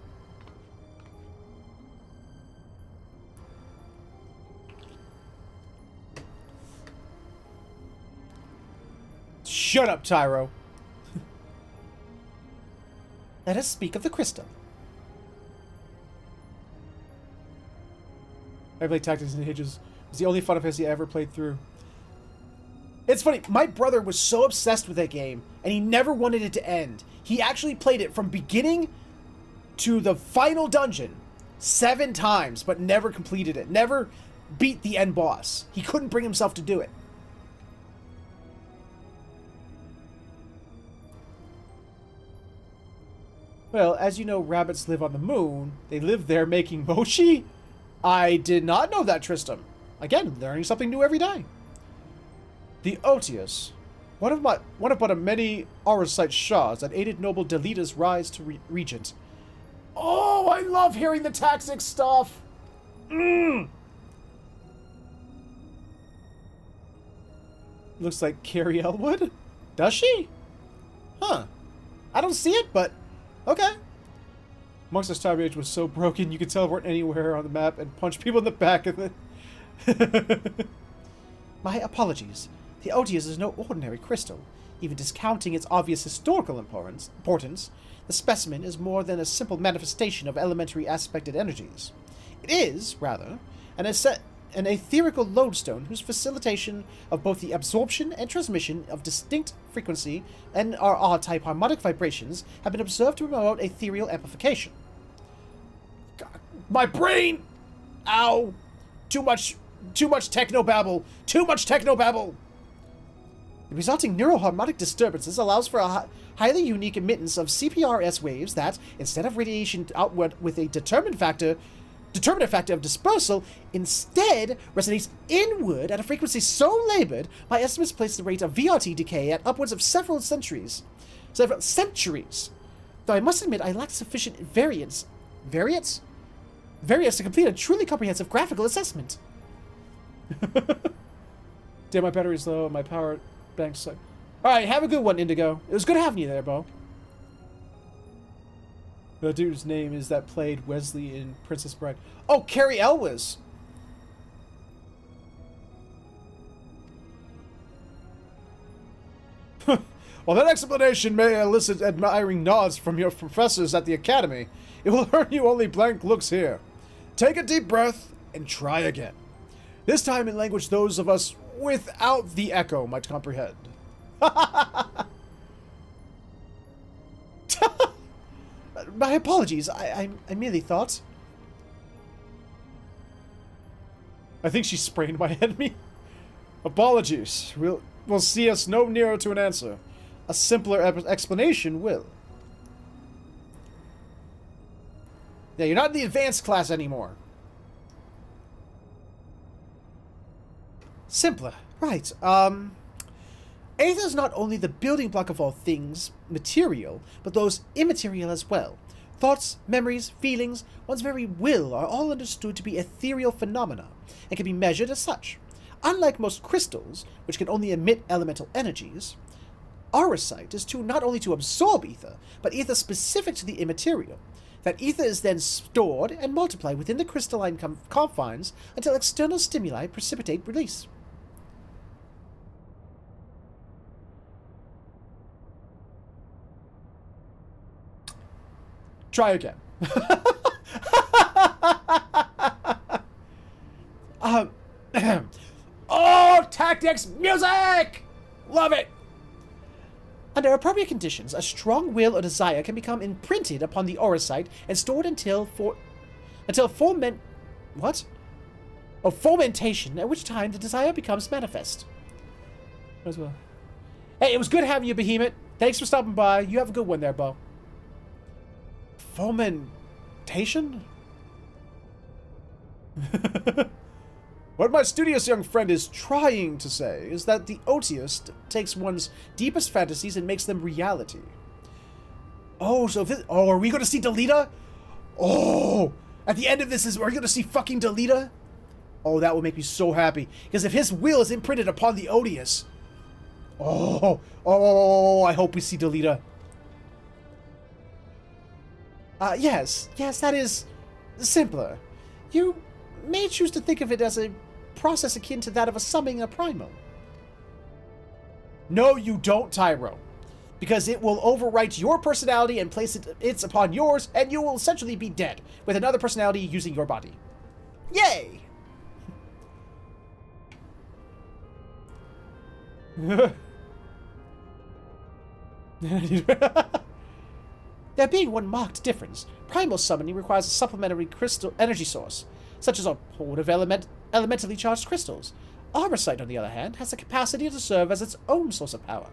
Shut up, Tyro. Let us speak of the crystal. I played Tactics in Ages. It was the only Final Fantasy I ever played through. It's funny, my brother was so obsessed with that game, and he never wanted it to end. He actually played it from beginning to the final dungeon 7 times, but never completed it. Never beat the end boss. He couldn't bring himself to do it. Well, as you know, rabbits live on the moon. They live there making mochi? I did not know that, Tristram. Again, learning something new every day. The Otius. One of but a many Aurosite Shahs that aided noble Delita's rise to regent. Oh, I love hearing the tactics stuff! Looks like Carrie Elwood? Does she? Huh. I don't see it, but... okay. Monster's Time Age was so broken you could teleport anywhere on the map and punch people in the back of it. My apologies. The Otius is no ordinary crystal. Even discounting its obvious historical importance, the specimen is more than a simple manifestation of elementary aspected energies. It is, rather, an etherical lodestone whose facilitation of both the absorption and transmission of distinct frequency and RR-type harmonic vibrations have been observed to promote ethereal amplification. God, my brain! Ow! Too much technobabble! Too much technobabble! The resulting neuroharmonic disturbances allows for a highly unique emittance of CPRS waves that, instead of radiation outward with a determinate factor of dispersal, instead resonates inward at a frequency so labored, my estimates place the rate of VRT decay at upwards of several centuries. Though I must admit I lack sufficient variance to complete a truly comprehensive graphical assessment. Damn, my battery's low, my power bank's low. Alright, have a good one, Indigo. It was good having you there, Bo. The dude's name is that played Wesley in Princess Bride. Oh, Carrie Elwes! While that explanation may elicit admiring nods from your professors at the academy, it will earn you only blank looks here. Take a deep breath and try again. This time in language those of us without the echo might comprehend. My apologies. I merely thought. I think she sprained my enemy. Apologies. Will see us no nearer to an answer. A simpler explanation will. Yeah, you're not in the advanced class anymore. Simpler. Right. Aether is not only the building block of all things material, but those immaterial as well. Thoughts, memories, feelings, one's very will are all understood to be ethereal phenomena, and can be measured as such. Unlike most crystals, which can only emit elemental energies, auracite is not only to absorb ether, but ether specific to the immaterial. That ether is then stored and multiplied within the crystalline confines until external stimuli precipitate release. Try again. Oh, tactics music! Love it! Under appropriate conditions, a strong will or desire can become imprinted upon the auracite and stored until fomentation, at which time the desire becomes manifest. As well. Hey, it was good having you, Behemoth. Thanks for stopping by. You have a good one there, Bo. Fomentation? What my studious young friend is trying to say is that the Otiist takes one's deepest fantasies and makes them reality. Oh, so are we going to see Delita? Oh, at the end of this, are we going to see fucking Delita? Oh, that would make me so happy. Because if his will is imprinted upon the Odious... Oh, I hope we see Delita. Yes, that is simpler. You may choose to think of it as a process akin to that of a summoning a primal. No, you don't, Tyro. Because it will overwrite your personality and place it upon yours, and you will essentially be dead, with another personality using your body. Yay! There being one marked difference, primal summoning requires a supplementary crystal energy source, such as a hoard of elementally charged crystals. Auracite, on the other hand, has the capacity to serve as its own source of power.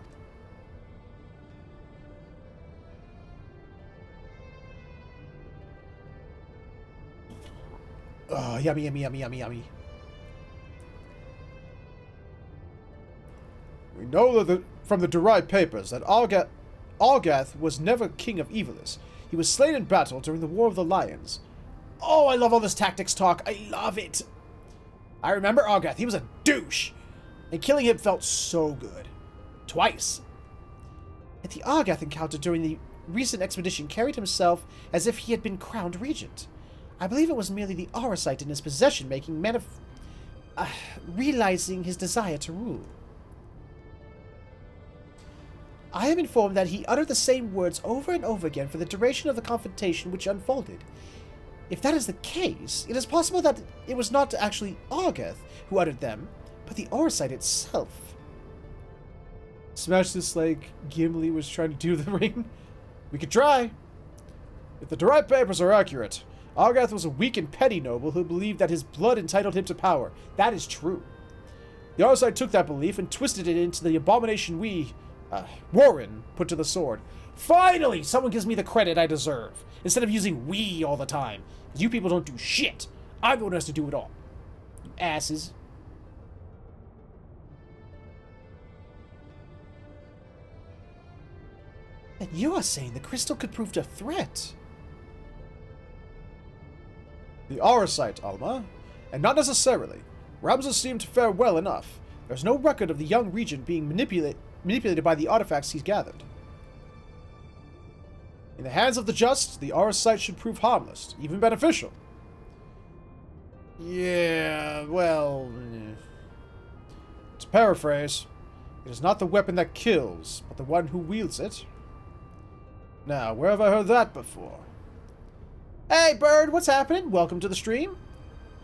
Oh, yummy, yummy, yummy, yummy, yummy. We know that from the derived papers that Algath was never king of Evilis. He was slain in battle during the War of the Lions. Oh, I love all this tactics talk. I love it. I remember Algath. He was a douche. And killing him felt so good. Twice. Yet the Algath encounter during the recent expedition carried himself as if he had been crowned regent. I believe it was merely the auracite in his possession realizing his desire to rule. I am informed that he uttered the same words over and over again for the duration of the confrontation which unfolded. If that is the case, it is possible that it was not actually Algath who uttered them, but the auracite itself. Smash this like Gimli was trying to do the ring? We could try. If the derived papers are accurate, Algath was a weak and petty noble who believed that his blood entitled him to power. That is true. The Arsite took that belief and twisted it into the abomination Warren put to the sword. Finally, someone gives me the credit I deserve, instead of using we all the time. Because you people don't do shit. I'm the one who has to do it all. You asses. And you are saying the crystal could prove a threat. The Auracite, Alma. And not necessarily. Ramza seemed to fare well enough. There's no record of the young regent being manipulated by the artifacts he's gathered. In the hands of the just, the Auracite should prove harmless, even beneficial. Yeah, well... To paraphrase, It is not the weapon that kills, but the one who wields it. Now, where have I heard that before? Hey, Bird, what's happening? Welcome to the stream.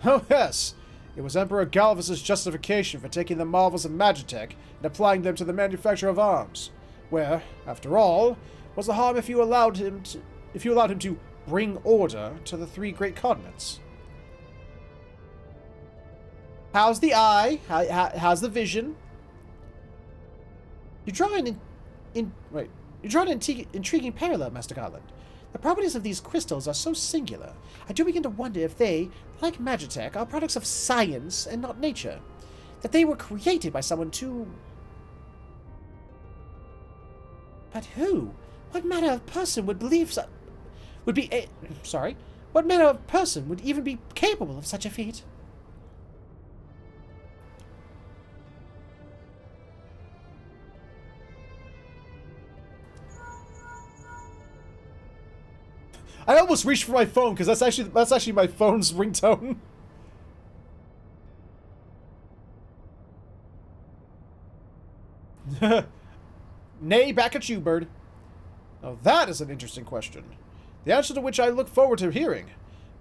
Oh, yes. It was Emperor Galvus' justification for taking the marvels of Magitech and applying them to the manufacture of arms. Where, after all, was the harm if you allowed him to bring order to the three great continents? How's the eye? How's the vision? You draw an intriguing parallel, Master Garland. The properties of these crystals are so singular, I do begin to wonder if they, like Magitech, are products of science and not nature. That they were created by someone to... But who? What manner of person would believe what manner of person would even be capable of such a feat? I almost reached for my phone because that's actually my phone's ringtone. Nay, back at you, Bird. Now that is an interesting question, the answer to which I look forward to hearing.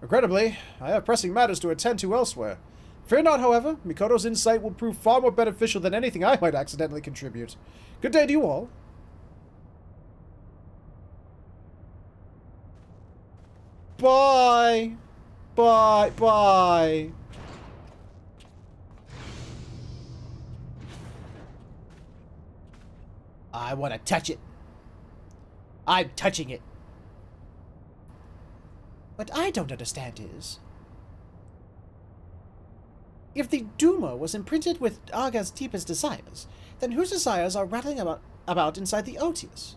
Regrettably, I have pressing matters to attend to elsewhere. Fear not, however, Mikoto's insight will prove far more beneficial than anything I might accidentally contribute. Good day to you all. Bye. Bye. Bye. I want to touch it. I'm touching it. What I don't understand is... if the Duma was imprinted with Aga's deepest desires, then whose desires are rattling about inside the Otius?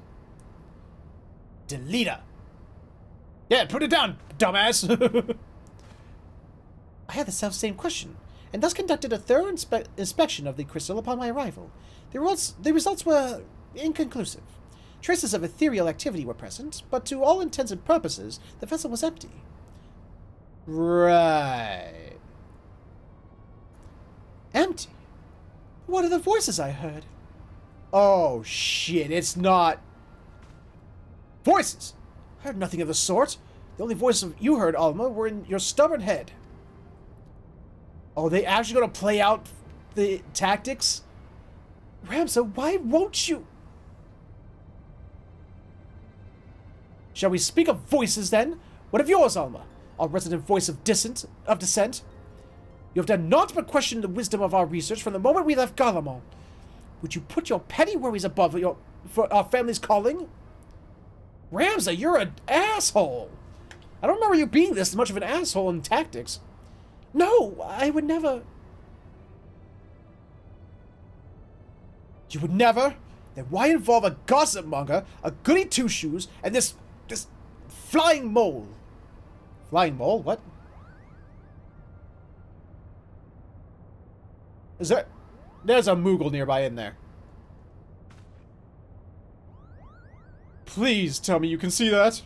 Delita! Yeah, put it down, dumbass! I had the self-same question, and thus conducted a thorough inspection of the crystal upon my arrival. The results were inconclusive. Traces of ethereal activity were present, but to all intents and purposes, the vessel was empty. Right. Empty? What are the voices I heard? Oh, shit, it's not... voices! I heard nothing of the sort. The only voices you heard, Alma, were in your stubborn head. Oh, they actually gonna play out the tactics? Ramza, why won't you? Shall we speak of voices, then? What of yours, Alma? Our resident voice of dissent? You have done naught but question the wisdom of our research from the moment we left Galamon. Would you put your petty worries above for our family's calling? Ramza, you're an asshole! I don't remember you being this much of an asshole in tactics. No, I would never... You would never? Then why involve a gossip monger, a goody two-shoes, and this flying mole? Flying mole? What? Is there... There's a Moogle nearby in there. Please tell me you can see that.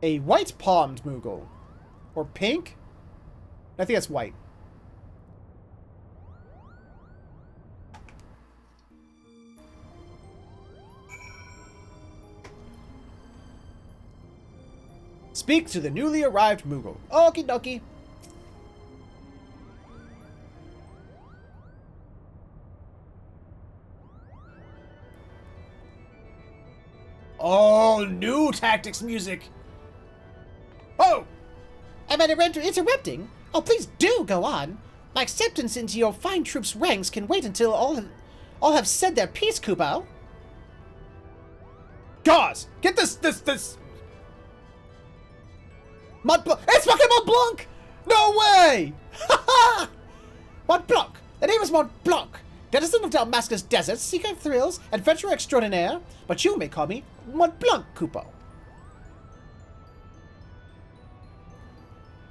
A white-palmed Moogle. Or pink? I think that's white. Speak to the newly arrived Moogle. Okie dokie. Oh, new tactics music. Oh! Am I interrupting? Oh, please do go on. My acceptance into your fine troops' ranks can wait until all have said their piece, Kupo. Gauze! Get this... It's fucking Mont Blanc! No way! Ha ha! Mont Blanc! The name is Mont Blanc! Denizen of Dalmasca's deserts, seeker of thrills, adventurer extraordinaire, but you may call me Mont Blanc, Kupo.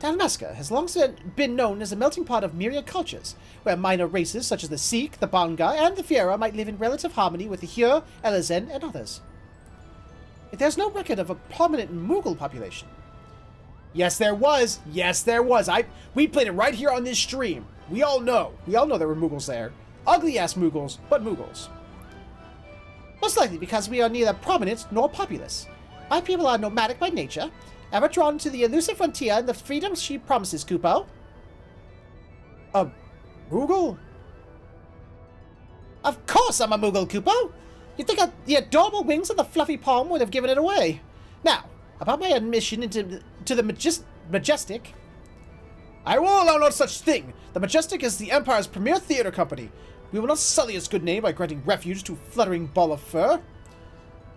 Dalmasca has long been known as a melting pot of myriad cultures, where minor races such as the Sikh, the Banga, and the Fiera might live in relative harmony with the Hyur, Elezen, and others. Yet there's no record of a prominent Mughal population. Yes, there was. Yes, there was. We played it right here on this stream. We all know. We all know there were Muggles there. Ugly-ass Muggles, but Muggles. Most likely because we are neither prominent nor populous. My people are nomadic by nature, ever drawn to the elusive frontier and the freedom she promises, Kupo. Moogle? Of course I'm a Moogle, Kupo! You'd think the adorable wings of the fluffy palm would have given it away. Now, about my admission into the Majestic. I will allow no such thing. The Majestic is the Empire's premier theater company. We will not sully its good name by granting refuge to a fluttering ball of fur.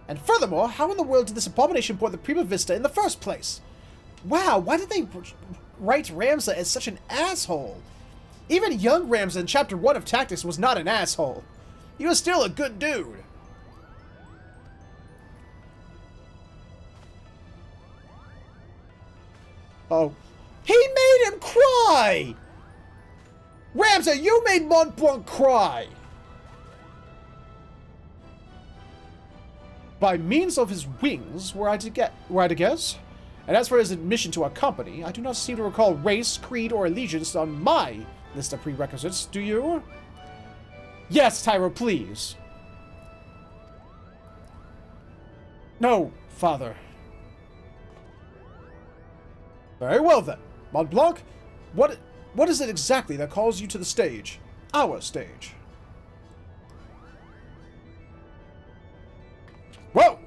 And furthermore, how in the world did this abomination board the Prima Vista in the first place? Wow, why did they write Ramza as such an asshole? Even young Ramza in Chapter 1 of Tactics was not an asshole. He was still a good dude. Oh. He made him cry! Ramza, you made Mont Blanc cry! By means of his wings, were I to guess? And as for his admission to our company, I do not seem to recall race, creed, or allegiance on my list of prerequisites, do you? Yes, Tyro, please. No, father. Very well then. Mont Blanc, what is it exactly that calls you to the stage? Our stage. Whoa!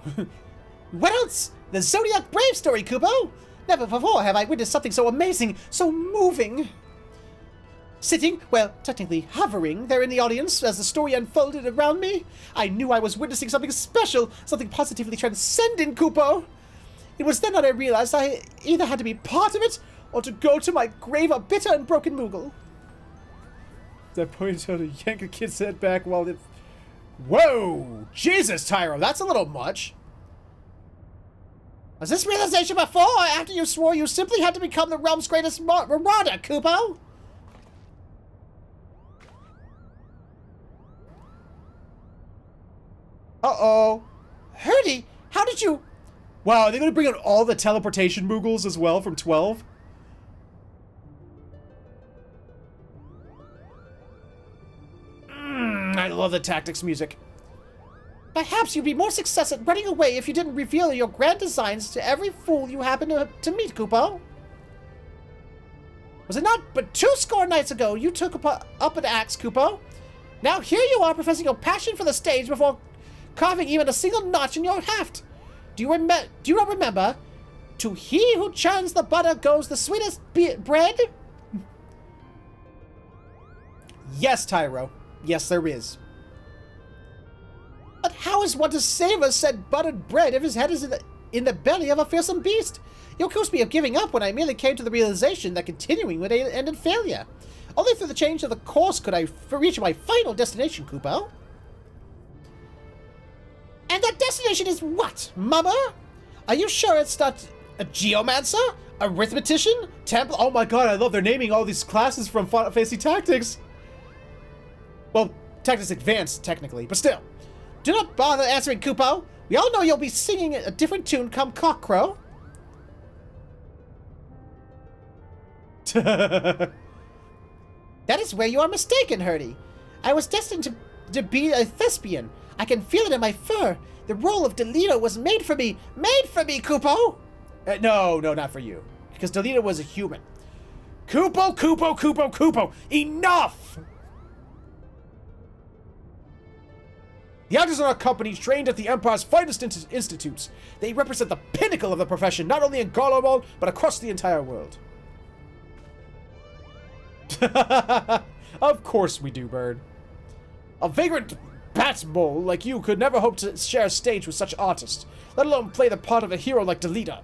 What else? The Zodiac Brave story, Kupo! Never before have I witnessed something so amazing, so moving. Sitting, well, technically hovering, there in the audience as the story unfolded around me, I knew I was witnessing something special, something positively transcendent, Kupo. It was then that I realized I either had to be part of it, or to go to my grave a bitter and broken Moogle. That pointed out to yank a kid's head back while it... Whoa! Jesus, Tyro, that's a little much. Was this realization before or after you swore you simply had to become the realm's greatest marauder, Kupo? Uh-oh. Herdy, how did you... Wow, are they going to bring out all the teleportation Moogles as well from 12? I love the tactics music. Perhaps you'd be more success at running away if you didn't reveal your grand designs to every fool you happen to meet, Kupo. Was it not but 2 nights ago you took up an axe, Kupo? Now here you are professing your passion for the stage before carving even a single notch in your haft. Do you not remember? To he who churns the butter goes the sweetest bread? Yes, Tyro. Yes, there is. But how is one to savor said buttered bread if his head is in the belly of a fearsome beast? You accuse me of giving up when I merely came to the realization that continuing would end in failure. Only through the change of the course could I reach my final destination, Kupo. And that destination is what, Mama? Are you sure it's not a geomancer? Arithmetician? Temple? Oh my god, I love they're naming all these classes from Final Fantasy Tactics. Well, Tactics Advanced, technically, but still. Do not bother answering, Kupo. We all know you'll be singing a different tune come cockcrow. That is where you are mistaken, Herdy. I was destined to be a thespian. I can feel it in my fur. The role of Delito was made for me. Made for me, Kupo! No, not for you. Because Delito was a human. Kupo! Enough! The actors in our company trained at the Empire's finest institutes. They represent the pinnacle of the profession, not only in Garlemald, but across the entire world. Of course we do, Bird. A vagrant bat mole like you could never hope to share a stage with such artists, let alone play the part of a hero like Delita.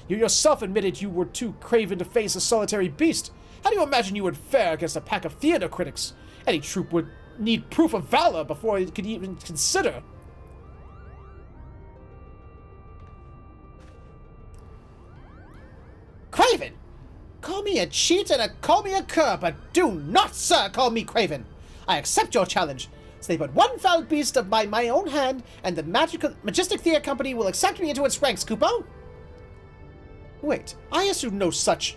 You yourself admitted you were too craven to face a solitary beast. How do you imagine you would fare against a pack of theater critics? Any troop would need proof of valor before it could even consider. Craven! Call me a cheat and call me a cur, but do not, sir, call me Craven. I accept your challenge. Slay but one foul beast by my own hand, and the Majestic Theater Company will accept me into its ranks, Kupo. Wait, I assume no such...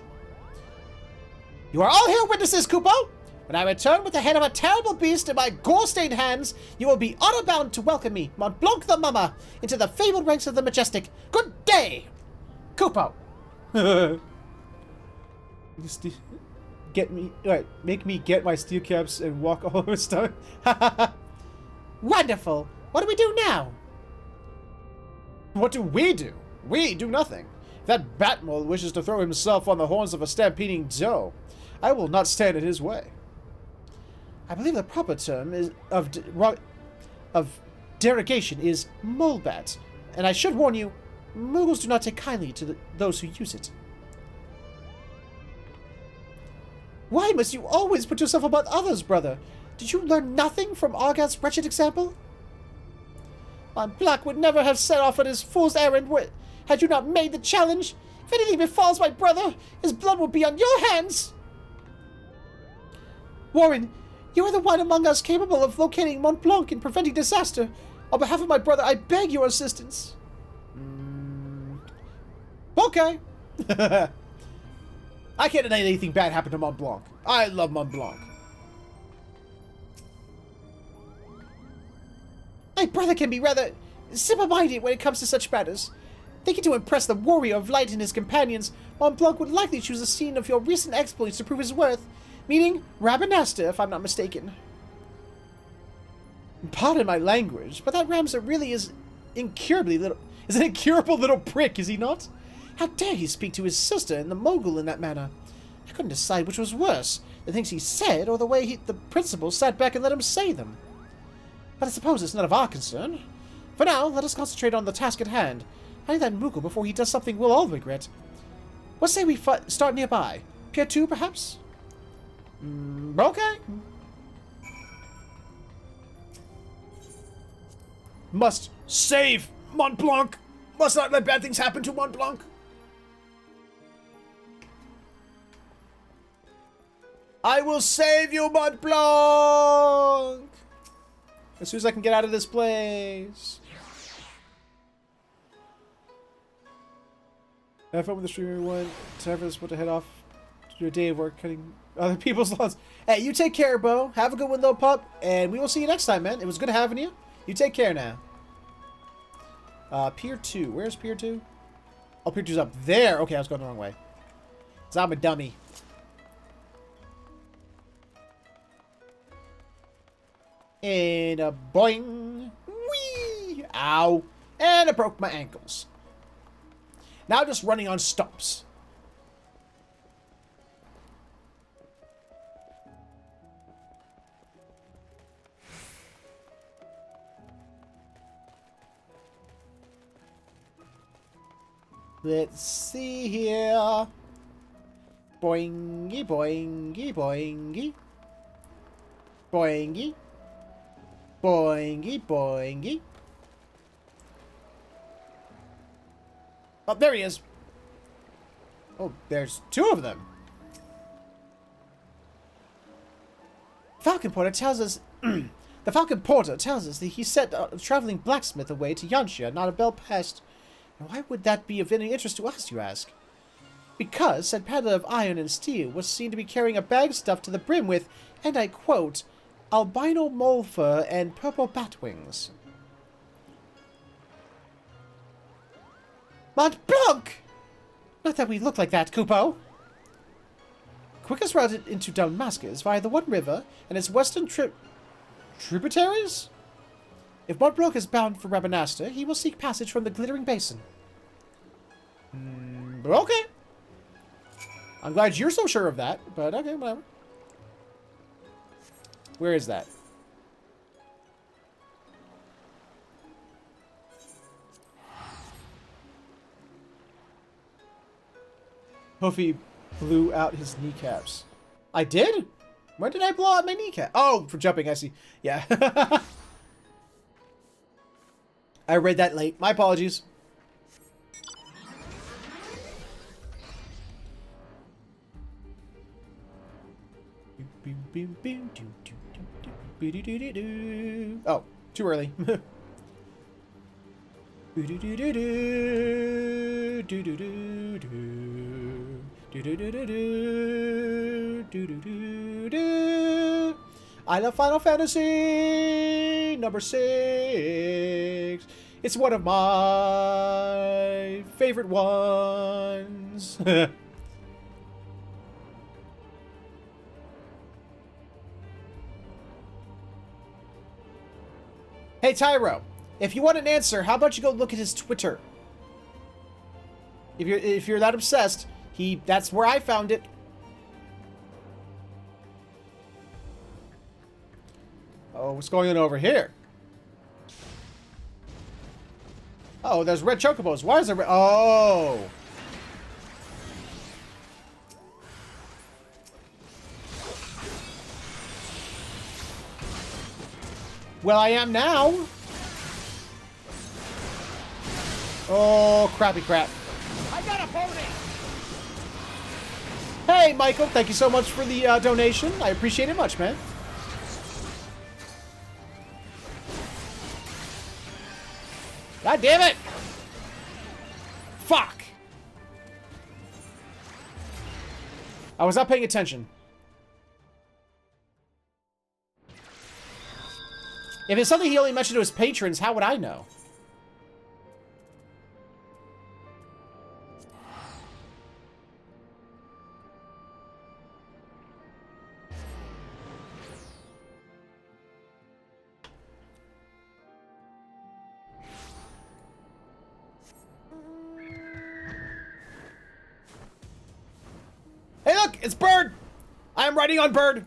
You are all here witnesses, Kupo! When I return with the head of a terrible beast in my gore-stained hands, you will be honor-bound to welcome me, Mont Blanc the Mama, into the fabled ranks of the majestic. Good day, Kupo. Get me, right, make me get my steel caps and walk all over stuff. Wonderful. What do we do now? What do? We do nothing. If that Batmole wishes to throw himself on the horns of a stampeding doe, I will not stand in his way. I believe the proper term is of derogation is molebat, and I should warn you, Muggles do not take kindly to those who use it. Why must you always put yourself above others, brother? Did you learn nothing from Argat's wretched example? Mont Blanc would never have set off on his fool's errand had you not made the challenge. If anything befalls my brother, his blood will be on your hands. Warren, you are the one among us capable of locating Mont Blanc and preventing disaster. On behalf of my brother, I beg your assistance. Okay. I can't deny anything bad happened to Mont Blanc. I love Mont Blanc. My brother can be rather simple-minded when it comes to such matters. Thinking to impress the warrior of light and his companions, Mont Blanc would likely choose a scene of your recent exploits to prove his worth, meaning Rabanasta, if I'm not mistaken. Pardon my language, but that Ramza really is an incurable little prick, is he not? How dare he speak to his sister and the mogul in that manner? I couldn't decide which was worse, the things he said or the way the principal sat back and let him say them. But I suppose it's none of our concern. For now, let us concentrate on the task at hand. Finding that Moogle before he does something we'll all regret. What say we start nearby? Pier 2, perhaps? Okay. Must save Mont Blanc. Must not let bad things happen to Mont Blanc. I will save you, Mont Blanc! As soon as I can get out of this place. Have fun with the stream, everyone. Time for this one to head off to do a day of work cutting other people's lawns. Hey, you take care, Bo. Have a good one, though, pup. And we will see you next time, man. It was good having you. You take care now. Pier 2. Where's Pier 2? Oh, Pier 2's up there. Okay, I was going the wrong way. 'Cause I'm a dummy. And a boing. Whee! Ow. And I broke my ankles. Now just running on stops. Let's see here. Boingy, boingy, boingy. Boingy. Boingy, boingy. Oh, there he is. Oh, there's two of them. Falcon Porter tells us... the Falcon Porter tells us that he sent a traveling blacksmith away to Yanxia, not a bell pest. And why would that be of any interest to us, you ask? Because said peddler of iron and steel was seen to be carrying a bag stuffed to the brim with, and I quote, albino mole fur and purple bat wings. Mont Blanc! Not that we look like that, Kupo. Quickest route into Damascus via the One River and its western tributaries? If Mont Blanc is bound for Rabanasta, he will seek passage from the Glittering Basin. Okay. I'm glad you're so sure of that, but okay, whatever. Where is that? Hoofy blew out his kneecaps. I did? When did I blow out my kneecap? Oh, for jumping, I see. Yeah. I read that late. My apologies. Oh, too early. Do do do do do do do do do. I love Final Fantasy number 6. It's one of my favorite ones. Hey Tyro, if you want an answer, how about you go look at his Twitter? If you're that obsessed, that's where I found it. Oh, what's going on over here? Oh, there's red chocobos. Why is there red? Oh. Well, I am now. Oh, crappy crap. I got a pony! Hey, Michael, thank you so much for the donation. I appreciate it much, man. God damn it! Fuck! I was not paying attention. If it's something he only mentioned to his patrons, how would I know? Hey, look! It's Bird! I am riding on Bird!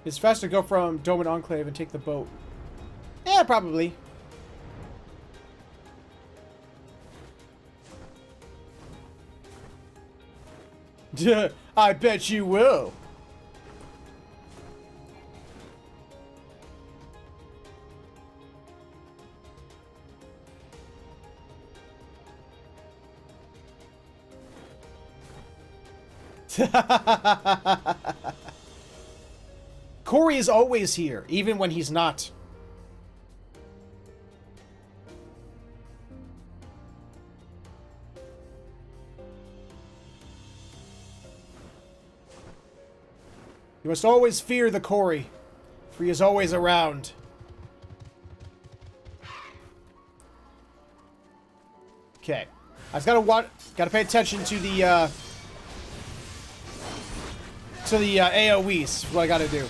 It's faster to go from Dome and Enclave and take the boat. Yeah, probably. I bet you will. Corey is always here, even when he's not. You must always fear the Corey, for he is always around. Okay. I just gotta pay attention to the AoEs. What I gotta do.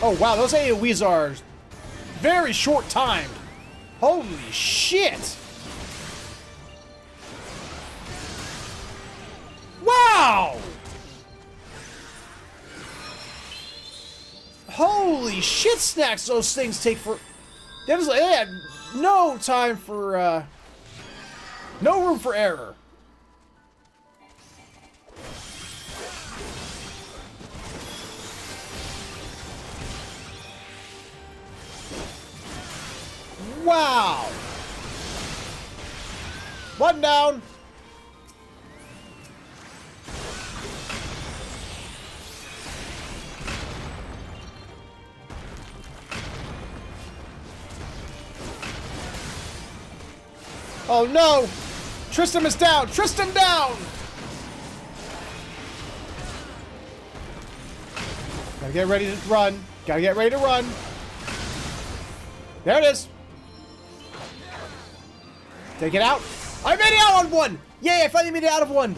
Oh wow, those AoEs are very short-timed. Holy shit! Wow! Holy shit snacks those things take for... They had no time for, no room for error. Wow! One down. Oh no! Tristram is down! Tristram down! Gotta get ready to run. Gotta get ready to run. There it is. Take it out. I made it out on one! Yay, I finally made it out of one!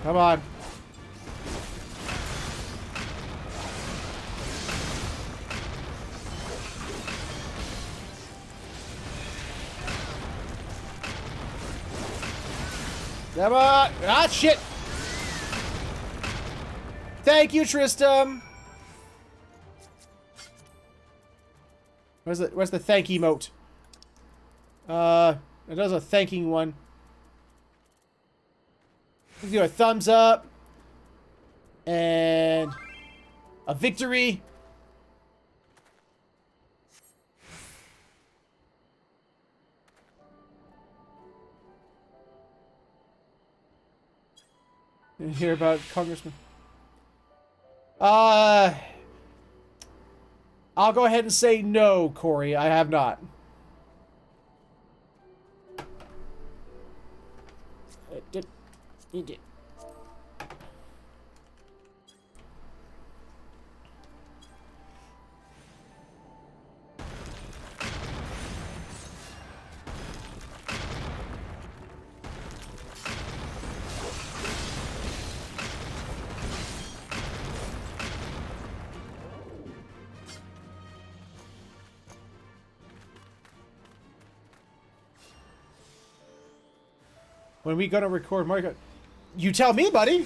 Come on. Come on! Ah, shit! Thank you, Tristram! Where's the thank emote? It does a thanking one. Let's do a thumbs up. And a victory. You hear about Congressman? I'll go ahead and say no, Corey. I have not. You did. When are we gonna record Mario Kart? You tell me, buddy.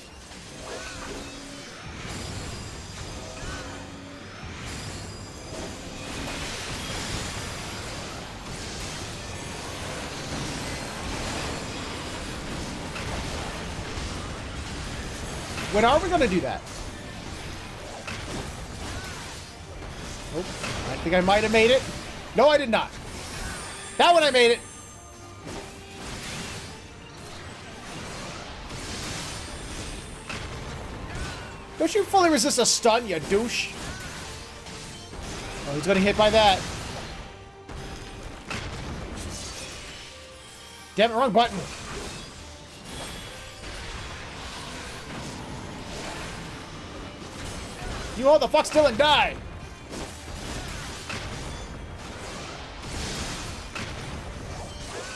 When are we gonna do that? Oh, I think I might have made it. No, I did not. That one I made it. Don't you fully resist a stun, you douche? Oh, he's gonna hit by that. Damn it, wrong button. You hold the fuck still and die.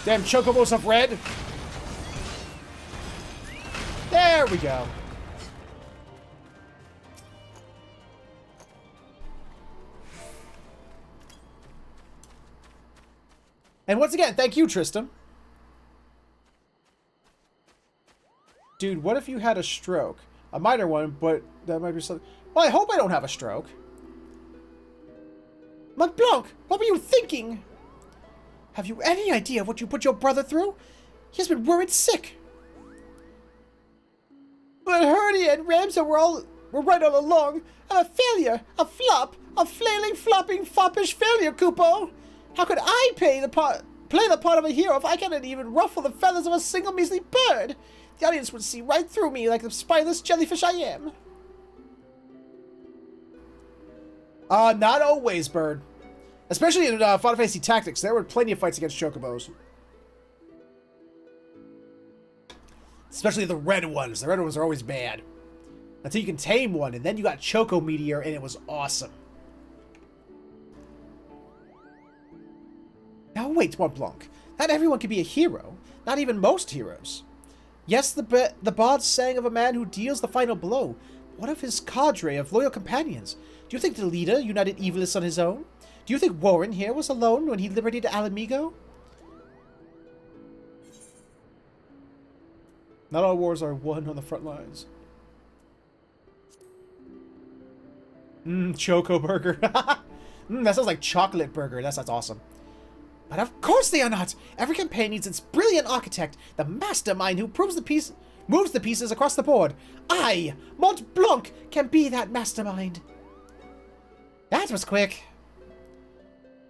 Damn chocobos of red. There we go. And once again, thank you, Tristan. Dude, what if you had a stroke? A minor one, but that might be something. Well, I hope I don't have a stroke. Mont Blanc, what were you thinking? Have you any idea what you put your brother through? He has been worried sick. But Herdy and Ramza were right all along. I'm a failure, a flop, a flailing, flopping, foppish failure, Kupo. How could I play the part of a hero if I cannot even ruffle the feathers of a single measly bird? The audience would see right through me like the spineless jellyfish I am. Not always, Bird. Especially in Final Fantasy Tactics, there were plenty of fights against chocobos. Especially the red ones. The red ones are always bad. Until you can tame one, and then you got Choco Meteor, and it was awesome. Now wait, Mont Blanc. Not everyone can be a hero. Not even most heroes. Yes, the bard sang of a man who deals the final blow. What of his cadre of loyal companions? Do you think the leader united Evilists on his own? Do you think Warren here was alone when he liberated Alamigo? Not all wars are won on the front lines. Choco Burger. That sounds like Chocolate Burger. That sounds awesome. But of course they are not! Every campaign needs its brilliant architect, the mastermind who moves the pieces across the board. I, Mont Blanc, can be that mastermind. That was quick.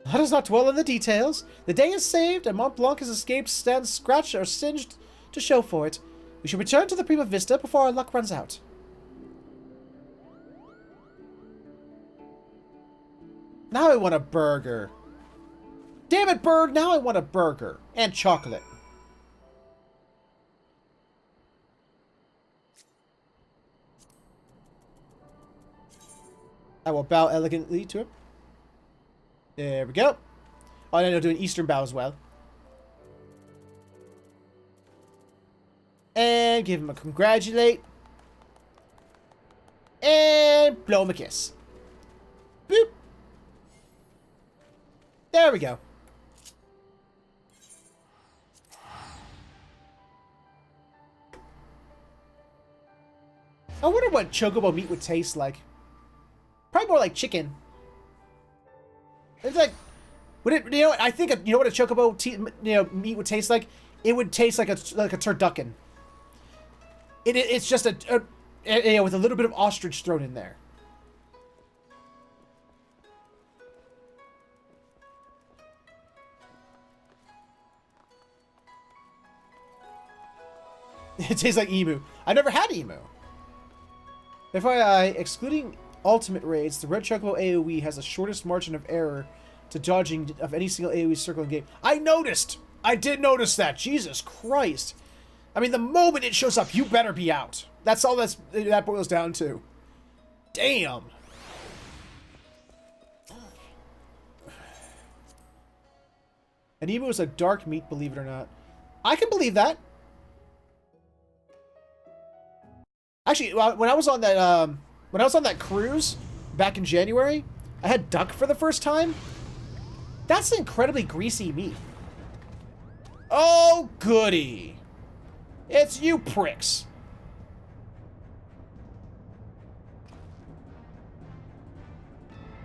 Let us not dwell on the details. The day is saved, and Mont Blanc has escaped stands scratched or singed to show for it. We should return to the Prima Vista before our luck runs out. Now I want a burger. Damn it, Bird! Now I want a burger. And chocolate. I will bow elegantly to him. There we go. Oh, and I'll do an Eastern bow as well. And give him a congratulate. And blow him a kiss. Boop. There we go. I wonder what chocobo meat would taste like. Probably more like chicken. It's like, would it? You know, I think you know what a chocobo meat would taste like. It would taste like a turducken. It's just Yeah, with a little bit of ostrich thrown in there. It tastes like emu. I never had emu. FYI, excluding ultimate raids, the red chocobo AoE has the shortest margin of error to dodging of any single AoE circle in game. I noticed! I did notice that. Jesus Christ. I mean, the moment it shows up, you better be out. That's all that boils down to. Damn. An emu is a dark meat, believe it or not. I can believe that. Actually, when I was on that cruise back in January, I had duck for the first time. That's incredibly greasy meat. Oh, goody. It's you pricks.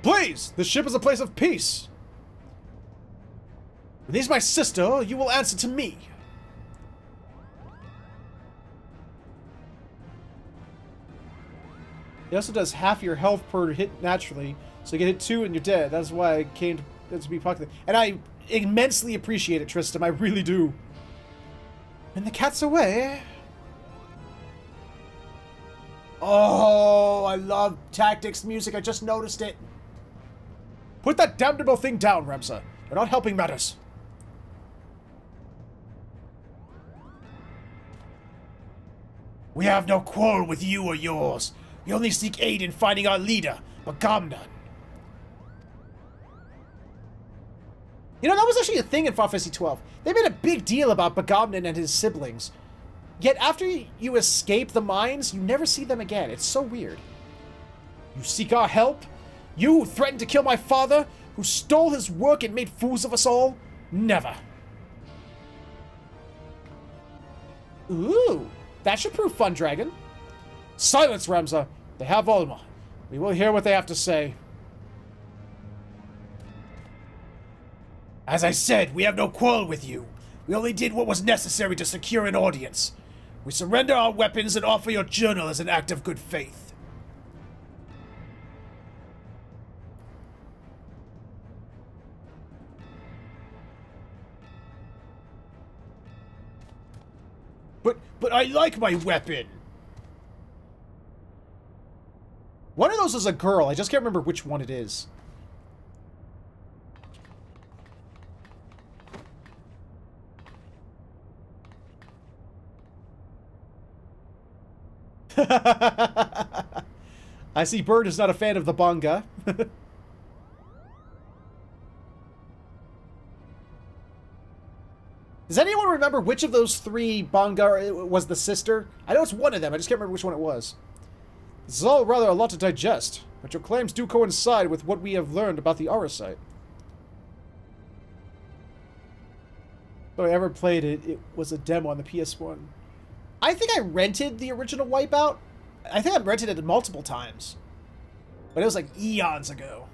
Please, this ship is a place of peace. Release my sister, you will answer to me. It also does half your health per hit naturally, so you get hit 2 and you're dead. That's why it came to be popular. And I immensely appreciate it, Tristan. I really do. And the cat's away. Oh, I love tactics music. I just noticed it. Put that damnable thing down, Ramza. You're not helping matters. We have no quarrel with you or yours. We only seek aid in finding our leader, Bigot. You know, that was actually a thing in Final Fantasy XII. They made a big deal about Bigot and his siblings. Yet after you escape the mines, you never see them again. It's so weird. You seek our help? You who threatened to kill my father, who stole his work and made fools of us all? Never. Ooh, that should prove fun, Dragon. Silence, Ramza. They have Olma. We will hear what they have to say. As I said, we have no quarrel with you. We only did what was necessary to secure an audience. We surrender our weapons and offer your journal as an act of good faith. But I like my weapon. One of those is a girl. I just can't remember which one it is. I see Bird is not a fan of the banga. Does anyone remember which of those 3 banga was the sister? I know it's one of them. I just can't remember which one it was. This is all rather a lot to digest, but your claims do coincide with what we have learned about the Aura site. If I ever played it, it was a demo on the PS1. I think I rented the original Wipeout. I think I've rented it multiple times. But it was like eons ago.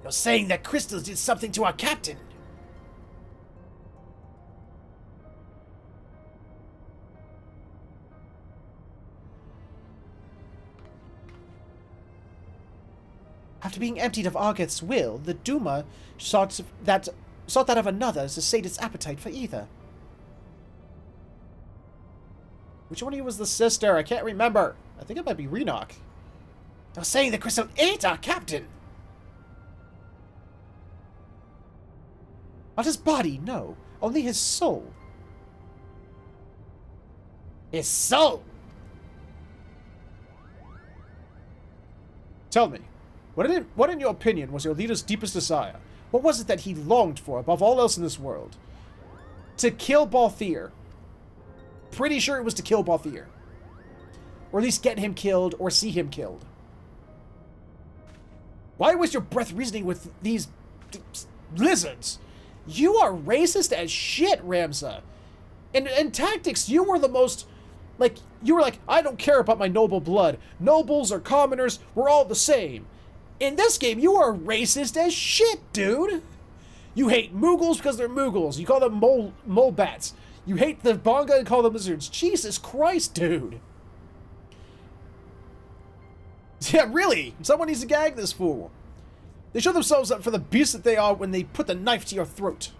You're saying that crystals did something to our captain. After being emptied of Argeth's will, the Duma sought that of another to sate its appetite for either. Which one of you was the sister? I can't remember. I think it might be Renok. You're saying the crystal ate our captain. Not his body, no. Only his soul. His soul? Tell me, what in your opinion was your leader's deepest desire? What was it that he longed for above all else in this world? To kill Balthier. Pretty sure it was to kill Balthier. Or at least get him killed or see him killed. Why waste your breath reasoning with these lizards? You are racist as shit, Ramza. In tactics, you were the most... Like, you were like, I don't care about my noble blood. Nobles or commoners, we're all the same. In this game, you are racist as shit, dude. You hate Moogles because they're Moogles. You call them mole bats. You hate the Bonga and call them lizards. Jesus Christ, dude. Yeah, really! Someone needs to gag this fool. They show themselves up for the beast that they are when they put the knife to your throat.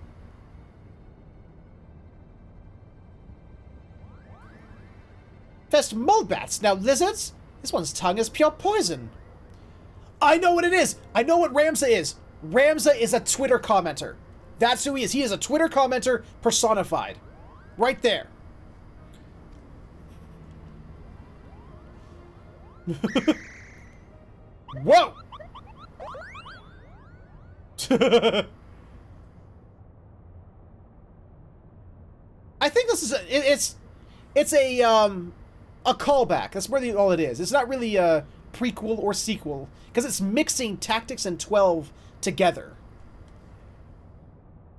Fest mulbats, now lizards? This one's tongue is pure poison. I know what it is! I know what Ramza is! Ramza is a Twitter commenter. That's who he is. He is a Twitter commenter personified. Right there. Whoa! I think this is it's a callback. That's really all it is. It's not really a prequel or sequel because it's mixing Tactics and 12 together.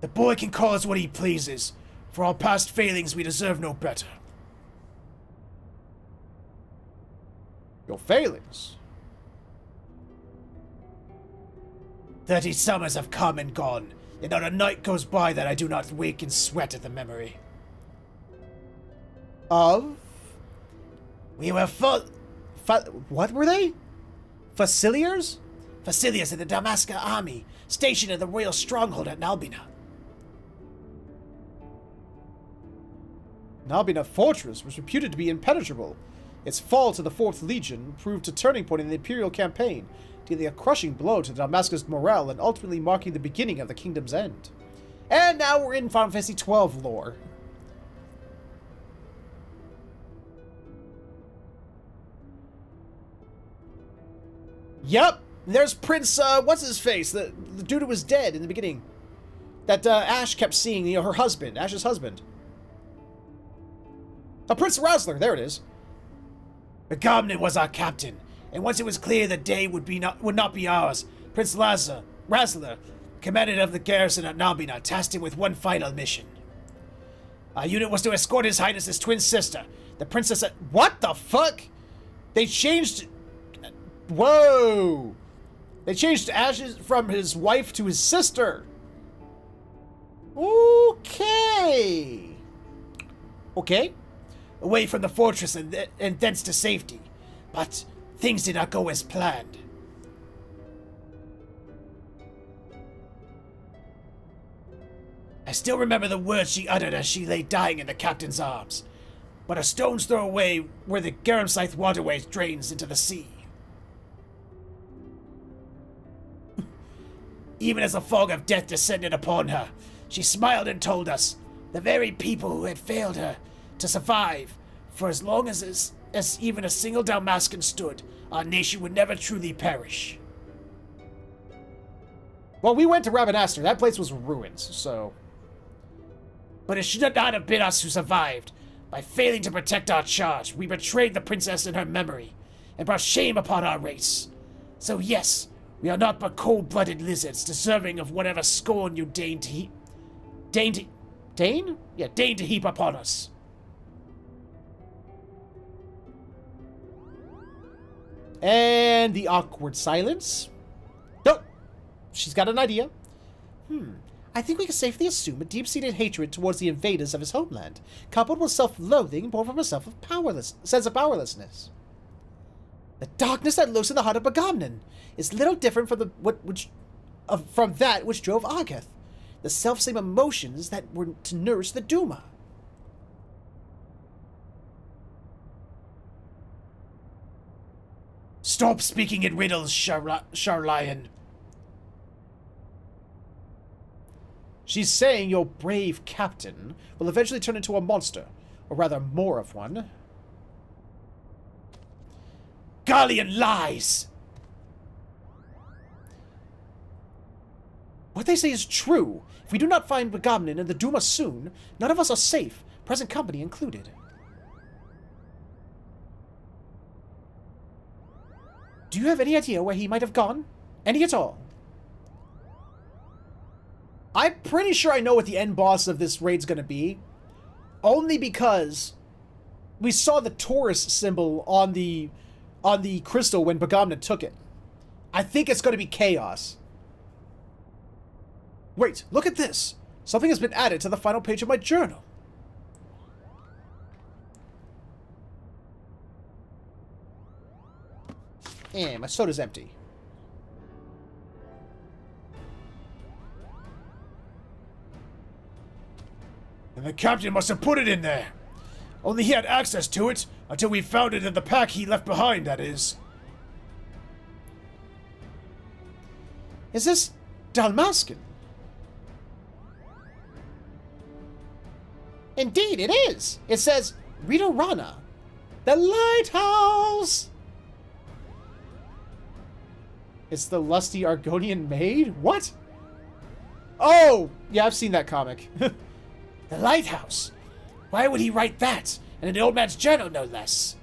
The boy can call us what he pleases. For our past failings, we deserve no better. Your failings? 30 summers have come and gone, and not a night goes by that I do not wake and sweat at the memory. Of? We were what were they? Faciliers? Faciliers in the Damascus army, stationed at the royal stronghold at Nalbina. Nalbina fortress was reputed to be impenetrable. Its fall to the 4th Legion proved a turning point in the Imperial campaign, dealing a crushing blow to Damascus' morale and ultimately marking the beginning of the kingdom's end. And now we're in Final Fantasy XII lore. Yep, there's Prince, what's-his-face, the dude who was dead in the beginning. That, Ash kept seeing, her husband, Ash's husband. Prince Razzler, there it is. Bigot was our captain, and once it was clear the day would not be ours, Prince Razzler, commander of the garrison at Nalbina, tasked him with one final mission. Our unit was to escort His Highness's twin sister, the princess at... What the fuck? They changed... Whoa! They changed Ash's from his wife to his sister. Okay. Okay. Away from the fortress and thence to safety. But things did not go as planned. I still remember the words she uttered as she lay dying in the captain's arms. But a stone's throw away where the Garamscythe waterway drains into the sea. Even as a fog of death descended upon her, she smiled and told us, the very people who had failed her to survive, for as long as even a single Dalmascan stood, our nation would never truly perish. Well, we went to Rabanastre. That place was ruins, so... But it should not have been us who survived. By failing to protect our charge, we betrayed the princess in her memory, and brought shame upon our race. So yes, we are not but cold-blooded lizards, deserving of whatever scorn you deign to heap... Deign? Yeah, deign to heap upon us. And the awkward silence. Nope. She's got an idea. I think we can safely assume a deep-seated hatred towards the invaders of his homeland, coupled with self-loathing born from a sense of powerlessness. The darkness that lurks in the heart of Bigot is little different from from that which drove Argath. The self-same emotions that were to nourish the Duma. Stop speaking in riddles, Charlian. She's saying your brave captain will eventually turn into a monster, or rather more of one. Gallian lies! What they say is true. If we do not find Bigot and the Duma soon, none of us are safe, present company included. Do you have any idea where he might have gone? Any at all? I'm pretty sure I know what the end boss of this raid's gonna be. Only because we saw the Taurus symbol on the crystal when Bigot took it. I think it's gonna be Chaos. Wait, look at this! Something has been added to the final page of my journal. My soda's empty. And the captain must have put it in there. Only he had access to it until we found it in the pack he left behind, that is. Is this Dalmascan? Indeed, it is. It says Rita Rana, the lighthouse. It's the lusty Argonian maid? What? Oh, yeah, I've seen that comic. The lighthouse. Why would he write that? And in the old man's journal, no less.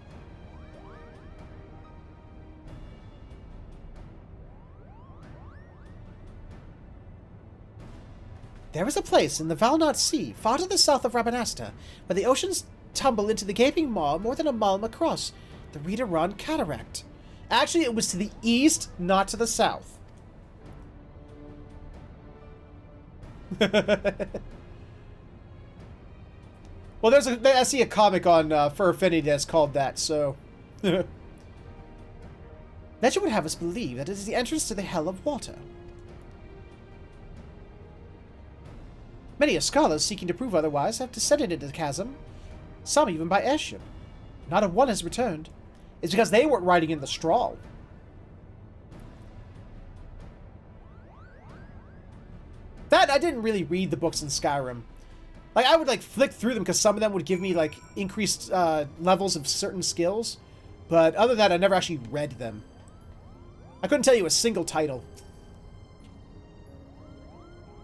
There is a place in the Valnot Sea, far to the south of Rabanasta, where the oceans tumble into the gaping maw more than a mile across, the Rita-Ron Cataract. Actually, it was to the east, not to the south. Well, I see a comic on Fur Affinity that's called that, so... Legend would have us believe that it is the entrance to the Hell of Water. Many a scholar seeking to prove otherwise have descended into the chasm, some even by airship. Not a one has returned. It's because they weren't riding in the straw. That, I didn't really read the books in Skyrim. Like, I would, like, flick through them because some of them would give me, like, increased levels of certain skills. But other than that, I never actually read them. I couldn't tell you a single title.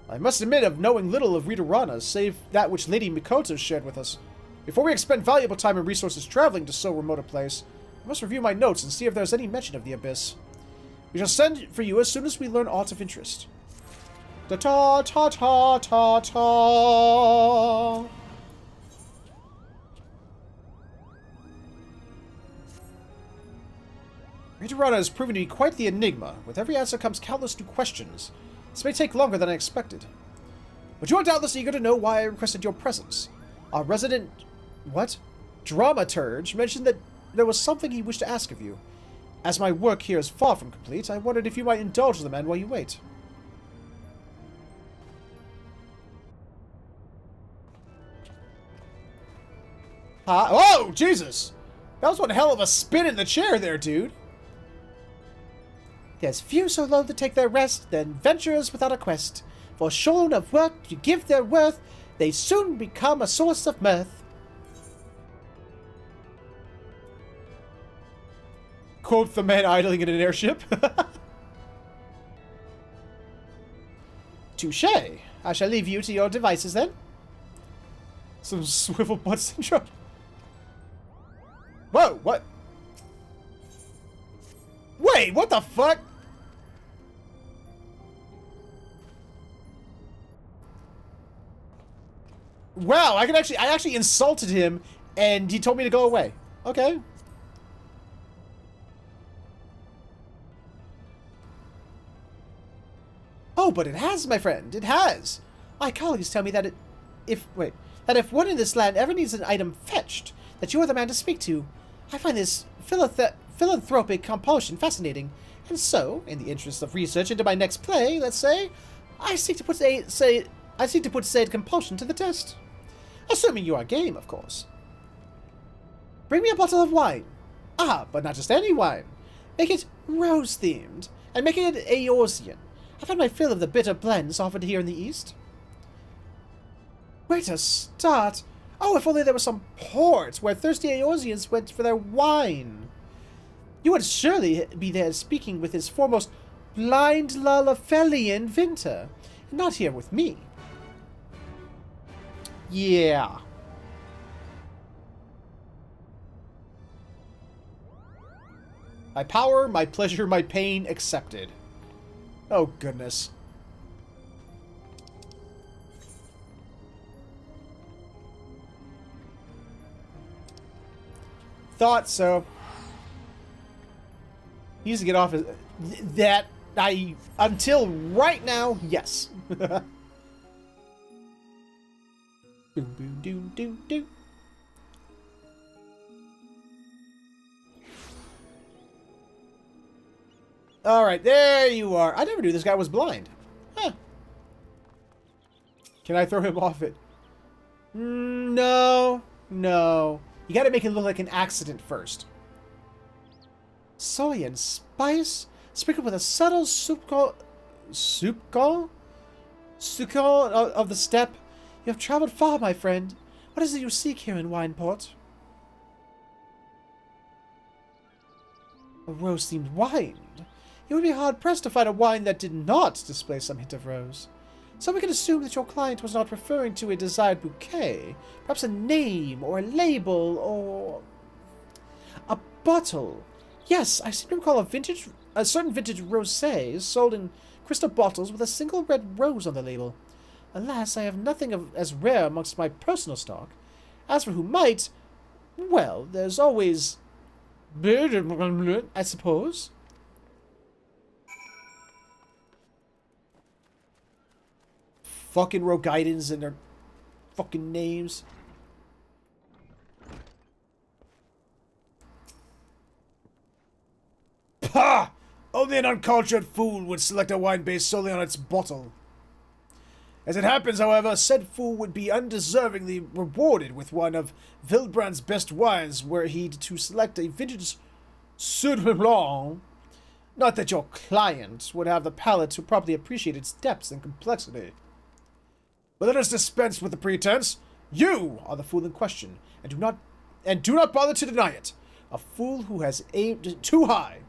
I must admit of knowing little of Rita Rana, save that which Lady Mikoto shared with us. Before we expend valuable time and resources traveling to so remote a place, I must review my notes and see if there's any mention of the Abyss. We shall send for you as soon as we learn aught of interest. Ta-ta-ta-ta-ta. Rita Rana has proven to be quite the enigma. With every answer comes countless new questions. This may take longer than I expected. But you are doubtless eager to know why I requested your presence. Our resident... what? Dramaturge mentioned that there was something he wished to ask of you. As my work here is far from complete, I wondered if you might indulge the man while you wait. Oh, Jesus! That was one hell of a spin in the chair there, dude. There's few so loath to take their rest than venturers without a quest. For shorn of work to give their worth, they soon become a source of mirth. Quote the man idling in an airship. Touché. I shall leave you to your devices then. Some swivel butt syndrome. Whoa, what? Wait, what the fuck? Wow, I actually insulted him and he told me to go away. Okay. Oh, but it has, my friend. It has. My colleagues tell me that if one in this land ever needs an item fetched, that you are the man to speak to. I find this philanthropic compulsion fascinating, and so, in the interest of research into my next play, let's say, I seek to put said compulsion to the test. Assuming you are game, of course. Bring me a bottle of wine. Ah, but not just any wine. Make it rose-themed, and make it Eorzean. I've had my fill of the bitter blends offered here in the East. Where to start? Oh, if only there were some ports where thirsty Eorzeans went for their wine. You would surely be there speaking with his foremost blind Lalafelian Vinter, not here with me. Yeah. My power, my pleasure, my pain accepted. Oh, goodness. Thought so. He needs to get off his... That... Until right now, yes. Boom, boom, doom, doom, doom. Alright, there you are. I never knew this guy was blind. Huh. Can I throw him off it? No. No. You gotta make it look like an accident first. Soy and spice, sprinkled with a subtle sucral of the steppe. You have traveled far, my friend. What is it you seek here in Wineport? A rose-themed wine. You would be hard-pressed to find a wine that did not display some hint of rose. So we can assume that your client was not referring to a desired bouquet, perhaps a name, or a label, or a bottle. Yes, I seem to recall a certain vintage rosé sold in crystal bottles with a single red rose on the label. Alas, I have nothing as rare amongst my personal stock. As for who might, well, there's always... I suppose. Fucking Rogaidens and their fucking names. Pah! Only an uncultured fool would select a wine based solely on its bottle. As it happens, however, said fool would be undeservingly rewarded with one of Villebrand's best wines were he to select a vintage Sauvignon. Not that your client would have the palate to properly appreciate its depths and complexity. But let us dispense with the pretense. You are the fool in question, and do not bother to deny it. A fool who has aimed too high.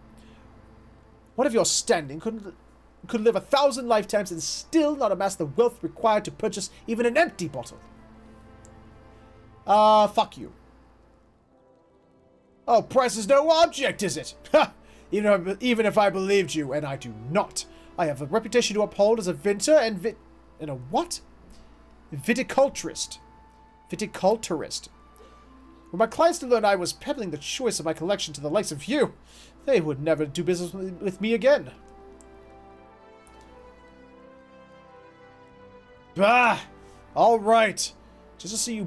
One of your standing could live 1,000 lifetimes and still not amass the wealth required to purchase even an empty bottle. Fuck you. Oh, price is no object, is it? Ha! Even if I believed you, and I do not. I have a reputation to uphold as a vintner and a what? Viticulturist. Viticulturist. Were my clients to learn I was peddling the choice of my collection to the likes of you, they would never do business with me again. Bah! Alright. Just to see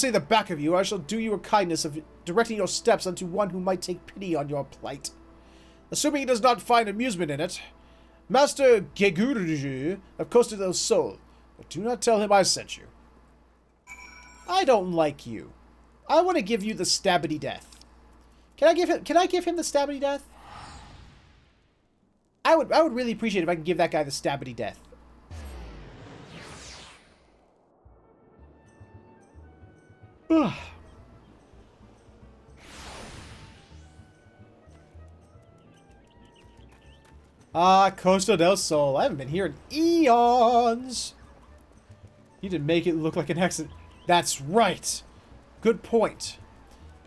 the back of you, I shall do you a kindness of directing your steps unto one who might take pity on your plight. Assuming he does not find amusement in it, Master Gegurju of Costa del Sol, but do not tell him I sent you. I don't like you. I want to give you the stabbity death. Can I give him the stabbity death? I would really appreciate it if I can give that guy the stabbity death. Costa del Sol. I haven't been here in eons. You didn't make it look like an accident. That's right. Good point.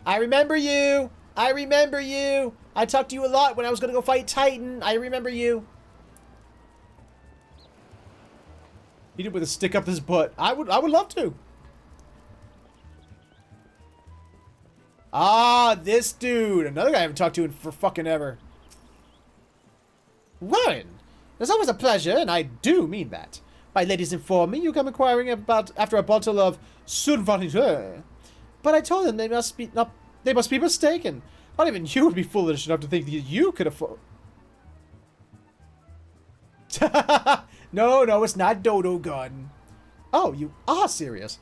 I remember you. I remember you. I talked to you a lot when I was going to go fight Titan. I remember you. Beat him with a stick up his butt. I would love to. Ah, this dude. Another guy I haven't talked to for fucking ever. Warren, it's always a pleasure, and I do mean that. My ladies inform me you come inquiring after a bottle of Sauvignon. But I told them they must be mistaken. Not even you would be foolish enough to think that you could afford. No, it's not Dodo Gun. Oh, you are serious.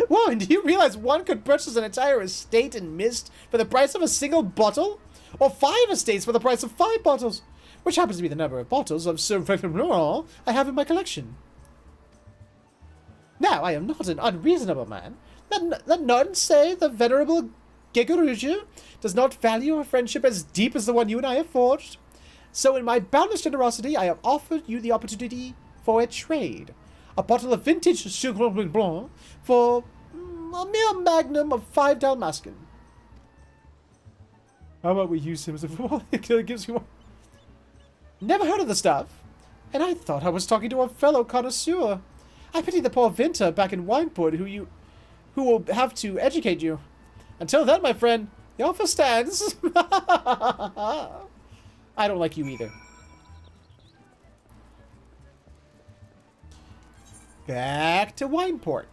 Woman, do you realize one could purchase an entire estate in mist for the price of a single bottle? Or 5 estates for the price of 5 bottles? Which happens to be the number of bottles of Sauvignon I have in my collection. Now, I am not an unreasonable man. Let none say the venerable Geguruju does not value a friendship as deep as the one you and I have forged. So in my boundless generosity, I have offered you the opportunity for a trade. A bottle of vintage Sauvignon Blanc for a mere magnum of 5 Dalmascan. How about we use him as a fool? It gives you one. Never heard of the stuff. And I thought I was talking to a fellow connoisseur. I pity the poor Vinter back in Wineport who will have to educate you. Until then, my friend, the offer stands. I don't like you either. Back to Wineport.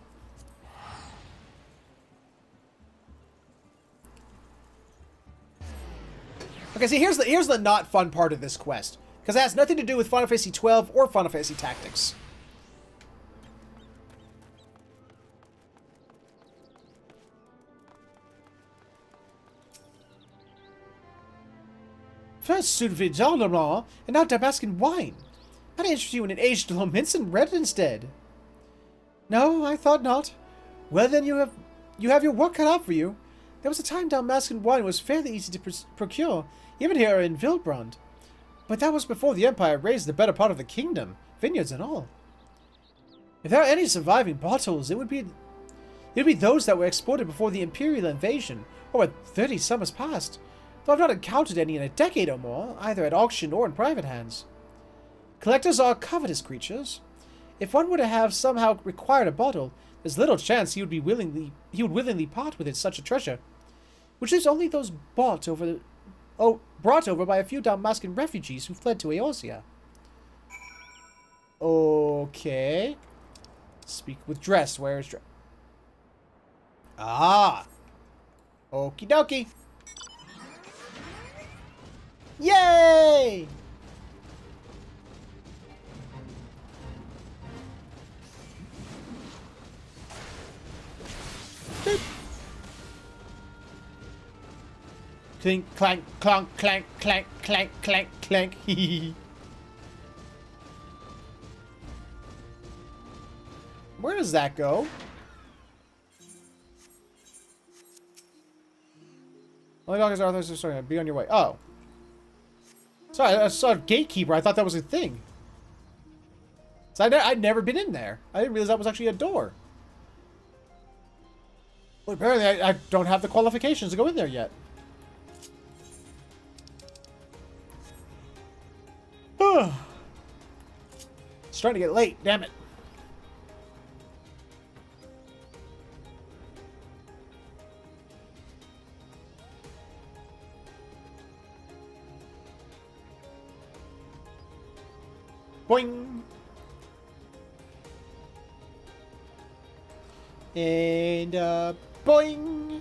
Okay, see, here's the not fun part of this quest. Because it has nothing to do with Final Fantasy 12 or Final Fantasy Tactics. First Sudvignon and now Damascus wine. I'd interest you in an aged Lominson red instead. No, I thought not. Well then you have your work cut out for you. There was a time Damascus wine was fairly easy to procure, even here in Vilbrand. But that was before the Empire raised the better part of the kingdom, vineyards and all. If there are any surviving bottles, it would be those that were exported before the Imperial invasion, or 30 summers past. Though I've not encountered any in a decade or more, either at auction or in private hands. Collectors are covetous creatures. If one were to have somehow required a bottle, there's little chance he would willingly part with such a treasure, which is only those brought over by a few Dalmascan refugees who fled to Eorzea. Okay. Speak with dress. Where is dress? Ah. Okie dokie. Yay! Boop. Clink, clank, clonk, clank, clank, clank, clank, clank. Where does that go? Only dogs are authorized to sorry, be on your way. Oh. Sorry, I saw gatekeeper. I thought that was a thing. So I'd never been in there. I didn't realize that was actually a door. Well, apparently I don't have the qualifications to go in there yet. It's starting to get late. Damn it. Boing. And, boing.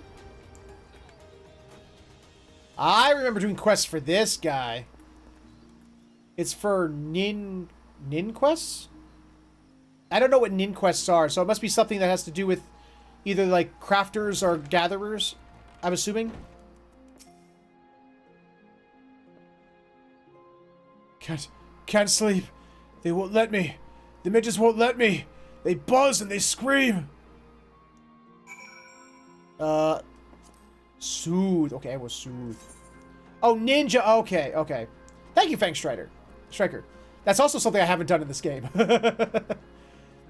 I remember doing quests for this guy. It's for Nin quests? I don't know what Nin quests are, so it must be something that has to do with either, like, crafters or gatherers, I'm assuming. Can't sleep. They won't let me. The midgets won't let me. They buzz and they scream. Soothe. Okay, I will soothe. Oh, ninja. Okay, okay. Thank you, Fang Striker. That's also something I haven't done in this game.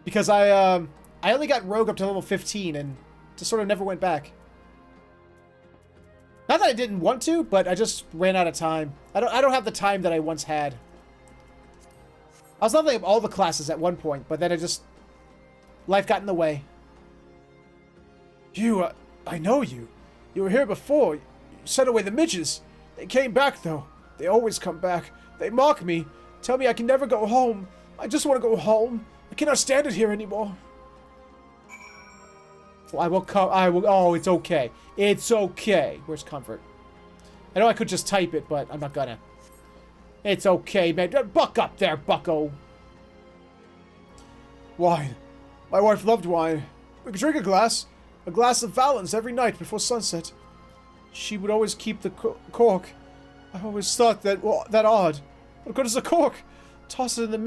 Because I only got Rogue up to level 15 and just sort of never went back. Not that I didn't want to, but I just ran out of time. I don't have the time that I once had. I was leveling up all the classes at one point, but then life got in the way. You, I know you. You were here before. You sent away the midges. They came back, though. They always come back. They mock me. Tell me I can never go home. I just want to go home. I cannot stand it here anymore. Well, I will come. Oh, it's okay. It's okay. Where's comfort? I know I could just type it, but I'm not gonna. It's okay, man. Buck up there, bucko. Wine. My wife loved wine. We could drink a glass of Valens every night before sunset. She would always keep the cork. I always thought that odd. What good is a cork? Toss it in the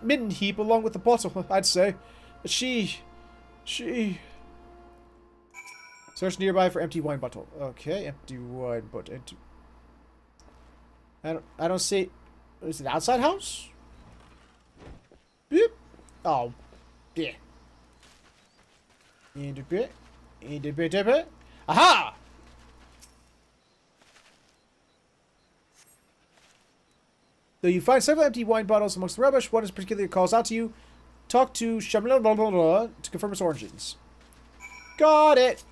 midden heap along with the bottle, I'd say. But she... Search nearby for empty wine bottle. Okay, empty wine bottle. I don't see... Is it outside house? Beep. Oh. Yeah. In a bit. Aha! Though you find several empty wine bottles amongst the rubbish, one is particularly calls out to you. Talk to Shamla to confirm its origins. Got it!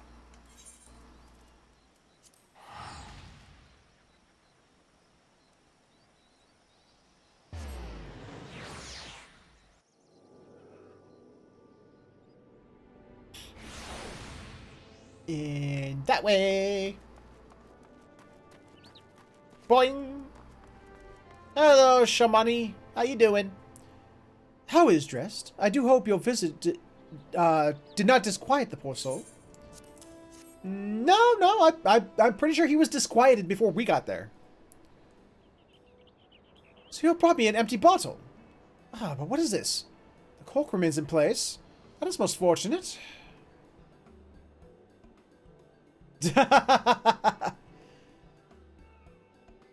In that way. Boing! Hello, Shamani. How you doing? How is dressed? I do hope your visit did not disquiet the poor soul. No, I'm pretty sure he was disquieted before we got there. So you brought me an empty bottle. Ah, but what is this? The cork remains in place. That is most fortunate.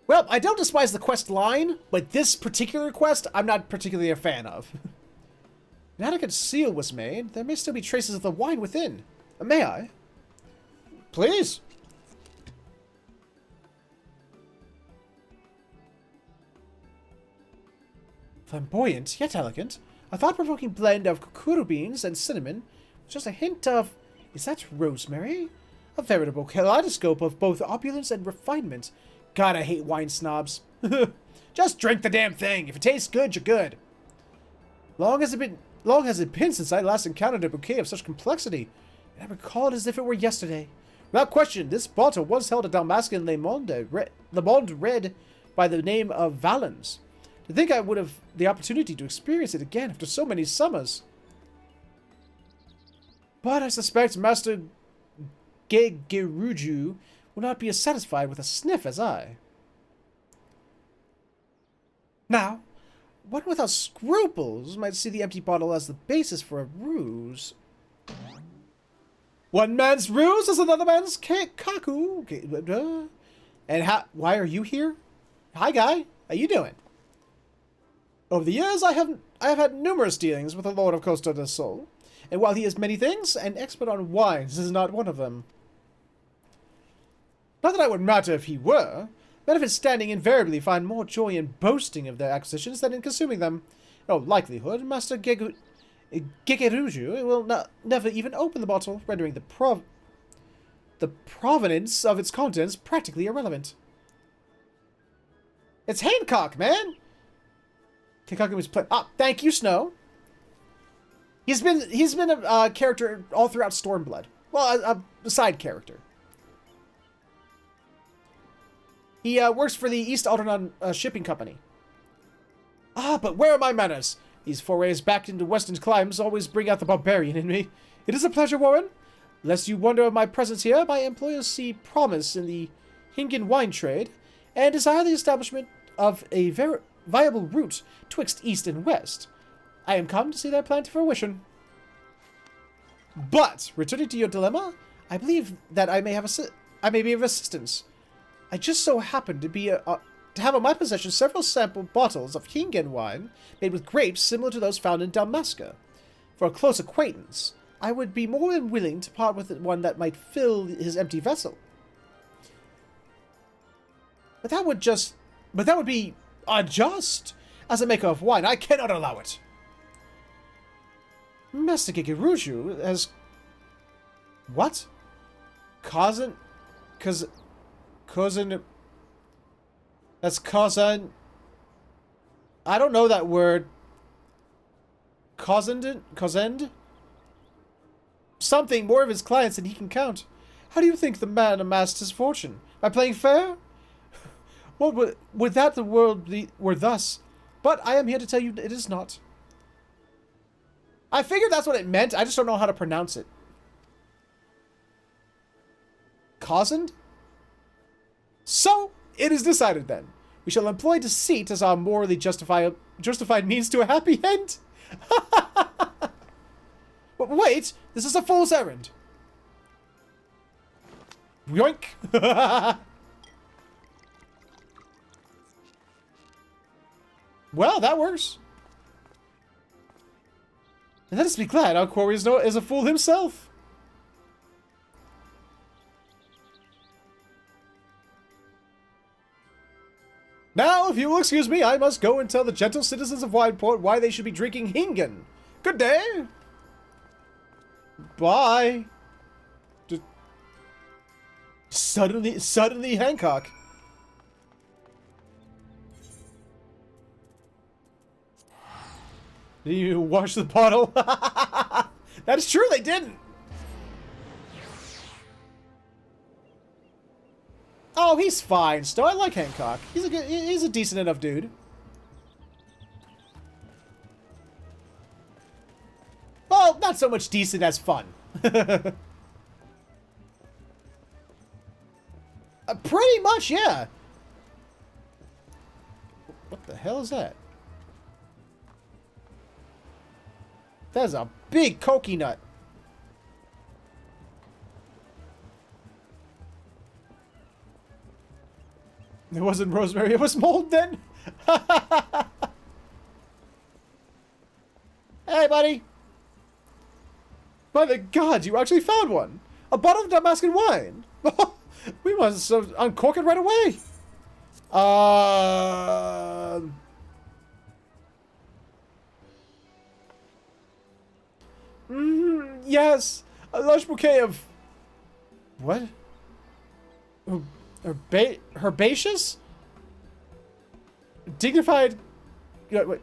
Well, I don't despise the quest line, but this particular quest, I'm not particularly a fan of. An elegant seal was made. There may still be traces of the wine within. May I? Please. Flamboyant, yet elegant. A thought-provoking blend of kukuru beans and cinnamon. Just a hint of... Is that rosemary? A veritable kaleidoscope of both opulence and refinement. God, I hate wine snobs. Just drink the damn thing. If it tastes good, you're good. Long has it been since I last encountered a bouquet of such complexity, and I recall it as if it were yesterday. Without question, this bottle once held a Dalmascan Le Monde read by the name of Valens. To think I would have the opportunity to experience it again after so many summers. But I suspect Master Gegeruju will not be as satisfied with a sniff as I. Now, one without scruples might see the empty bottle as the basis for a ruse. One man's ruse is another man's kaku. And why are you here? Hi, guy. How you doing? Over the years, I have had numerous dealings with the Lord of Costa del Sol, and while he is many things, an expert on wines is not one of them. Not that it would matter if he were. Men of his standing invariably find more joy in boasting of their acquisitions than in consuming them. In all likelihood, Master Gegeruju will never even open the bottle, rendering the provenance of its contents practically irrelevant. It's Hancock, man! Hancock was playing. Ah, thank you, Snow. He's been a character all throughout Stormblood. Well, a side character. He works for the East Aldernon shipping company. Ah, but where are my manners? These forays back into western climes always bring out the barbarian in me. It is a pleasure, Warren. Lest you wonder of my presence here, my employers see promise in the Hingen wine trade, and desire the establishment of a very viable route twixt east and west. I am come to see their plan to fruition. But, returning to your dilemma, I believe that I may be of assistance. I just so happen to have in my possession several sample bottles of Hingen wine made with grapes similar to those found in Dalmasca. For a close acquaintance, I would be more than willing to part with one that might fill his empty vessel. But that would be unjust. As a maker of wine, I cannot allow it. Master Gegeruju has... What? Cousin... That's cousin... I don't know that word. Cozened? Something more of his clients than he can count. How do you think the man amassed his fortune? By playing fair? Well, would that the world were thus? But I am here to tell you it is not. I figured that's what it meant. I just don't know how to pronounce it. Cozened? So, it is decided then. We shall employ deceit as our morally justified means to a happy end. But wait, this is a fool's errand. Yoink. Well, that works. And let us be glad our quarry is a fool himself. Now, if you will excuse me, I must go and tell the gentle citizens of Wineport why they should be drinking Hingen. Good day. Bye. Suddenly Hancock. Did you wash the bottle? That is true, they didn't. Oh, he's fine still. I like Hancock. He's a decent enough dude. Well, not so much decent as fun. Pretty much, yeah. What the hell is that? That's a big cokey nut. It wasn't rosemary, it was mold then? Hey, buddy. By the gods, you actually found one. A bottle of Damascus wine. We must uncork it right away. Yes. A lush bouquet of... What? Herbaceous? Dignified... Wait.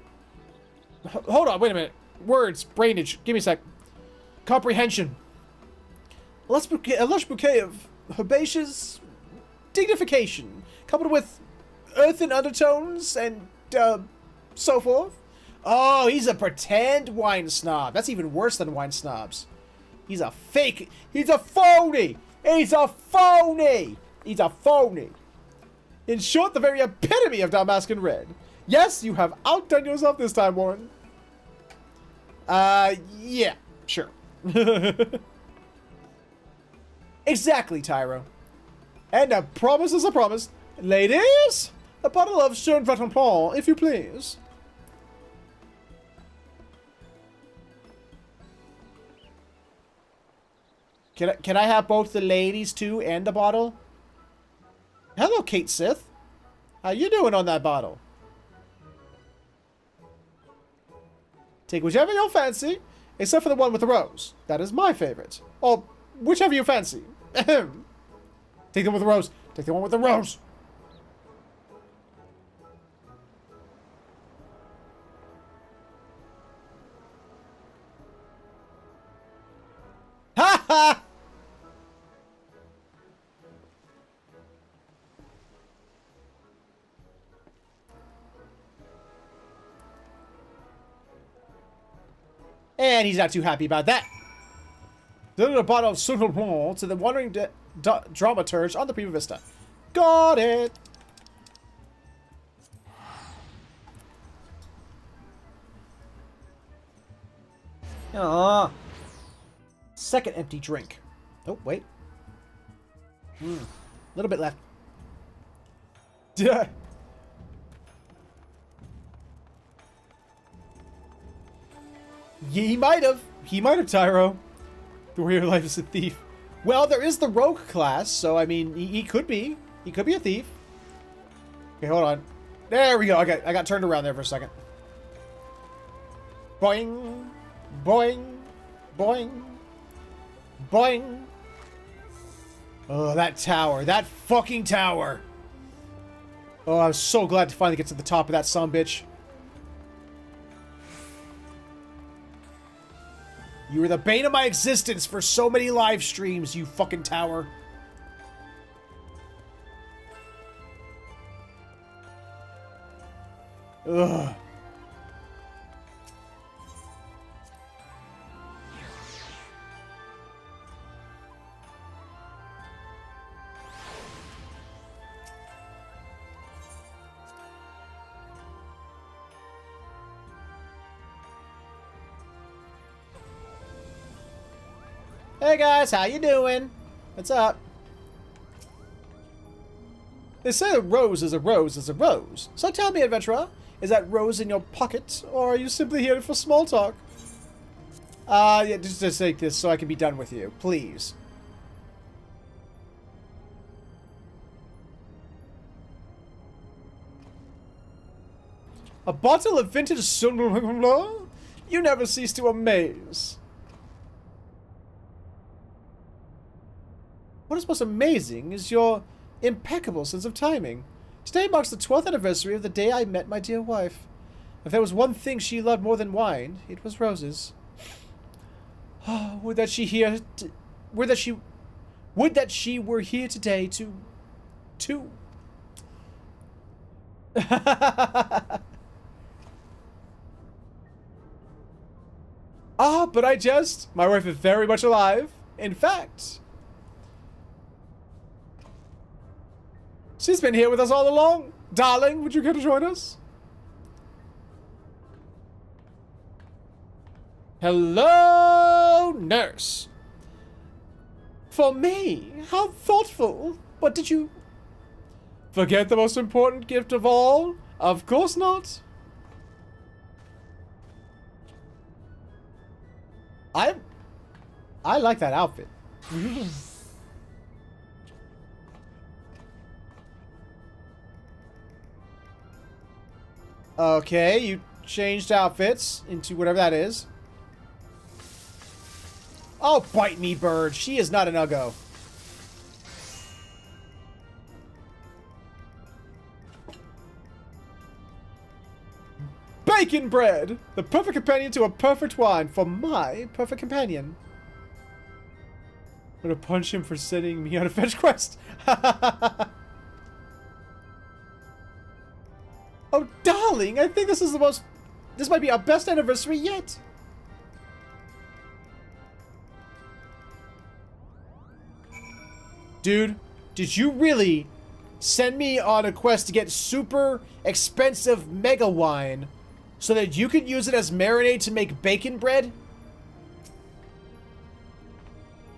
Hold on, wait a minute. Words, brainage. Give me a sec. Comprehension. A lush bouquet of herbaceous dignification, coupled with earthen undertones and so forth. Oh, he's a pretend wine snob. That's even worse than wine snobs. He's a fake. He's a phony. He's a phony. He's a phony. In short, the very epitome of Damascus red. Yes, you have outdone yourself this time, Warren. Yeah, sure. Exactly, Tyro. And a promise is a promise. Ladies, a bottle of Stormblood, if you please. Can I have both the ladies too and the bottle? Hello, Kate Sith. How you doing on that bottle? Take whichever you fancy, except for the one with the rose. That is my favorite. Or whichever you fancy. Ahem. Take the one with the rose. Take the one with the rose. Ha ha! And he's not too happy about that. Deliver a bottle of Stormblood to the wandering dramaturge on the Prima Vista. Got it! Second empty drink. Oh, wait. Little bit left. Duh. He might have. He might have, Tyro. The warrior life is a thief. Well, there is the rogue class, so I mean, he could be. He could be a thief. Okay, hold on. There we go. Okay, I got turned around there for a second. Boing, boing, boing, boing. Oh, that tower. That fucking tower. Oh, I was so glad to finally get to the top of that sumbitch. You were the bane of my existence for so many live streams, you fucking tower. Ugh. Hey guys, how you doing? What's up? They say a rose is a rose is a rose. So tell me, adventurer, is that rose in your pocket, or are you simply here for small talk? Yeah, just take this so I can be done with you, please. A bottle of vintage Stormblood? You never cease to amaze. What is most amazing is your impeccable sense of timing. Today marks the 12th anniversary of the day I met my dear wife. If there was one thing she loved more than wine, it was roses. Oh, would that she were here today to 2. Ah, but I jest. My wife is very much alive. In fact, she's been here with us all along. Darling, would you care to join us? Hello, nurse. For me? How thoughtful. What did you... Forget the most important gift of all? Of course not. I like that outfit. Okay, you changed outfits into whatever that is. Oh, bite me, bird. She is not an uggo. Bacon bread! The perfect companion to a perfect wine for my perfect companion. I'm gonna punch him for sending me on a fetch quest. Oh, darling, I think this is the most... This might be our best anniversary yet. Dude, did you really send me on a quest to get super expensive mega wine so that you could use it as marinade to make bacon bread?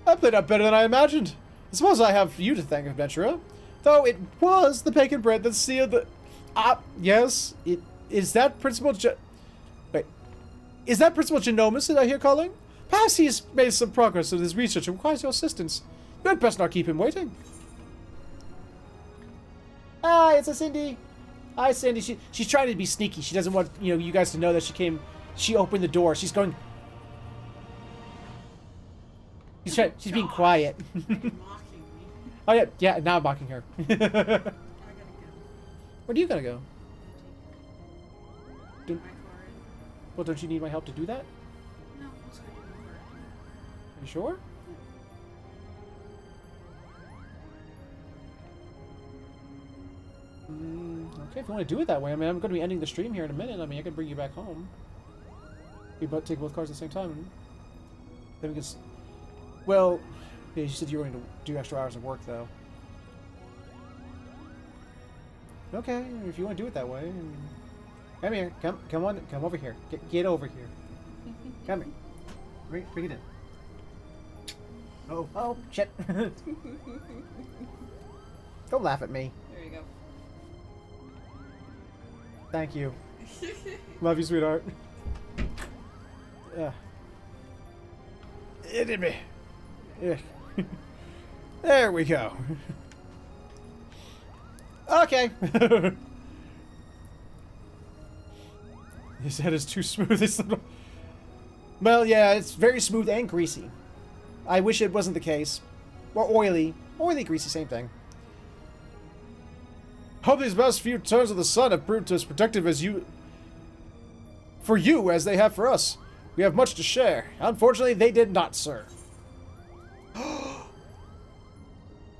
That played out better than I imagined. I suppose I have you to thank, adventurer. Though it was the bacon bread that sealed the... yes. Is that Principal Wait. Is that Principal Genomus that I hear calling? Perhaps he's made some progress in his research and requires your assistance. You had best not keep him waiting. Hi, it's a Cindy. Hi, Cindy. She's trying to be sneaky. She doesn't want, you guys to know that she came... She opened the door. She's going... She's being quiet. Oh, yeah. Yeah, now I'm mocking her. Where do you gotta go? Well, don't you need my help to do that? No, let's go to the car. Are you sure? Okay, if you want to do it that way. I mean, I'm going to be ending the stream here in a minute. I mean, I can bring you back home. We both take both cars at the same time. Then we can... Well, yeah, you said you were going to do extra hours of work, though. Okay, if you want to do it that way. Come here. Come on. Come over here. Get over here. Come here. Bring it in. Oh, shit. Don't laugh at me. There you go. Thank you. Love you, sweetheart. It did me. Yeah. There we go. Okay. His head is too smooth. It's well, yeah, it's very smooth and greasy. I wish it wasn't the case. Or oily. Oily, greasy, same thing. Hope these last few turns of the sun have proved as protective as you... For you as they have for us. We have much to share. Unfortunately, they did not, sir.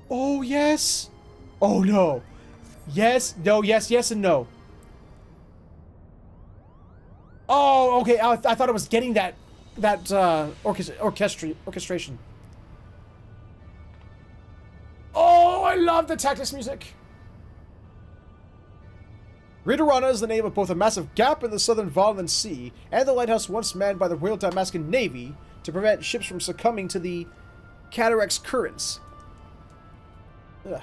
Oh, yes. Oh, no. Yes, no, yes, yes, and no. Oh, okay. I thought I was getting that orchestration. Oh, I love the Tactics music. Ritorana is the name of both a massive gap in the southern Vinland Sea and the lighthouse once manned by the Royal Damascan Navy to prevent ships from succumbing to the Cataract's currents. Ugh.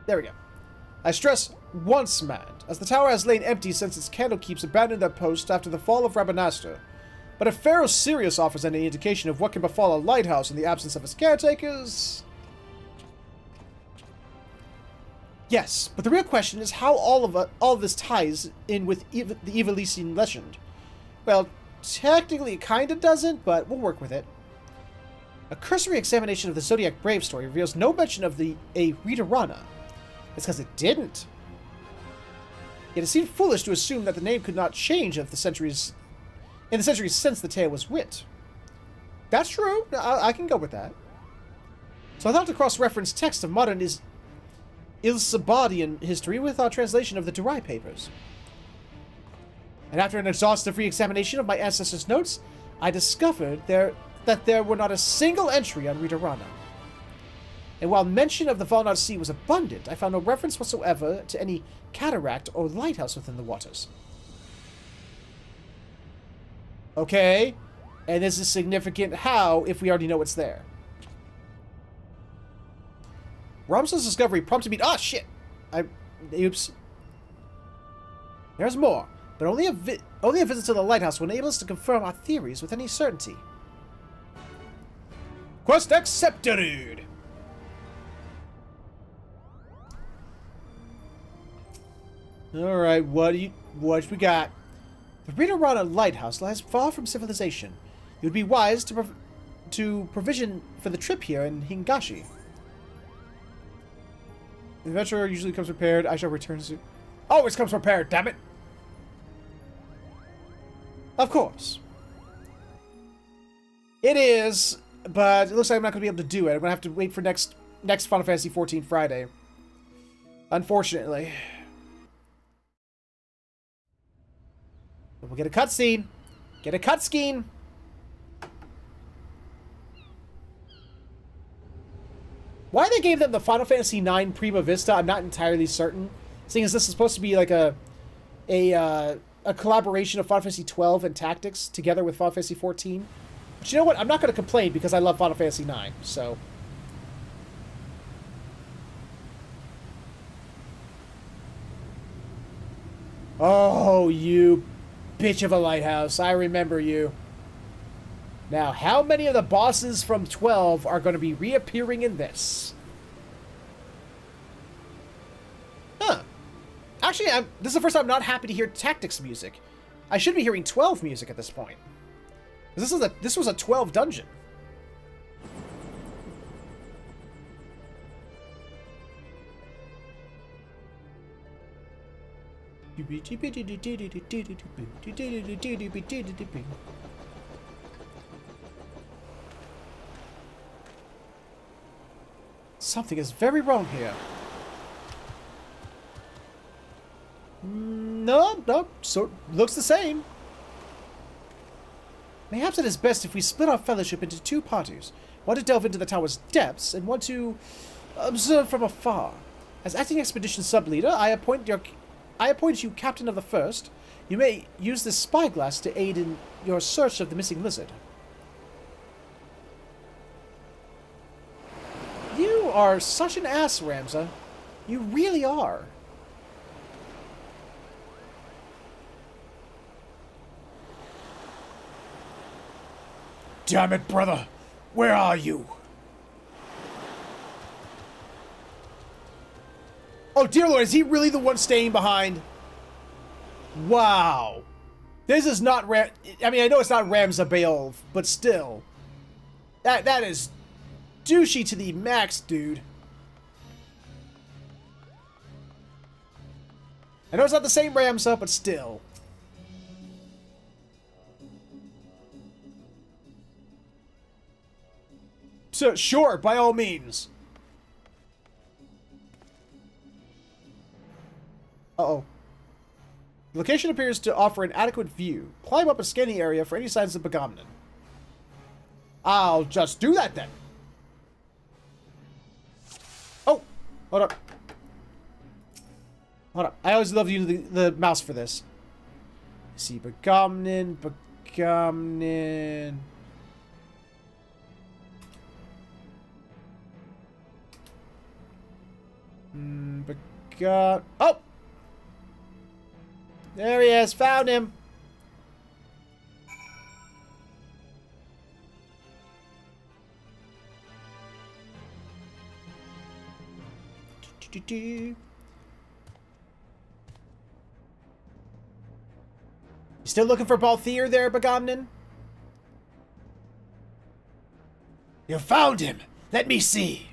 There we go. I stress once manned, as the tower has lain empty since its candlekeeps abandoned their post after the fall of Rabanastre. But if Pharaoh Sirius offers any indication of what can befall a lighthouse in the absence of its caretakers... Yes, but the real question is how all of this ties in with the Evilisian legend. Well, technically it kinda doesn't, but we'll work with it. A cursory examination of the Zodiac Brave story reveals no mention of a Ritorana. It's because it didn't. Yet it seemed foolish to assume that the name could not change in the centuries since the tale was writ. That's true. I can go with that. So I thought to cross-reference text of modern Ilsabadian history with our translation of the Durai papers. And after an exhaustive re-examination of my ancestors' notes, I discovered that there were not a single entry on Ridarana. And while mention of the Valnod Sea was abundant, I found no reference whatsoever to any cataract or lighthouse within the waters. Okay, and this is significant how if we already know it's there? Ramza's discovery prompted me... Ah, shit! Oops. There's more, but only a visit to the lighthouse will enable us to confirm our theories with any certainty. Quest accepted! Alright, what we got? The Ridarana lighthouse lies far from civilization. It would be wise to provision for the trip here in Hingashi. The adventurer usually comes prepared. I shall return soon. Always comes prepared, damn it! Of course. It is, but it looks like I'm not going to be able to do it. I'm going to have to wait for next Final Fantasy XIV Friday. Unfortunately. But we'll get a cutscene. Get a cutscene. Why they gave them the Final Fantasy IX Prima Vista, I'm not entirely certain. Seeing as this is supposed to be like a collaboration of Final Fantasy XII and Tactics together with Final Fantasy XIV. But you know what? I'm not going to complain because I love Final Fantasy IX, so... Oh, you bitch of a lighthouse. I remember you. Now, how many of the bosses from 12 are going to be reappearing in this? Huh. Actually, this is the first time I'm not happy to hear Tactics music. I should be hearing 12 music at this point. This was a 12 dungeon. Something is very wrong here. No, so looks the same. Perhaps it is best if we split our fellowship into two parties. One to delve into the tower's depths, and one to observe from afar. As acting expedition sub-leader, I appoint you captain of the first. You may use this spyglass to aid in your search of the missing lizard. You are such an ass, Ramza. You really are. Damn it, brother! Where are you? Oh, dear Lord, is he really the one staying behind? Wow. This is not I mean, I know it's not Ramza Beowulf, but still. That is douchey to the max, dude. I know it's not the same Ramza, but still. So, sure, by all means. Uh-oh. The location appears to offer an adequate view. Climb up and scan the area for any signs of Bigot. I'll just do that then. Oh, hold up. Hold up. I always love using the mouse for this. See, Bigot. Bigot. Oh! There he is. Found him. You still looking for Balthier there, Bigot? You found him. Let me see.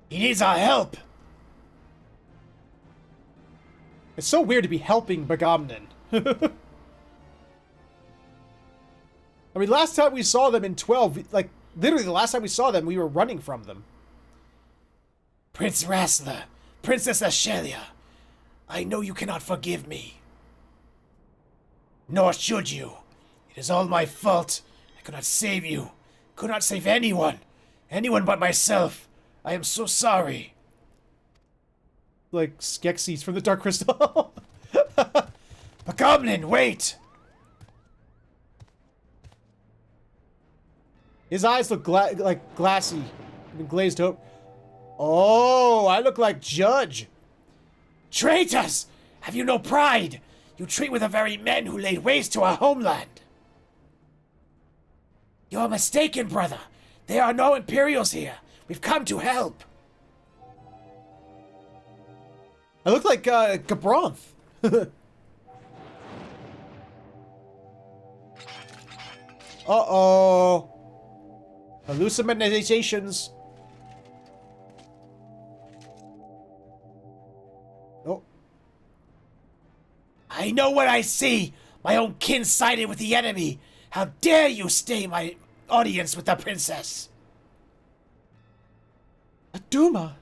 He needs our help. It's so weird to be helping Bigot. I mean, last time we saw them in 12, like, literally the last time we saw them, we were running from them. Prince Rassler, Princess Ashelia, I know you cannot forgive me. Nor should you. It is all my fault. I could not save you. Could not save anyone. Anyone but myself. I am so sorry. Like, Skeksis from the Dark Crystal. Goblin, wait! His eyes look like glassy and glazed over. Oh, I look like Judge. Traitors! Have you no pride? You treat with the very men who laid waste to our homeland. You're mistaken, brother. There are no Imperials here. We've come to help. I look like Gabronth. Uh-oh. Hallucinations. Oh. I know what I see. My own kin sided with the enemy. How dare you stay my audience with the princess? Aduma.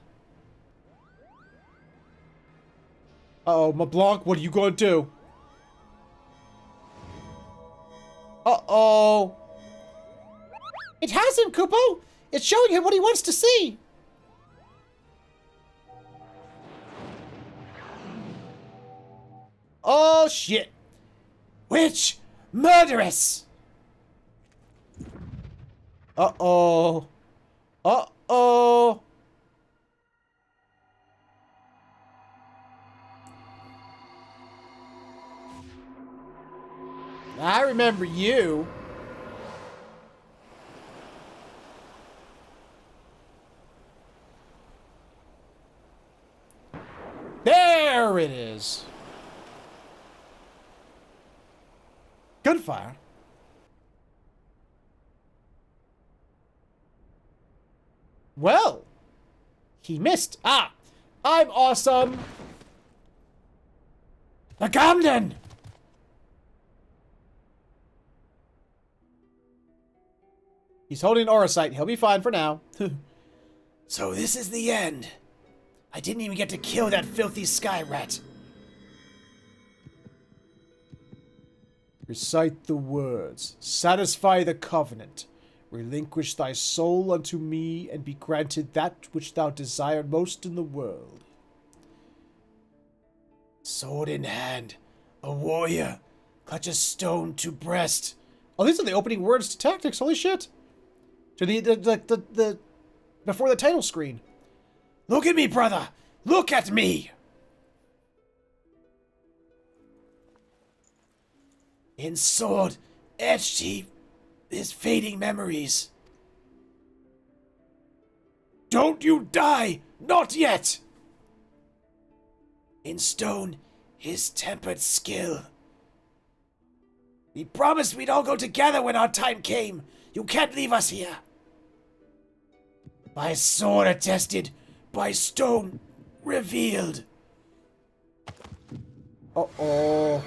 Uh-oh, Mablanc, what are you gonna do? Uh-oh. It has him, Kupo! It's showing him what he wants to see! Oh, shit. Witch! Murderess! Uh-oh. Uh-oh. I remember you. There it is. Gunfire. Well, he missed. Ah, I'm awesome. The Gamden! He's holding an aura sight. He'll be fine for now. So this is the end. I didn't even get to kill that filthy sky rat. Recite the words. Satisfy the covenant. Relinquish thy soul unto me, and be granted that which thou desired most in the world. Sword in hand, a warrior, clutches stone to breast. Oh, these are the opening words to Tactics. Holy shit. To the before the title screen. Look at me, brother! Look at me! In sword, etched he his fading memories. Don't you die! Not yet! In stone, his tempered skill. We promised we'd all go together when our time came. You can't leave us here. By sword attested, by stone revealed. Uh-oh.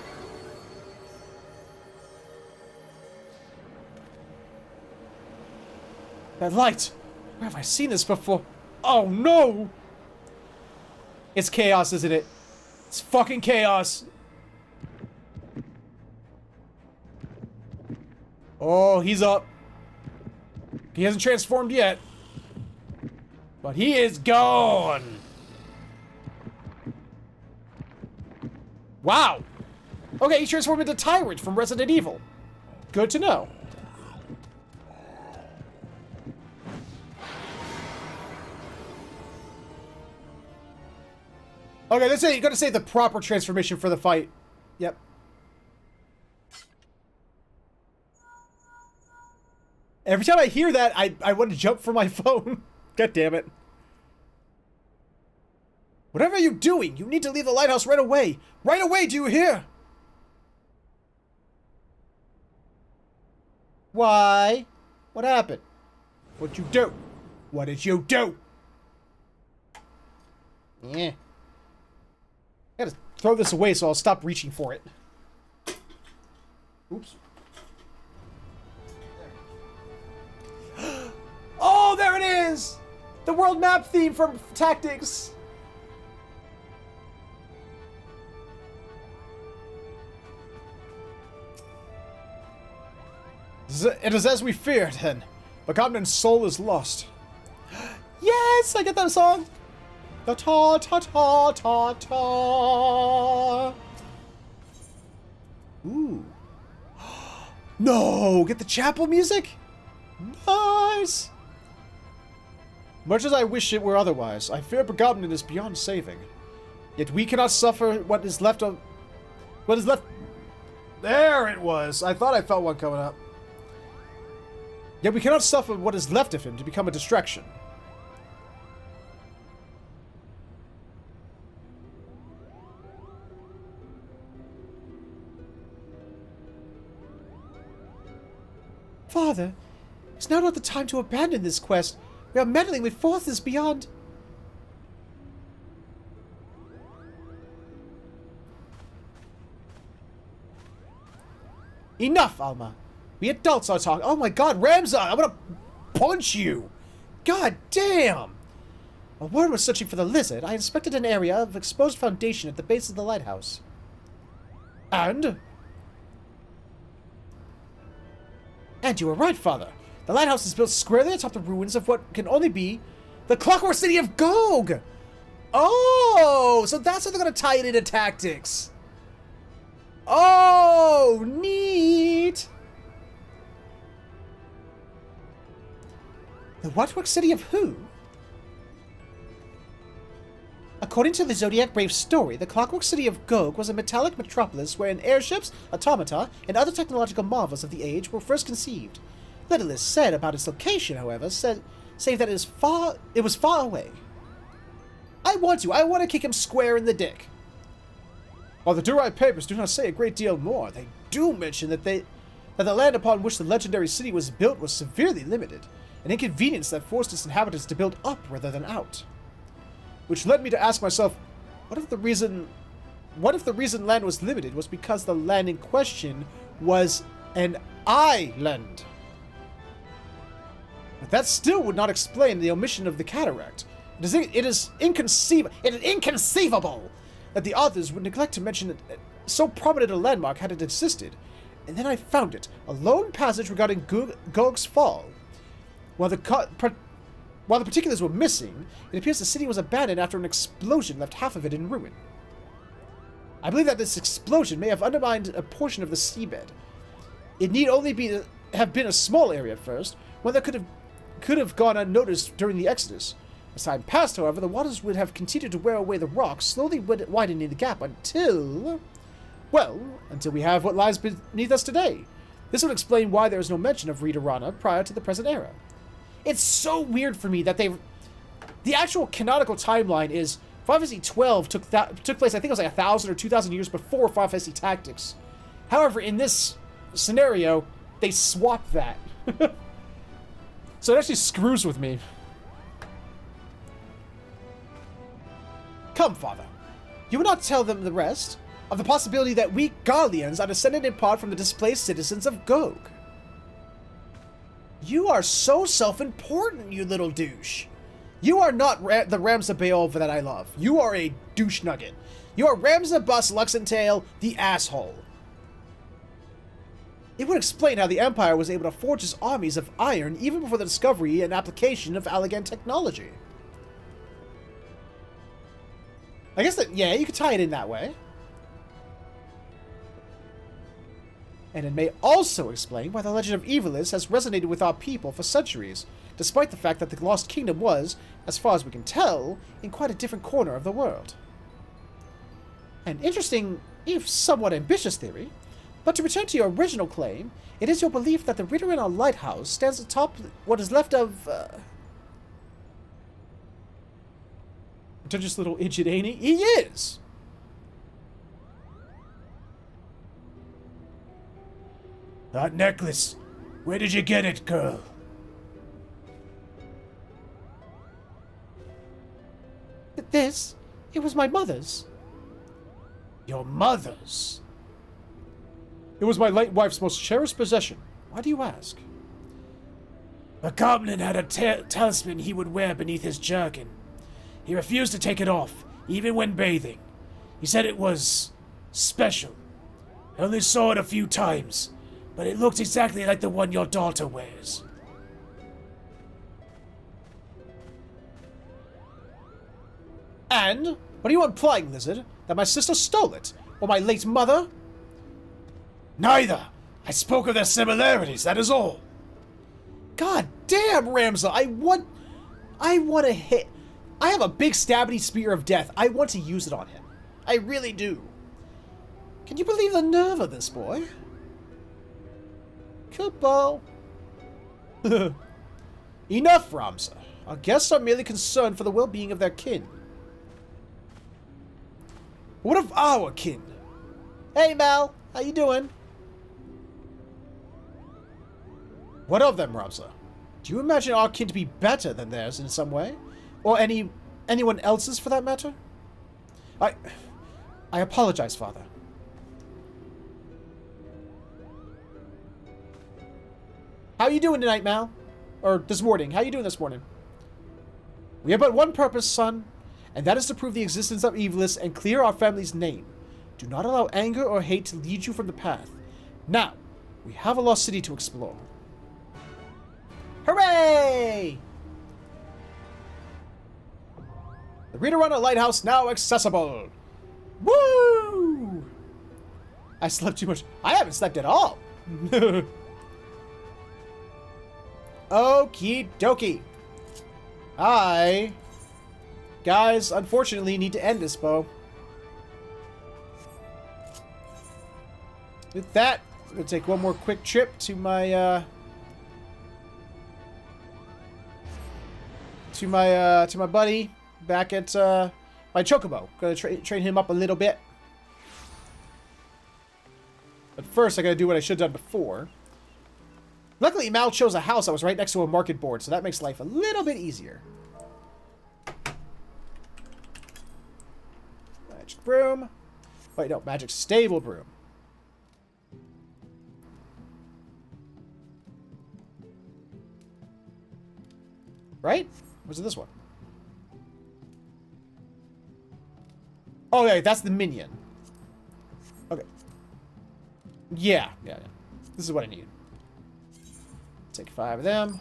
That light! Where have I seen this before? Oh no! It's chaos, isn't it? It's fucking chaos! Oh, he's up. He hasn't transformed yet. But he is gone! Wow! Okay, he transformed into Tyrant from Resident Evil. Good to know. Okay, let's say you gotta say the proper transformation for the fight. Yep. Every time I hear that, I want to jump for my phone. God damn it. Whatever you're doing, you need to leave the lighthouse right away. Right away, do you hear? Why? What happened? What'd you do? What did you do? Yeah. I gotta throw this away so I'll stop reaching for it. Oops. is! The world map theme from Tactics! It is as we feared, then. Bigot soul is lost. Yes! I get that song! The ta ta ta ta ta. Ooh. No! Get the chapel music? Nice! Much as I wish it were otherwise, I fear Bigot is beyond saving. Yet we cannot suffer what is left of... What is left... There it was! I thought I felt one coming up. Yet we cannot suffer what is left of him to become a distraction. Father, it's now not the time to abandon this quest. We are meddling with forces beyond... Enough, Alma. We adults are talking. Oh my god, Ramza! I'm gonna punch you! God damn! While Warren was searching for the lizard, I inspected an area of exposed foundation at the base of the lighthouse. And you were right, Father. The lighthouse is built squarely atop the ruins of what can only be the Clockwork City of Gog! Oh! So that's how they're gonna tie it into Tactics. Oh! Neat! The Clockwork City of who? According to the Zodiac Brave's story, the Clockwork City of Gog was a metallic metropolis wherein airships, automata, and other technological marvels of the age were first conceived. Little is said about its location, however, save that it was far away. I want to kick him square in the dick. While the Durai papers do not say a great deal more, they do mention that the land upon which the legendary city was built was severely limited, an inconvenience that forced its inhabitants to build up rather than out. Which led me to ask myself, what if the reason land was limited was because the land in question was an island? But that still would not explain the omission of the cataract. It is inconceivable that the authors would neglect to mention that so prominent a landmark had it existed. And then I found it, a lone passage regarding Gog's fall. While the particulars were missing, it appears the city was abandoned after an explosion left half of it in ruin. I believe that this explosion may have undermined a portion of the seabed. It need only have been a small area at first, one that could have gone unnoticed during the Exodus. As time passed, however, the waters would have continued to wear away the rocks, slowly widening the gap until we have what lies beneath us today. This would explain why there is no mention of Rita Rana prior to the present era. It's so weird for me that the actual canonical timeline is Final Fantasy XII took place, I think it was like 1,000 or 2,000 years before Final Fantasy Tactics. However, in this scenario, they swapped that. So it actually screws with me. Come, Father. You will not tell them the rest of the possibility that we Garleans are descended in part from the displaced citizens of Gog. You are so self-important, you little douche. You are not the Ramza Beolva that I love. You are a douche nugget. You are Ramza Bus Luxentail, the asshole. It would explain how the Empire was able to forge its armies of iron even before the discovery and application of Allagan technology. I guess that, yeah, you could tie it in that way. And it may also explain why the legend of Evilist has resonated with our people for centuries, despite the fact that the Lost Kingdom was, as far as we can tell, in quite a different corner of the world. An interesting, if somewhat ambitious theory, but to return to your original claim, it is your belief that the Ritterina Lighthouse stands atop what is left of, Just little idiot, ain't he? He is! That necklace. Where did you get it, girl? It was my mother's. Your mother's? It was my late wife's most cherished possession. Why do you ask? The goblin had a talisman he would wear beneath his jerkin. He refused to take it off, even when bathing. He said it was special. I only saw it a few times, but it looked exactly like the one your daughter wears. And? What are you implying, Lizard? That my sister stole it? Or my late mother? Neither! I spoke of their similarities, that is all. God damn, Ramza, I want to hit. I have a big stabby spear of death. I want to use it on him. I really do. Can you believe the nerve of this boy? Kupo. Enough, Ramza. Our guests are merely concerned for the well-being of their kin. What of our kin? Hey, Mal. How you doing? What of them, Ramza? Do you imagine our kin to be better than theirs in some way? Or anyone else's, for that matter? I apologize, Father. How you doing tonight, Mal? Or this morning. How you doing this morning? We have but one purpose, son, and that is to prove the existence of Elitist and clear our family's name. Do not allow anger or hate to lead you from the path. Now, we have a lost city to explore. Hooray! The Reader Runner Lighthouse now accessible. Woo! I slept too much. I haven't slept at all. Okie dokie. I, guys, unfortunately need to end this, Bo. With that, I'm gonna take one more quick trip to my to my buddy back at my Chocobo. Gonna train him up a little bit. But first, I gotta do what I should have done before. Luckily, Mal chose a house that was right next to a market board, so that makes life a little bit easier. Magic broom. Wait, no, magic stable broom. Right? Was it this one? Oh, yeah, that's the minion. Okay. Yeah. This is what I need. Take 5 of them.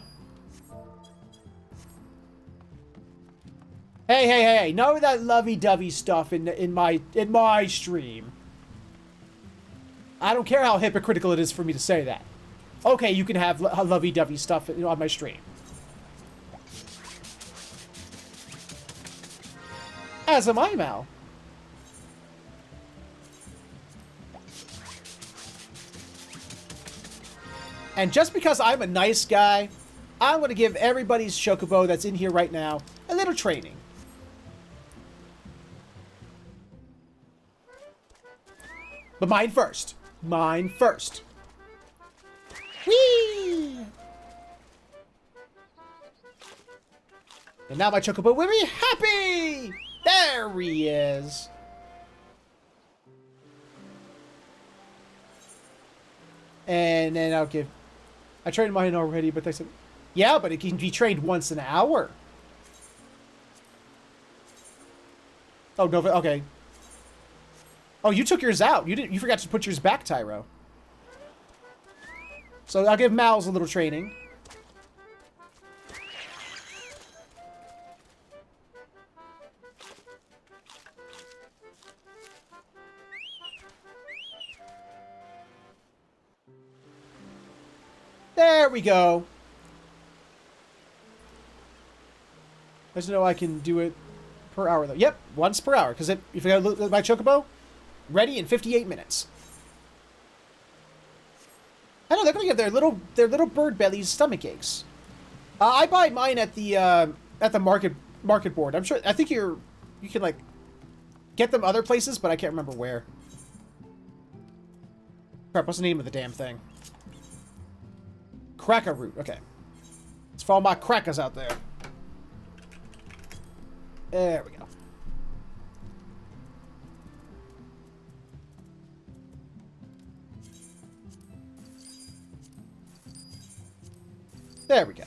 Hey! None of that lovey-dovey stuff in my stream. I don't care how hypocritical it is for me to say that. Okay, you can have lovey-dovey stuff on my stream. As am I, Mal. And just because I'm a nice guy, I'm going to give everybody's Chocobo that's in here right now a little training. But mine first. Mine first. Whee! And now my Chocobo will be happy! There he is. And then I'll give... I trained mine already, but they said... Yeah, but it can be trained once an hour. Oh, no, okay. Oh, you took yours out. You forgot to put yours back, Tyro. So I'll give Mal's a little training. There we go. I just know I can do it per hour, though. Yep, once per hour. Because if I gotta look at my Chocobo, ready in 58 minutes. I know, they're gonna give their little bird bellies stomach aches. I buy mine at the market board. I'm sure. I think you can like get them other places, but I can't remember where. Crap, what's the name of the damn thing? Cracker root. Okay. It's for all my crackers out there. There we go. There we go.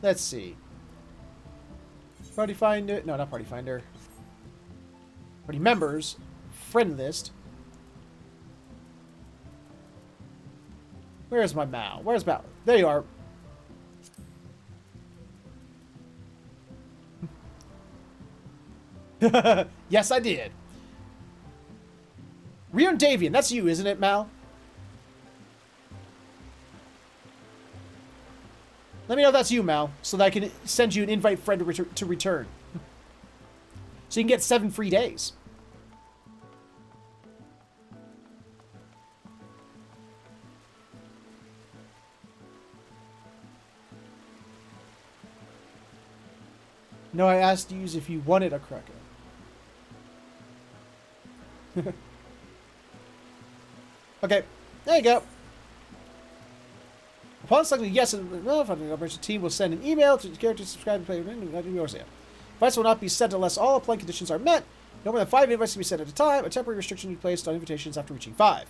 Let's see. Party finder. No, not party finder. Party members. Friend list. Where's my Mal? Where's Mal? There you are. Yes, I did. Rion Davian, that's you, isn't it, Mal? Let me know if that's you, Mal, so that I can send you an invite friend to return. So you can get 7 free days. No, I asked you if you wanted a cracker. Okay, there you go. Upon selecting yes, the operation team will send an email to the character to subscribe and play. Invites will not be sent unless all applying conditions are met. No more than 5 invites can be sent at a time. A temporary restriction will be placed on invitations after reaching 5.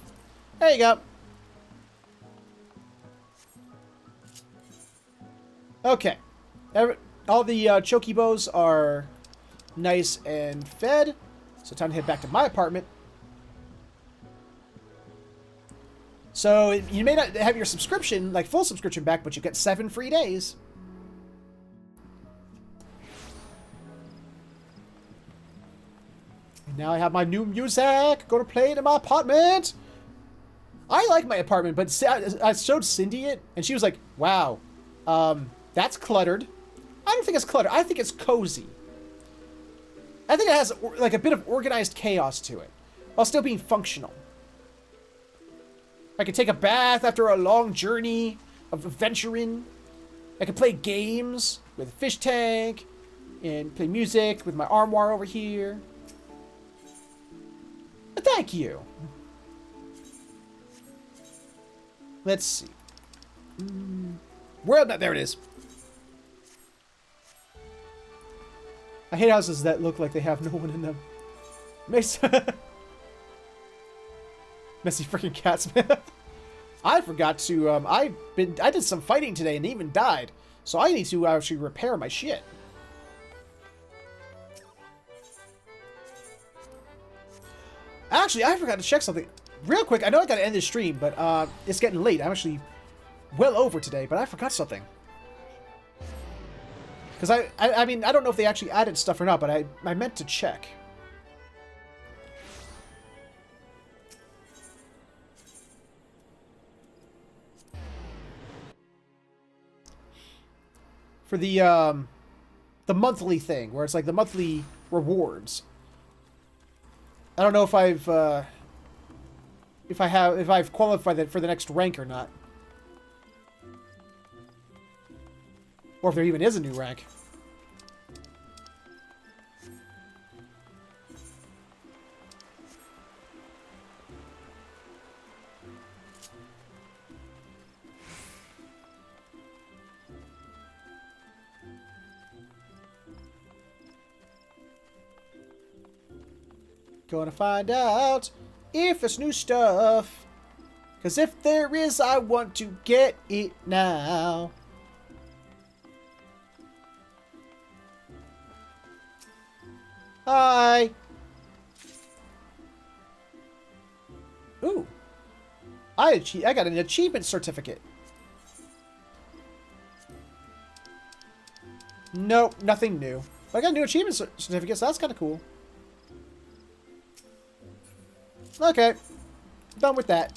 There you go. Okay. All the chokibos are nice and fed. So time to head back to my apartment. So you may not have your subscription, like full subscription back, but you get 7 free days. And now I have my new music. Go to play it in my apartment. I like my apartment, but I showed Cindy it, and she was like, wow, that's cluttered. I don't think it's cluttered. I think it's cozy. I think it has like a bit of organized chaos to it, while still being functional. I could take a bath after a long journey of adventuring. I could play games with a fish tank and play music with my armoire over here. But thank you. Let's see. World map. There it is. I hate houses that look like they have no one in them. Makes messy freaking cats, man. I forgot to, I did some fighting today and even died. So I need to actually repair my shit. Actually, I forgot to check something. Real quick, I know I gotta end this stream, but it's getting late. I'm actually well over today, but I forgot something. Because I mean, I don't know if they actually added stuff or not, but I meant to check. For the monthly thing, where it's like the monthly rewards. I don't know if I've qualified that for the next rank or not. Or if there even is a new rank. Gonna find out if there's new stuff. Because if there is, I want to get it now. Hi. Ooh. I got an achievement certificate. Nope, nothing new. But I got a new achievement certificate, so that's kind of cool. Okay. Done with that.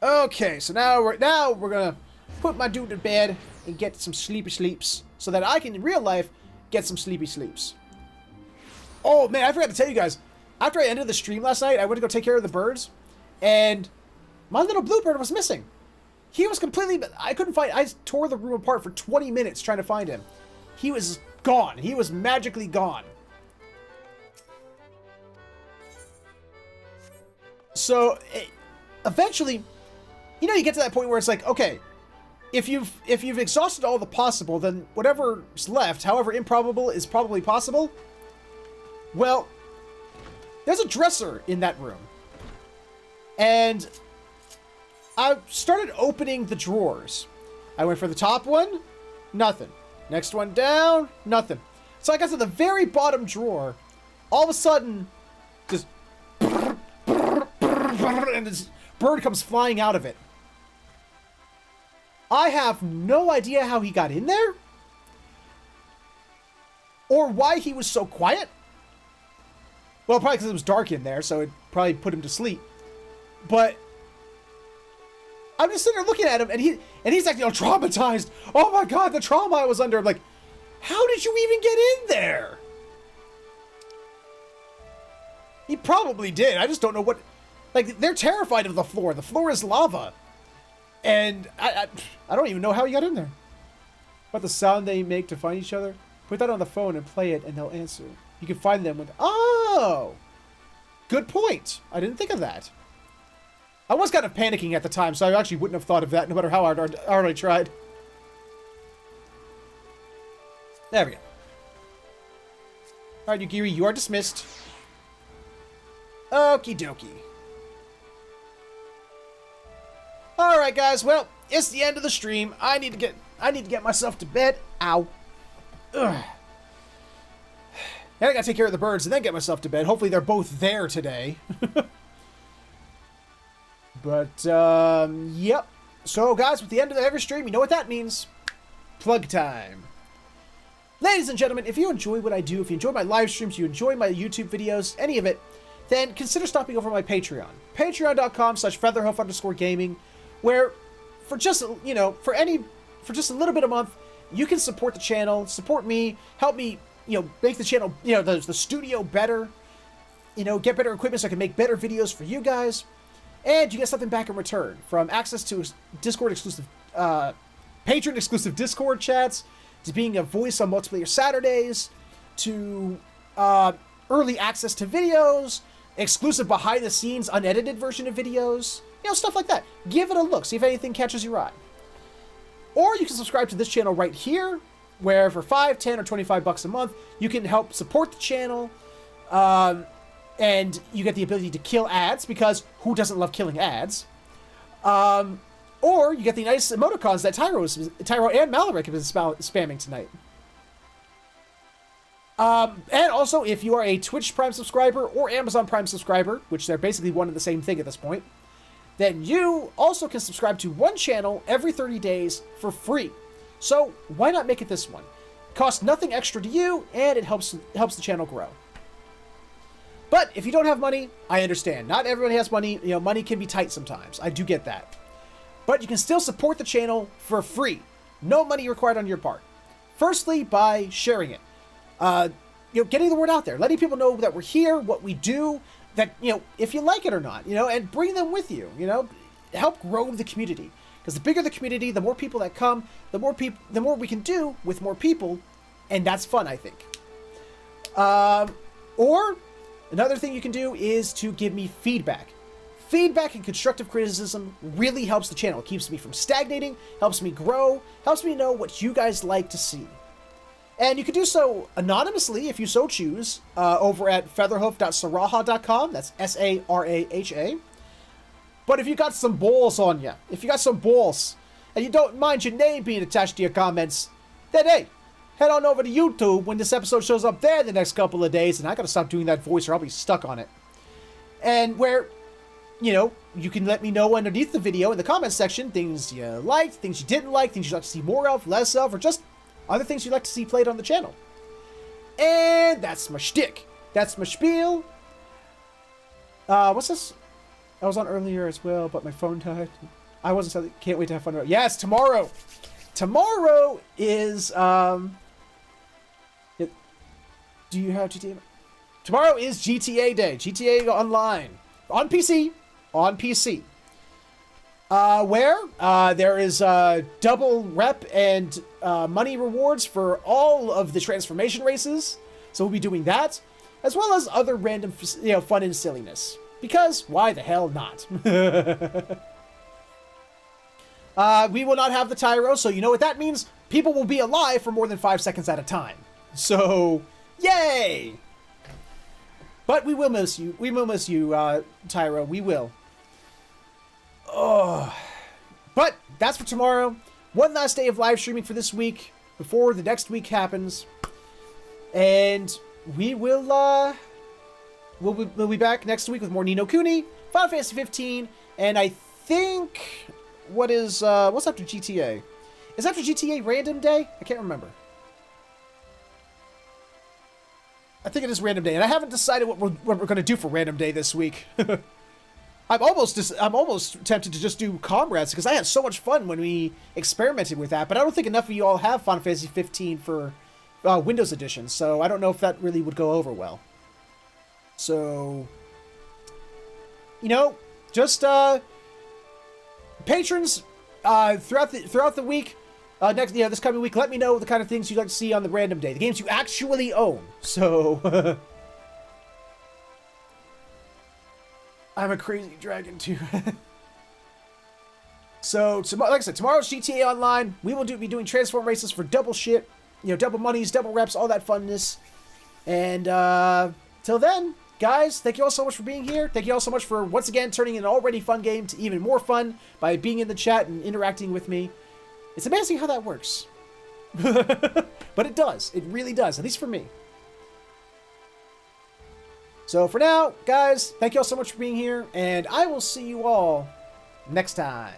Okay, so now we're gonna put my dude to bed and get some sleepy sleeps so that I can in real life get some sleepy sleeps. Oh man, I forgot to tell you guys. After I ended the stream last night, I went to go take care of the birds, and my little bluebird was missing. He was completely... I couldn't find... I tore the room apart for 20 minutes trying to find him. He was gone. He was magically gone. So, eventually, you know, you get to that point where it's like, okay, if you've exhausted all the possible, then whatever's left, however improbable, is probably possible. Well, there's a dresser in that room. And I started opening the drawers. I went for the top one, nothing. Next one down, nothing. So I got to the very bottom drawer. All of a sudden, just... and this bird comes flying out of it. I have no idea how he got in there. Or why he was so quiet. Well, probably because it was dark in there, so it probably put him to sleep. But I'm just sitting there looking at him, and he's acting all traumatized. Oh my god, the trauma I was under. I'm like, how did you even get in there? He probably did. I just don't know what... Like, they're terrified of the floor. The floor is lava. And I don't even know how he got in there. But the sound they make to find each other, put that on the phone and play it, and they'll answer. You can find them with... Oh! Good point. I didn't think of that. I was kind of panicking at the time, so I actually wouldn't have thought of that, no matter how hard I tried. There we go. Alright, Yugiri, you are dismissed. Okie dokie. Alright, guys, well, it's the end of the stream. I need to get myself to bed. Ow. Ugh. And I gotta take care of the birds and then get myself to bed. Hopefully they're both there today. But, yep. So, guys, with the end of every stream, you know what that means. Plug time. Ladies and gentlemen, if you enjoy what I do, if you enjoy my live streams, you enjoy my YouTube videos, any of it, then consider stopping over my Patreon. Patreon.com/featherhoof_gaming, where for just, you know, for just a little bit a month, you can support the channel, support me, help me, you know, make the channel, you know, the studio better, you know, get better equipment so I can make better videos for you guys. And you get something back in return, from access to Discord exclusive, patron exclusive Discord chats, to being a voice on multiplayer Saturdays, to early access to videos, exclusive behind the scenes unedited version of videos, you know, stuff like that. Give it a look, see if anything catches your eye. Or you can subscribe to this channel right here, where for $5, $10, or $25 a month, you can help support the channel. And you get the ability to kill ads, because who doesn't love killing ads? Or you get the nice emoticons that Tyro and Malaric have been spamming tonight. And also, if you are a Twitch Prime subscriber or Amazon Prime subscriber, which they're basically one and the same thing at this point, then you also can subscribe to one channel every 30 days for free. So why not make it this one? It costs nothing extra to you, and it helps the channel grow. But if you don't have money, I understand. Not everybody has money. You know, money can be tight sometimes. I do get that. But you can still support the channel for free. No money required on your part. Firstly, by sharing it. You know, getting the word out there. Letting people know that we're here, what we do, that, you know, if you like it or not, you know, and bring them with you, you know. Help grow the community. Because the bigger the community, the more people that come, the more we can do with more people. And that's fun, I think. Or... another thing you can do is to give me feedback. Feedback and constructive criticism really helps the channel. It keeps me from stagnating, helps me grow, helps me know what you guys like to see. And you can do so anonymously, if you so choose, over at featherhoof.saraha.com. That's S-A-R-A-H-A. But if you got some balls on you, and you don't mind your name being attached to your comments, then hey, head on over to YouTube when this episode shows up there the next couple of days, and I gotta stop doing that voice or I'll be stuck on it. And where, you know, you can let me know underneath the video in the comments section things you liked, things you didn't like, things you'd like to see more of, less of, or just other things you'd like to see played on the channel. And that's my shtick. That's my spiel. What's this? I was on earlier as well, but my phone died. I wasn't, can't wait to have fun. Yes, tomorrow! Tomorrow is, do you have GTA? Tomorrow is GTA Day. GTA Online. On PC. On PC. Where there is double rep and money rewards for all of the transformation races. So we'll be doing that. As well as other random, you know, fun and silliness. Because why the hell not? We will not have the Tyro, so you know what that means? People will be alive for more than 5 seconds at a time. So, yay! But we will miss you. We will miss you, Tyro. We will. Oh. that's for tomorrow. One last day of live streaming for this week before the next week happens. And we will, we'll be back next week with more Ni no Kuni, Final Fantasy 15, and I think, what's after GTA? Is after GTA Random Day? I can't remember. I think it is Random Day, and I haven't decided what we're going to do for Random Day this week. I'm almost tempted to just do Comrades, because I had so much fun when we experimented with that, but I don't think enough of you all have Final Fantasy 15 for Windows Edition, so I don't know if that really would go over well. So, you know, just patrons throughout the week, this coming week, let me know the kind of things you'd like to see on the Random Day, the games you actually own. So, I'm a crazy dragon too. So, like I said, tomorrow's GTA Online. We will be doing transform races for double shit, double monies, double reps, all that funness. And till then, guys, thank you all so much for being here. Thank you all so much for once again turning an already fun game to even more fun by being in the chat and interacting with me. It's amazing how that works. But it does. It really does, at least for me. So for now, guys, thank you all so much for being here, and I will see you all next time.